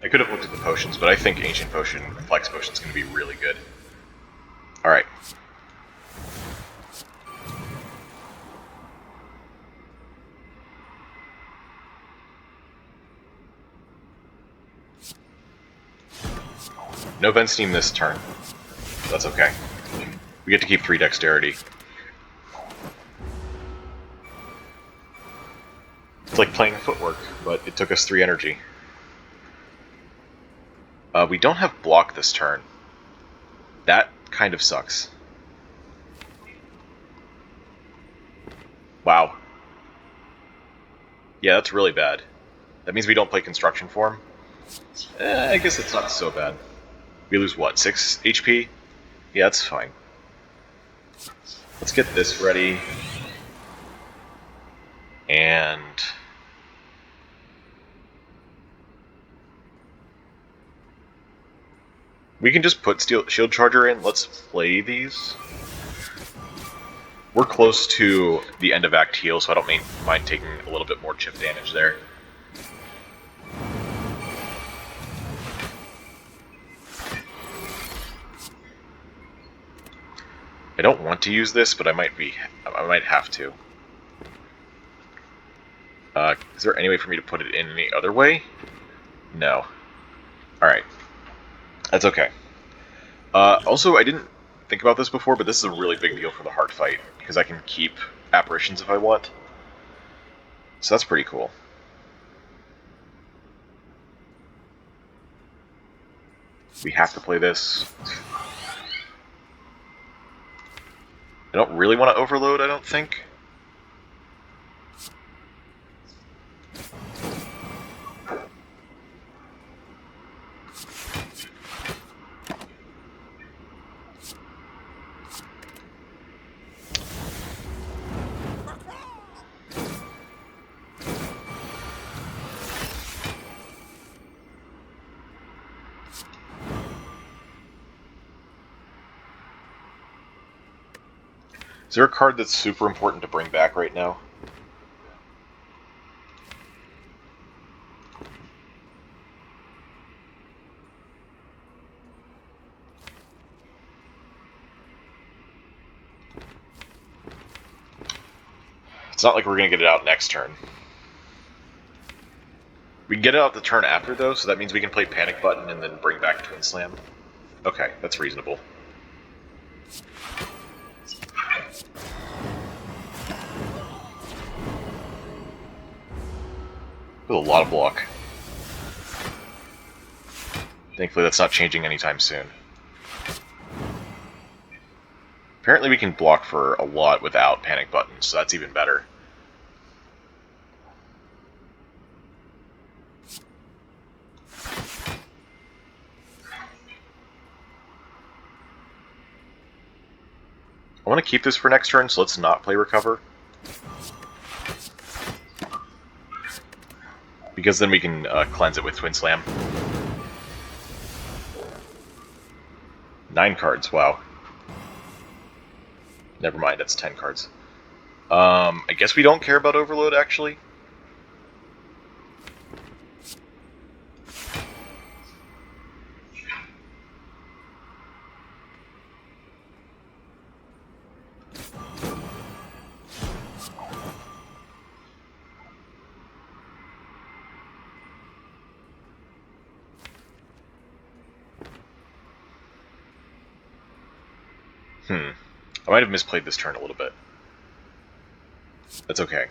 I could have looked at the potions, but I think Ancient Potion, Flex Potion is going to be really good. Alright. No Vent Steam this turn. That's okay. We get to keep 3 Dexterity. It's like playing Footwork, but it took us 3 energy. We don't have block this turn. That kind of sucks. Wow. Yeah, that's really bad. That means we don't play Construction Form. I guess it's not so bad. We lose what, 6 HP? Yeah, that's fine. Let's get this ready. And... we can just put Shield Charger in. Let's play these. We're close to the end of Act Heal, so I don't mind taking a little bit more chip damage there. I don't want to use this, but I might have to. Is there any way for me to put it in any other way? No. Alright. That's okay. Also, I didn't think about this before, but this is a really big deal for the Heart Fight, because I can keep Apparitions if I want. So that's pretty cool. We have to play this. I don't really want to overload, I don't think. Is there a card that's super important to bring back right now? It's not like we're going to get it out next turn. We can get it out the turn after, though, so that means we can play Panic Button and then bring back Twin Slam. Okay, that's reasonable. With a lot of block. Thankfully that's not changing anytime soon. Apparently we can block for a lot without panic buttons, so that's even better. I want to keep this for next turn, so let's not play Recover. Because then we can cleanse it with Twin Slam. 9 cards, wow. Never mind, that's 10 cards. I guess we don't care about Overload, actually. I might have misplayed this turn a little bit. That's okay.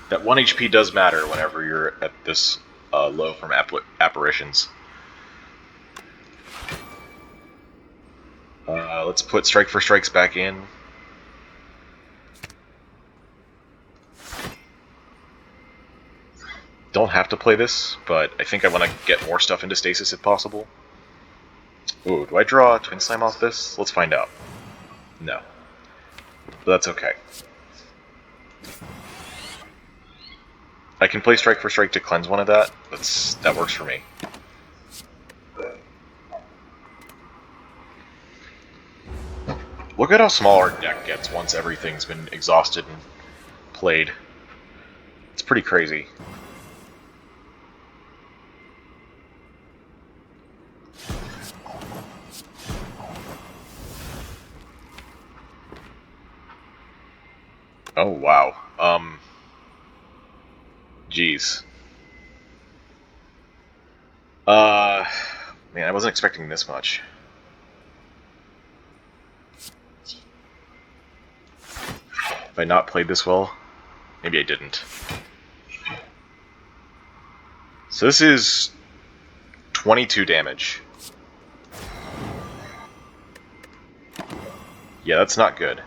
That 1 HP does matter whenever you're at this low from apparitions. Let's put Strike for Strikes back in. Don't have to play this, but I think I want to get more stuff into stasis if possible. Ooh, do I draw a Twin Slam off this? Let's find out. No. But that's okay. I can play Strike for Strike to cleanse one of that. That works for me. Look at how small our deck gets once everything's been exhausted and played. It's pretty crazy. Oh, wow. Jeez. Man, I wasn't expecting this much. Have I not played this well? Maybe I didn't. So this is 22 damage. Yeah, that's not good.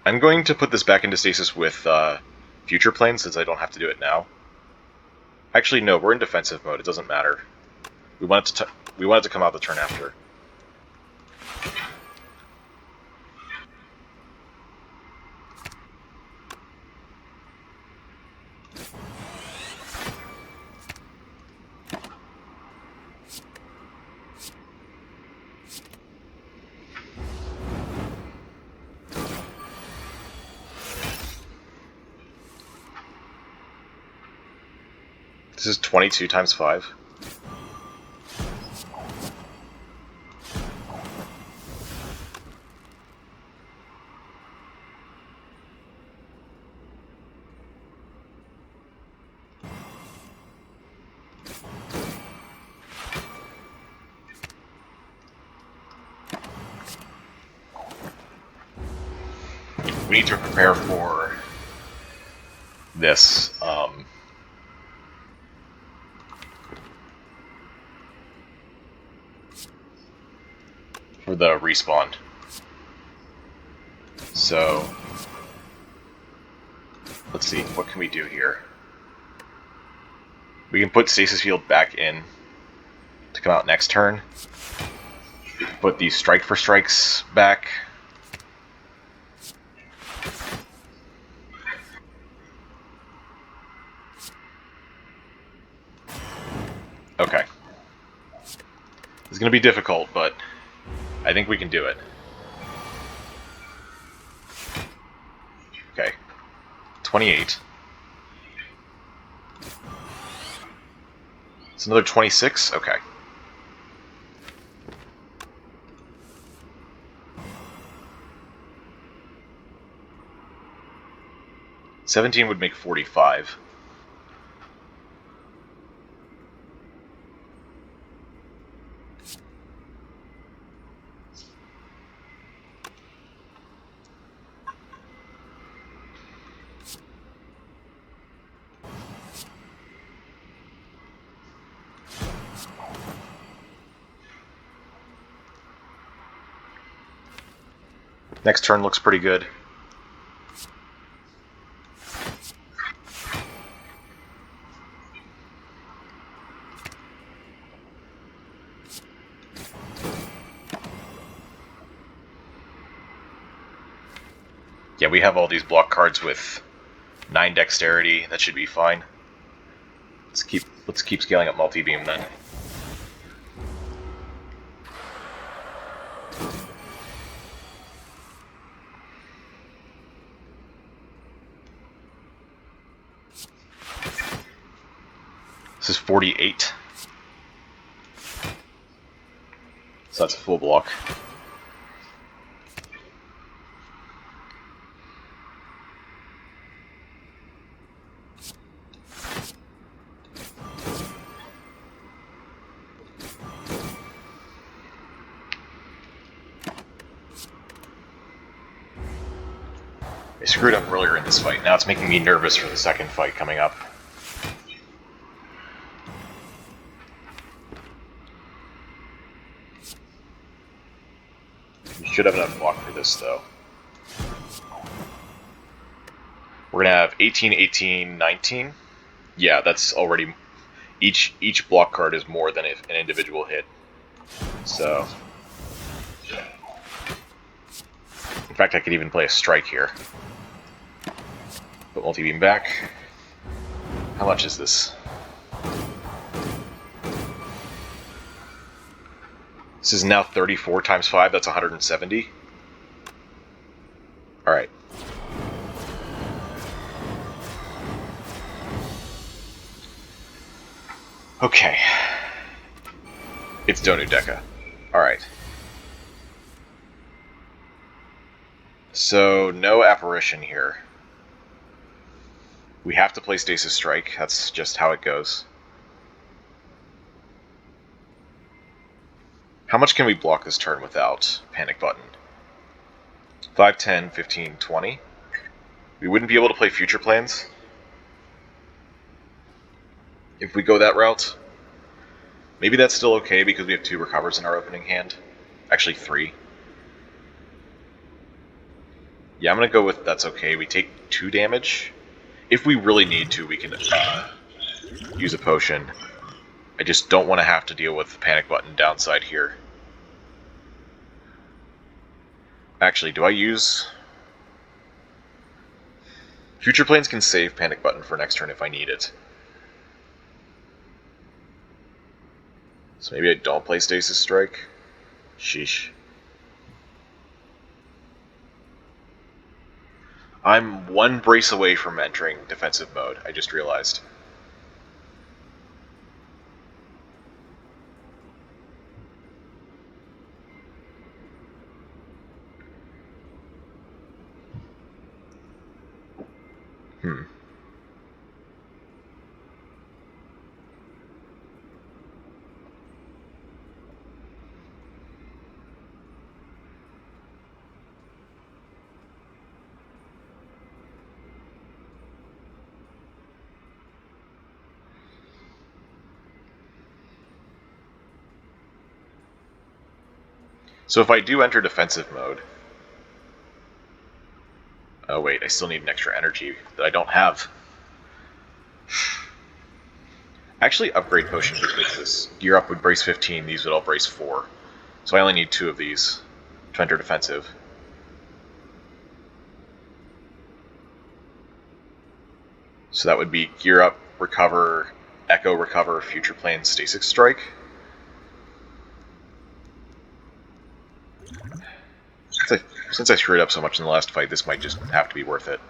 I'm going to put this back into stasis with Future Plane, since I don't have to do it now. Actually, no, we're in defensive mode. It doesn't matter. We want it to come out the turn after. This is 22 times 5. We need to prepare for this. For the respawn. So, let's see, what can we do here? We can put Stasis Field back in to come out next turn. Put these Strike for Strikes back. Okay. It's going to be difficult, but I think we can do it. 28. It's another 26? Okay. $17 would make 45. Next turn looks pretty good. Yeah, we have all these block cards with 9 dexterity. That should be fine. Let's keep scaling up multi-beam then. This is 48. So that's a full block. I screwed up earlier in this fight. Now it's making me nervous for the second fight coming up. We should have enough block for this, though. We're gonna have 18, 18, 19. Yeah, that's already... Each block card is more than an individual hit. So... In fact, I could even play a strike here. Put multi-beam back. How much is this? This is now 34 times 5, that's 170. Alright. Okay. It's Donu Deca. Alright. So, no apparition here. We have to play Stasis Strike, that's just how it goes. How much can we block this turn without Panic Button? 5, 10, 15, 20. We wouldn't be able to play Future Plans if we go that route. Maybe that's still okay because we have 2 recovers in our opening hand. Actually 3. Yeah, I'm going to go with that's okay. We take 2 damage. If we really need to, we can use a potion. I just don't want to have to deal with the Panic Button downside here. Actually, do I use... Future Planes can save Panic Button for next turn if I need it. So maybe I don't play Stasis Strike? Sheesh. I'm 1 brace away from entering defensive mode, I just realized. So if I do enter defensive mode... Oh wait, I still need an extra energy that I don't have. Actually, upgrade potion because this gear up would brace 15, these would all brace 4. So I only need 2 of these to enter defensive. So that would be gear up, recover, echo, recover, future plane, stasis strike. Since I screwed up so much in the last fight, this might just have to be worth it.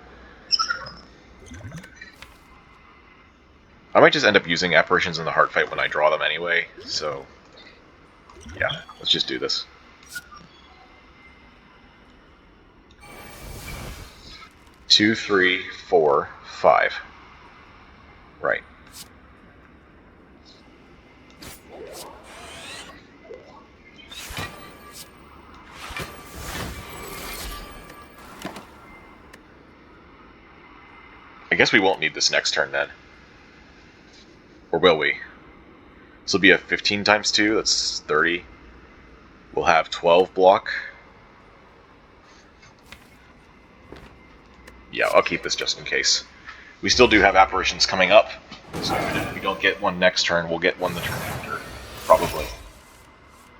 I might just end up using apparitions in the hard fight when I draw them anyway, so yeah, let's just do this. Two, 3, 4, 5. Right. I guess we won't need this next turn then. Or will we? This will be a 15 times 2, that's 30. We'll have 12 block. Yeah, I'll keep this just in case. We still do have apparitions coming up, so if we don't get one next turn, we'll get one the turn after, probably.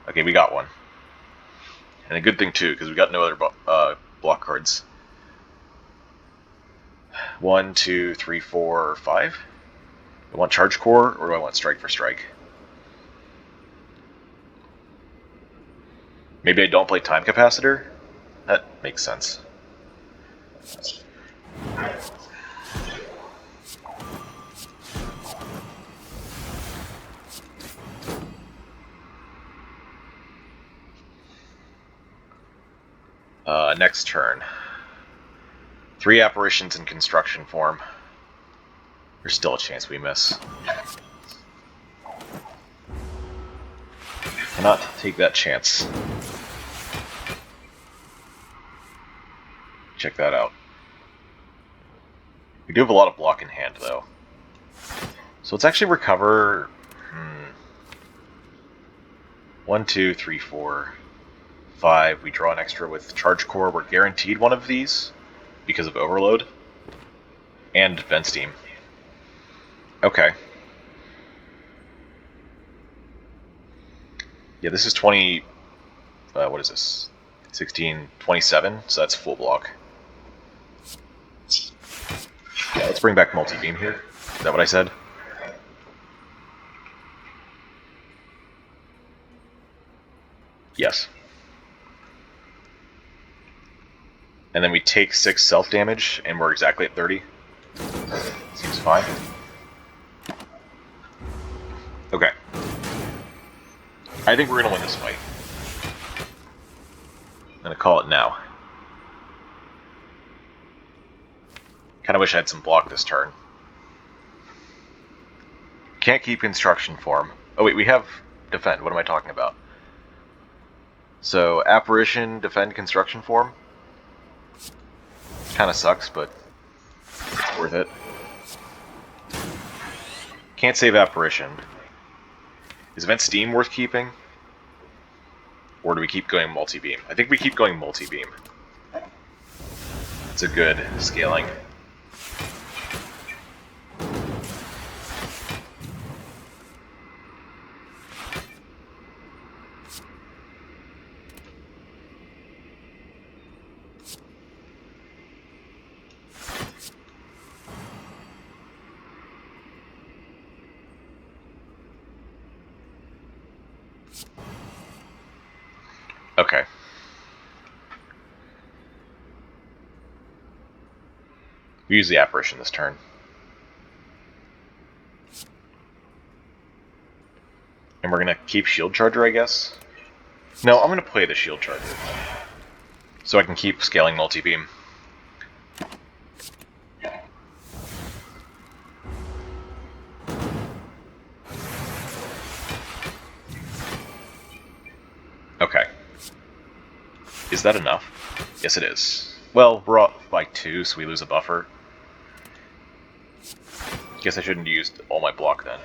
Okay, we got one. And a good thing too, because we got no other block cards. 1, 2, 3, 4, 5. Do I want Charge Core, or do I want Strike for Strike? Maybe I don't play Time Capacitor? That makes sense. Next turn. 3 apparitions in construction form. There's still a chance we miss. Cannot take that chance. Check that out. We do have a lot of block in hand, though. So let's actually recover... 1, 2, 3, 4, 5. We draw an extra with Charge Core. We're guaranteed one of these because of Overload. And Vent Steam. Okay. Yeah, this is 20... what is this? 16, 27, so that's full block. Yeah, let's bring back Multi-Beam here. Is that what I said? Yes. And then we take 6 self-damage, and we're exactly at 30. Seems fine. Okay. I think we're going to win this fight. I'm going to call it now. Kind of wish I had some block this turn. Can't keep construction form. Oh wait, we have defend. What am I talking about? So, apparition, defend, construction form. Kind of sucks, but it's worth it. Can't save apparition. Is Vent Steam worth keeping? Or do we keep going multi-beam? I think we keep going multi-beam. It's a good scaling. Okay. We use the apparition this turn. And we're going to keep Shield Charger, I guess? No, I'm going to play the Shield Charger. So I can keep scaling multi-beam. Okay. Is that enough? Yes, it is. Well, we're off by 2, so we lose a buffer. Guess I shouldn't have used all my block then.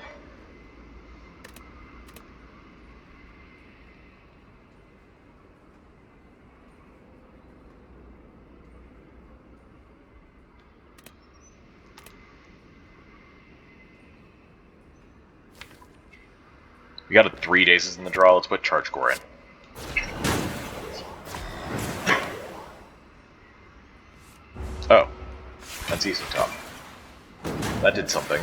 We got a 3 Dazes in the draw. Let's put Charge Core in. Oh, that's easy top. That did something.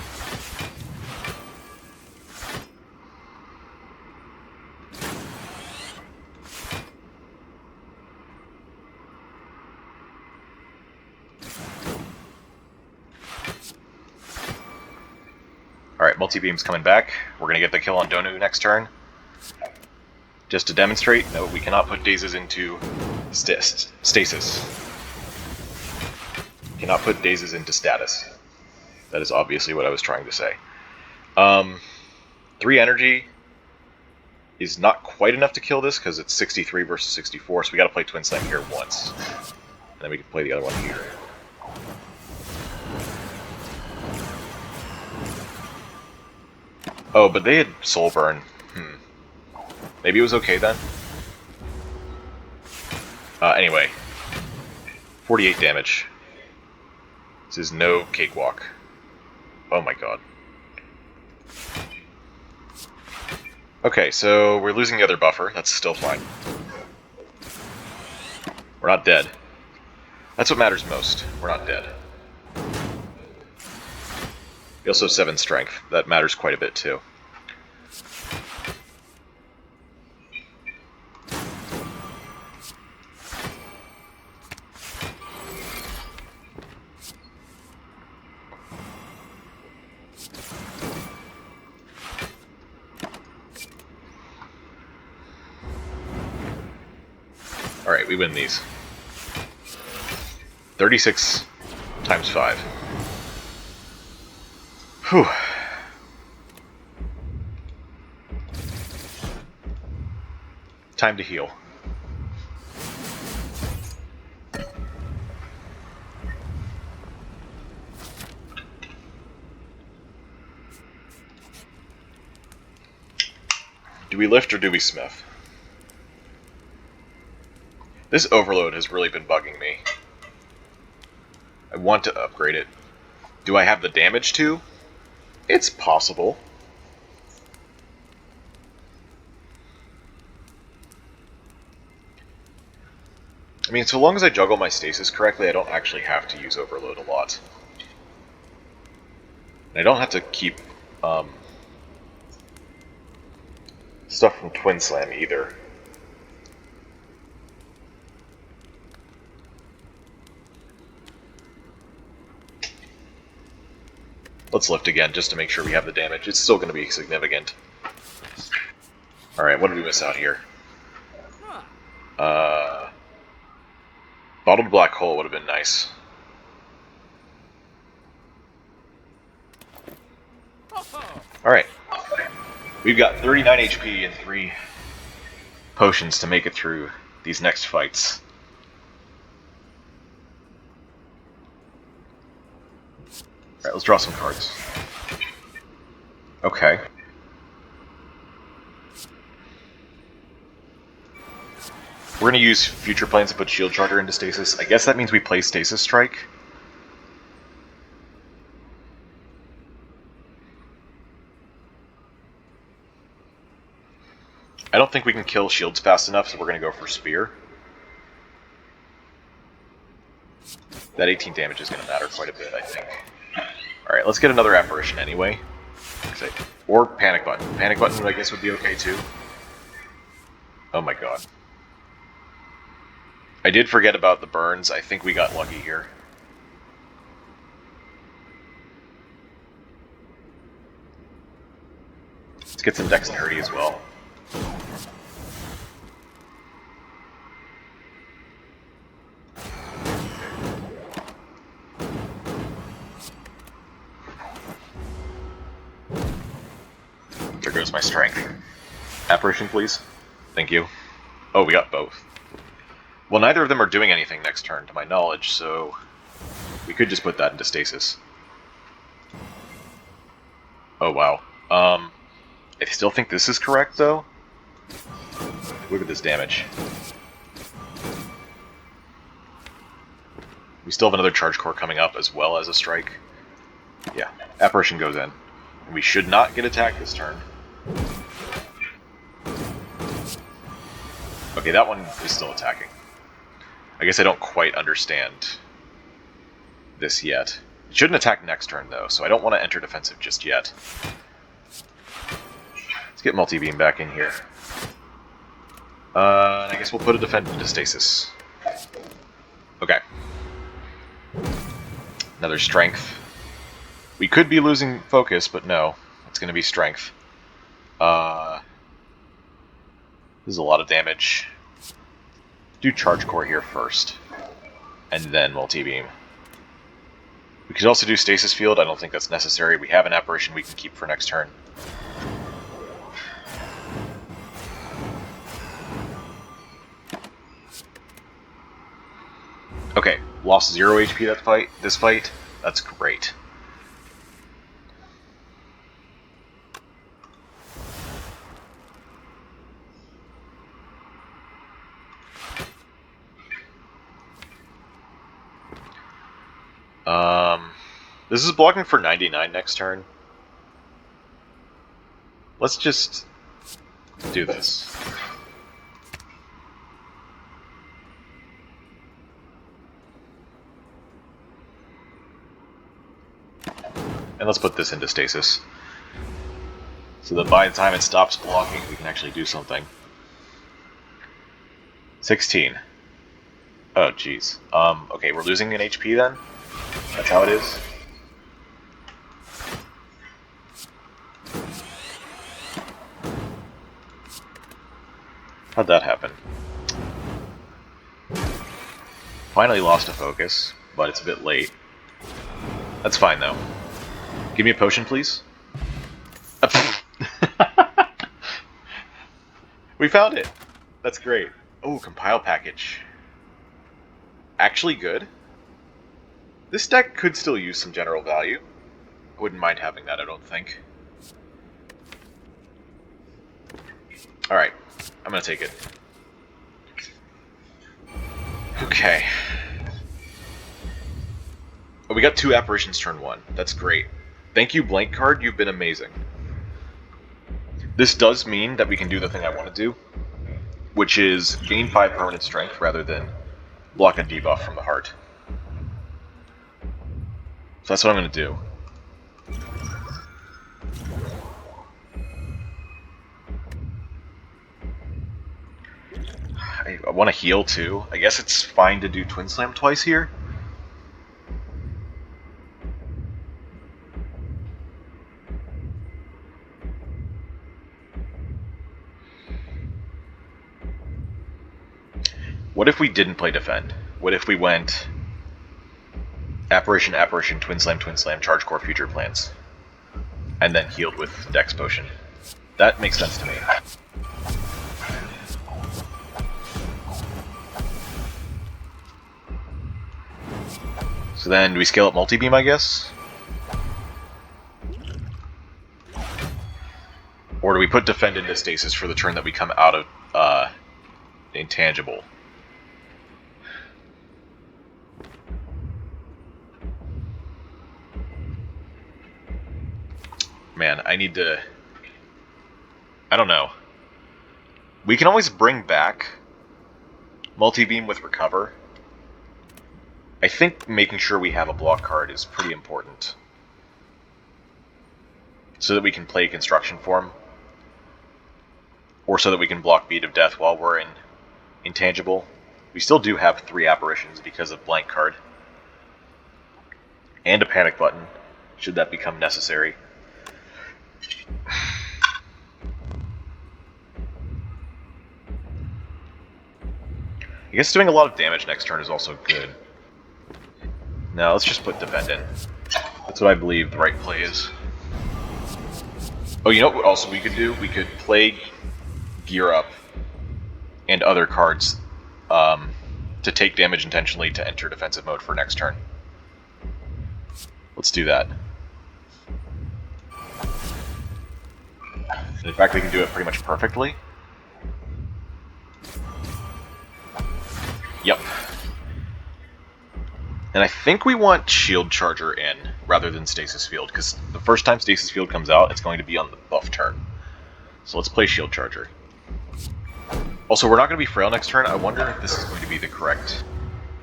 Alright, multi-beam's coming back. We're going to get the kill on Donu next turn. Just to demonstrate, no, we cannot put dazes into stasis. Cannot put dazes into status. That is obviously what I was trying to say. 3 energy is not quite enough to kill this because it's 63 versus 64, so we got to play Twin Slam here once. And then we can play the other one here. Oh, but they had Soul Burn. Maybe it was okay then? Anyway. 48 damage. This is no cakewalk. Oh my god. Okay, so we're losing the other buffer. That's still fine. We're not dead. That's what matters most. We're not dead. We also have 7 strength. That matters quite a bit too. Alright, we win these. 36 times 5. Whew. Time to heal. Do we lift or do we smith? This overload has really been bugging me. I want to upgrade it. Do I have the damage to? It's possible. I mean, so long as I juggle my stasis correctly, I don't actually have to use overload a lot. And I don't have to keep stuff from Twin Slam either. Let's lift again, just to make sure we have the damage. It's still going to be significant. Alright, what did we miss out here? Bottled Black Hole would have been nice. Alright. We've got 39 HP and 3 potions to make it through these next fights. Alright, let's draw some cards. Okay. We're going to use Future Plans to put Shield Charger into stasis. I guess that means we play Stasis Strike. I don't think we can kill shields fast enough, so we're going to go for Spear. That 18 damage is going to matter quite a bit, I think. Alright, let's get another Apparition anyway. Or Panic Button. Panic Button, I guess, would be okay too. Oh my god. I did forget about the burns. I think we got lucky here. Let's get some Dexterity as well. There goes my strength. Apparition, please. Thank you. Oh, we got both. Well, neither of them are doing anything next turn, to my knowledge, so we could just put that into stasis. Oh, wow. I still think this is correct, though. Look at this damage. We still have another Charge Core coming up, as well as a strike. Yeah, Apparition goes in. We should not get attacked this turn. Okay, that one is still attacking. I guess I don't quite understand this yet. It shouldn't attack next turn, though, so I don't want to enter defensive just yet. Let's get Multi-Beam back in here. And I guess we'll put a defend into stasis. Okay. Another strength. We could be losing focus, but no. It's going to be strength. This is a lot of damage. Do charge core here first, and then multi-beam. We could also do stasis field. I don't think that's necessary. We have an apparition we can keep for next turn. Okay, lost 0 HP this fight. That's great. This is blocking for 99 next turn. Let's just do this. And let's put this into stasis. So that by the time it stops blocking, we can actually do something. 16. Oh, jeez. Okay, we're losing an HP then? That's how it is? How'd that happen? Finally lost a focus, but it's a bit late. That's fine, though. Give me a potion, please. We found it! That's great. Oh, compile package. Actually good. This deck could still use some general value. I wouldn't mind having that, I don't think. Alright, I'm gonna take it. Okay. Oh, we got 2 apparitions turn 1. That's great. Thank you, blank card, you've been amazing. This does mean that we can do the thing I want to do, which is gain 5 permanent strength rather than block a debuff from the heart. So that's what I'm going to do. I want to heal too. I guess it's fine to do Twin Slam twice here. What if we didn't play Defend? What if we went Apparition, Apparition, Twin Slam, Charge Core, Future Plans, and then healed with Dex Potion? That makes sense to me. So then, do we scale up multi-beam, I guess? Or do we put Defend into stasis for the turn that we come out of Intangible? Man, I need to... I don't know. We can always bring back multi-beam with Recover. I think making sure we have a block card is pretty important. So that we can play Construction Form. Or so that we can block Beat of Death while we're in Intangible. We still do have 3 apparitions because of blank card. And a panic button, should that become necessary. I guess doing a lot of damage next turn is also good. Now let's just put Defend in. That's what I believe the right play is. Oh, you know what also we could do? We could play Gear Up and other cards to take damage intentionally to enter defensive mode for next turn. Let's do that. In fact, we can do it pretty much perfectly. Yep. And I think we want Shield Charger in rather than Stasis Field, because the first time Stasis Field comes out, it's going to be on the buff turn. So let's play Shield Charger. Also, we're not going to be Frail next turn. I wonder if this is going to be the correct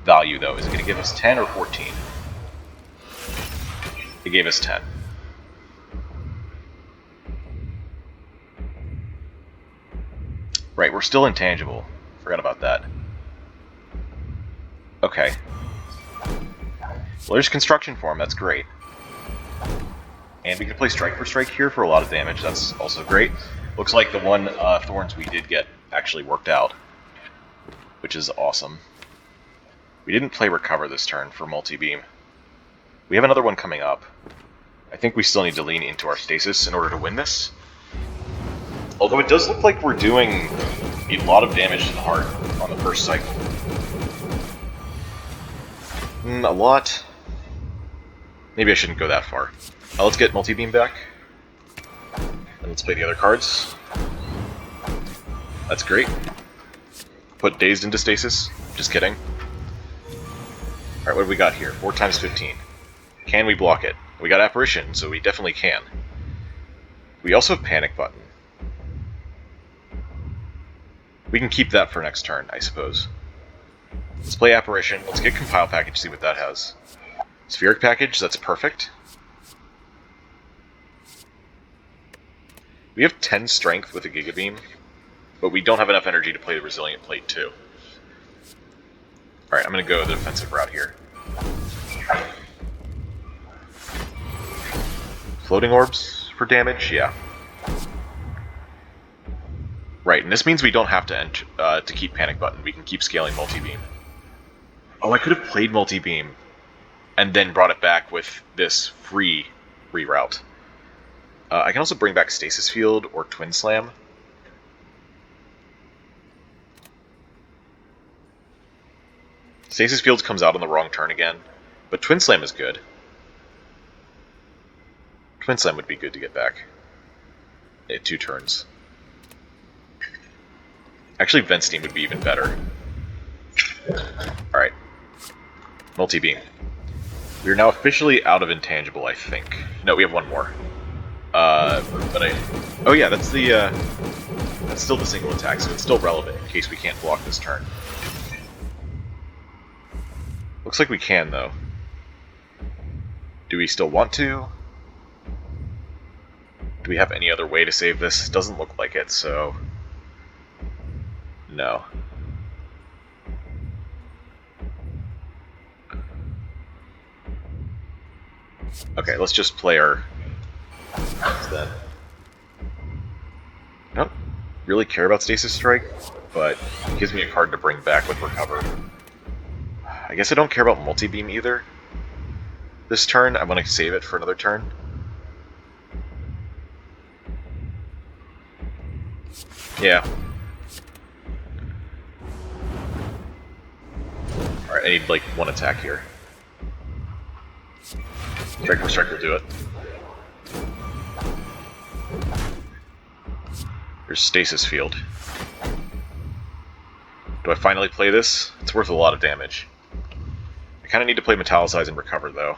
value, though. Is it going to give us 10 or 14? It gave us 10. Right, we're still Intangible. Forgot about that. Okay. Well, there's Construction Form, that's great. And we can play Strike for Strike here for a lot of damage. That's also great. Looks like the one Thorns we did get actually worked out, which is awesome. We didn't play Recover this turn for multi-beam. We have another one coming up. I think we still need to lean into our Stasis in order to win this. Although it does look like we're doing a lot of damage to the heart on the first cycle. A lot? Maybe I shouldn't go that far. Let's get multi-beam back. And let's play the other cards. That's great. Put Dazed into Stasis. Just kidding. Alright, what do we got here? 4 times 15. Can we block it? We got Apparition, so we definitely can. We also have Panic Button. We can keep that for next turn, I suppose. Let's play Apparition. Let's get Compile Package, see what that has. Spheric Package, that's perfect. We have 10 Strength with a Giga Beam, but we don't have enough energy to play the Resilient Plate too. Alright, I'm going to go the defensive route here. Floating Orbs for damage? Yeah. Right, and this means we don't have to keep Panic Button. We can keep scaling Multi-Beam. Oh, I could have played Multi-Beam and then brought it back with this free reroute. I can also bring back Stasis Field or Twin Slam. Stasis Field comes out on the wrong turn again, but Twin Slam is good. Twin Slam would be good to get back. 2 turns. Actually, Vent Steam would be even better. Alright. Multi-Beam. We are now officially out of Intangible, I think. No, we have one more. Oh yeah, that's the, that's still the single attack, so it's still relevant in case we can't block this turn. Looks like we can, though. Do we still want to? Do we have any other way to save this? Doesn't look like it, so... no. Okay, let's just play our... then. I don't really care about Stasis Strike, but it gives me a card to bring back with Recover. I guess I don't care about Multi-Beam either. This turn, I want to save it for another turn. Yeah. Alright, I need like 1 attack here. Strike for Strike will do it. There's Stasis Field. Do I finally play this? It's worth a lot of damage. I kind of need to play Metallicize and Recover, though.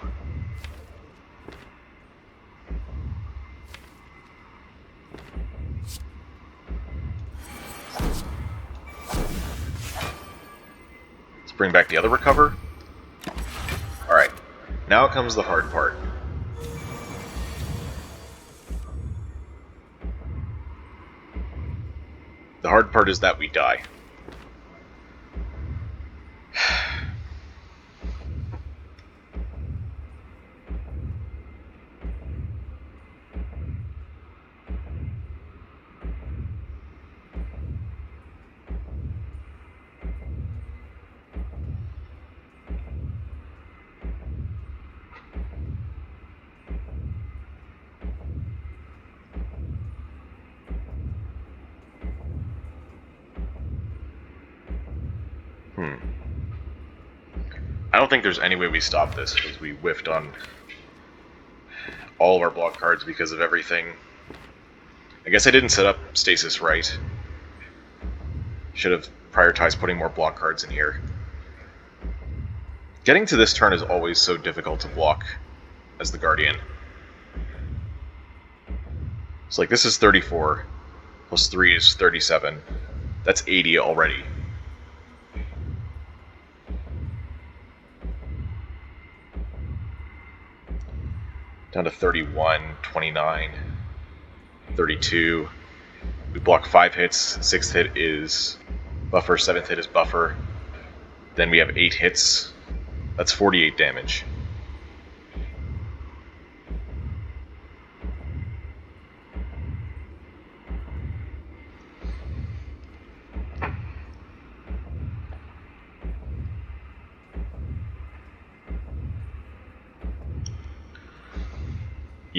Let's bring back the other Recover. Alright, now comes the hard part. The hard part is that we die. I don't think there's any way we stop this, because we whiffed on all of our block cards because of everything. I guess I didn't set up Stasis right. Should have prioritized putting more block cards in here. Getting to this turn is always so difficult to block as the Guardian. So like this is 34, plus 3 is 37. That's 80 already. Down to 31, 29, 32. We block 5 hits. 6th hit is buffer. 7th hit is buffer. Then we have 8 hits. That's 48 damage.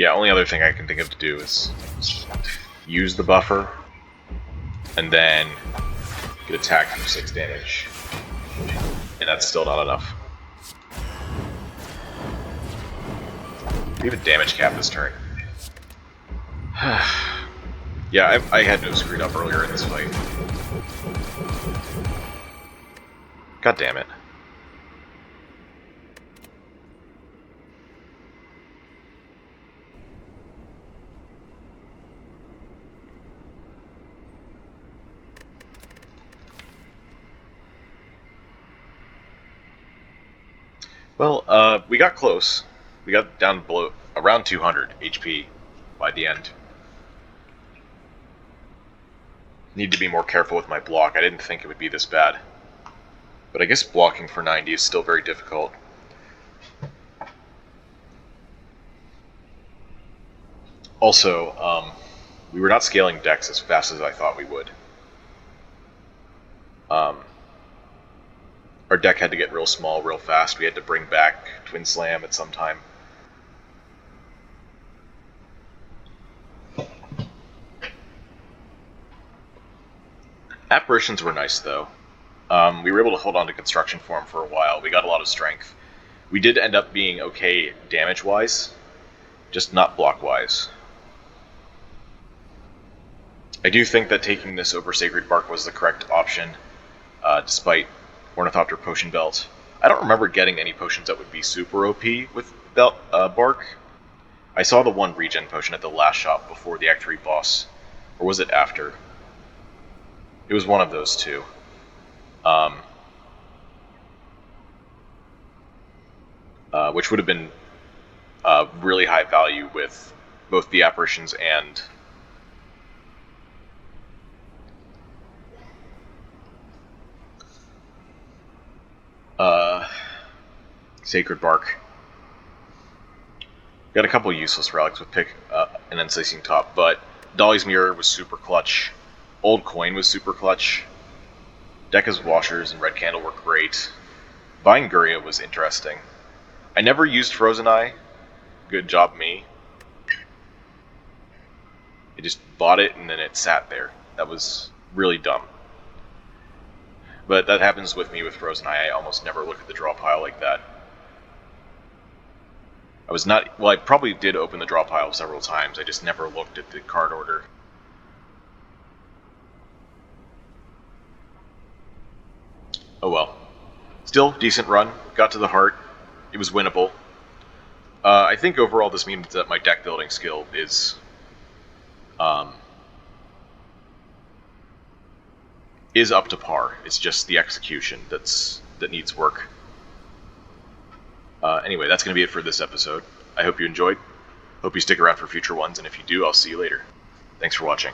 Yeah, only other thing I can think of to do is use the buffer, and then get attacked for 6 damage. And that's still not enough. We have a damage cap this turn. Yeah, I had no screwed up earlier in this fight. God damn it. Well, we got close. We got down below around 200 HP by the end. Need to be more careful with my block. I didn't think it would be this bad. But I guess blocking for 90 is still very difficult. Also, we were not scaling decks as fast as I thought we would. Our deck had to get real small real fast. We had to bring back Twin Slam at some time. Apparitions were nice, though. We were able to hold on to Construction Form for a while. We got a lot of strength. We did end up being okay damage-wise, just not block-wise. I do think that taking this over Sacred Bark was the correct option, despite Ornithopter Potion Belt. I don't remember getting any potions that would be super OP with Bark. I saw the one regen potion at the last shop before the Act 3 boss. Or was it after? It was one of those two. Which would have been really high value with both the apparitions and Sacred Bark. Got a couple useless relics with Pick and Unceasing Top, but Dolly's Mirror was super clutch. Old Coin was super clutch. Dekka's Washers and Red Candle were great. Buying Guria was interesting. I never used Frozen Eye. Good job, me. I just bought it and then it sat there. That was really dumb. But that happens with me with Frozen Eye. I almost never look at the draw pile like that. I probably did open the draw pile several times. I just never looked at the card order. Oh well. Still, decent run. Got to the heart. It was winnable. I think overall this means that my deck building skill is up to par. It's just the execution that needs work. Anyway, that's going to be it for this episode. I hope you enjoyed. Hope you stick around for future ones, and if you do, I'll see you later. Thanks for watching.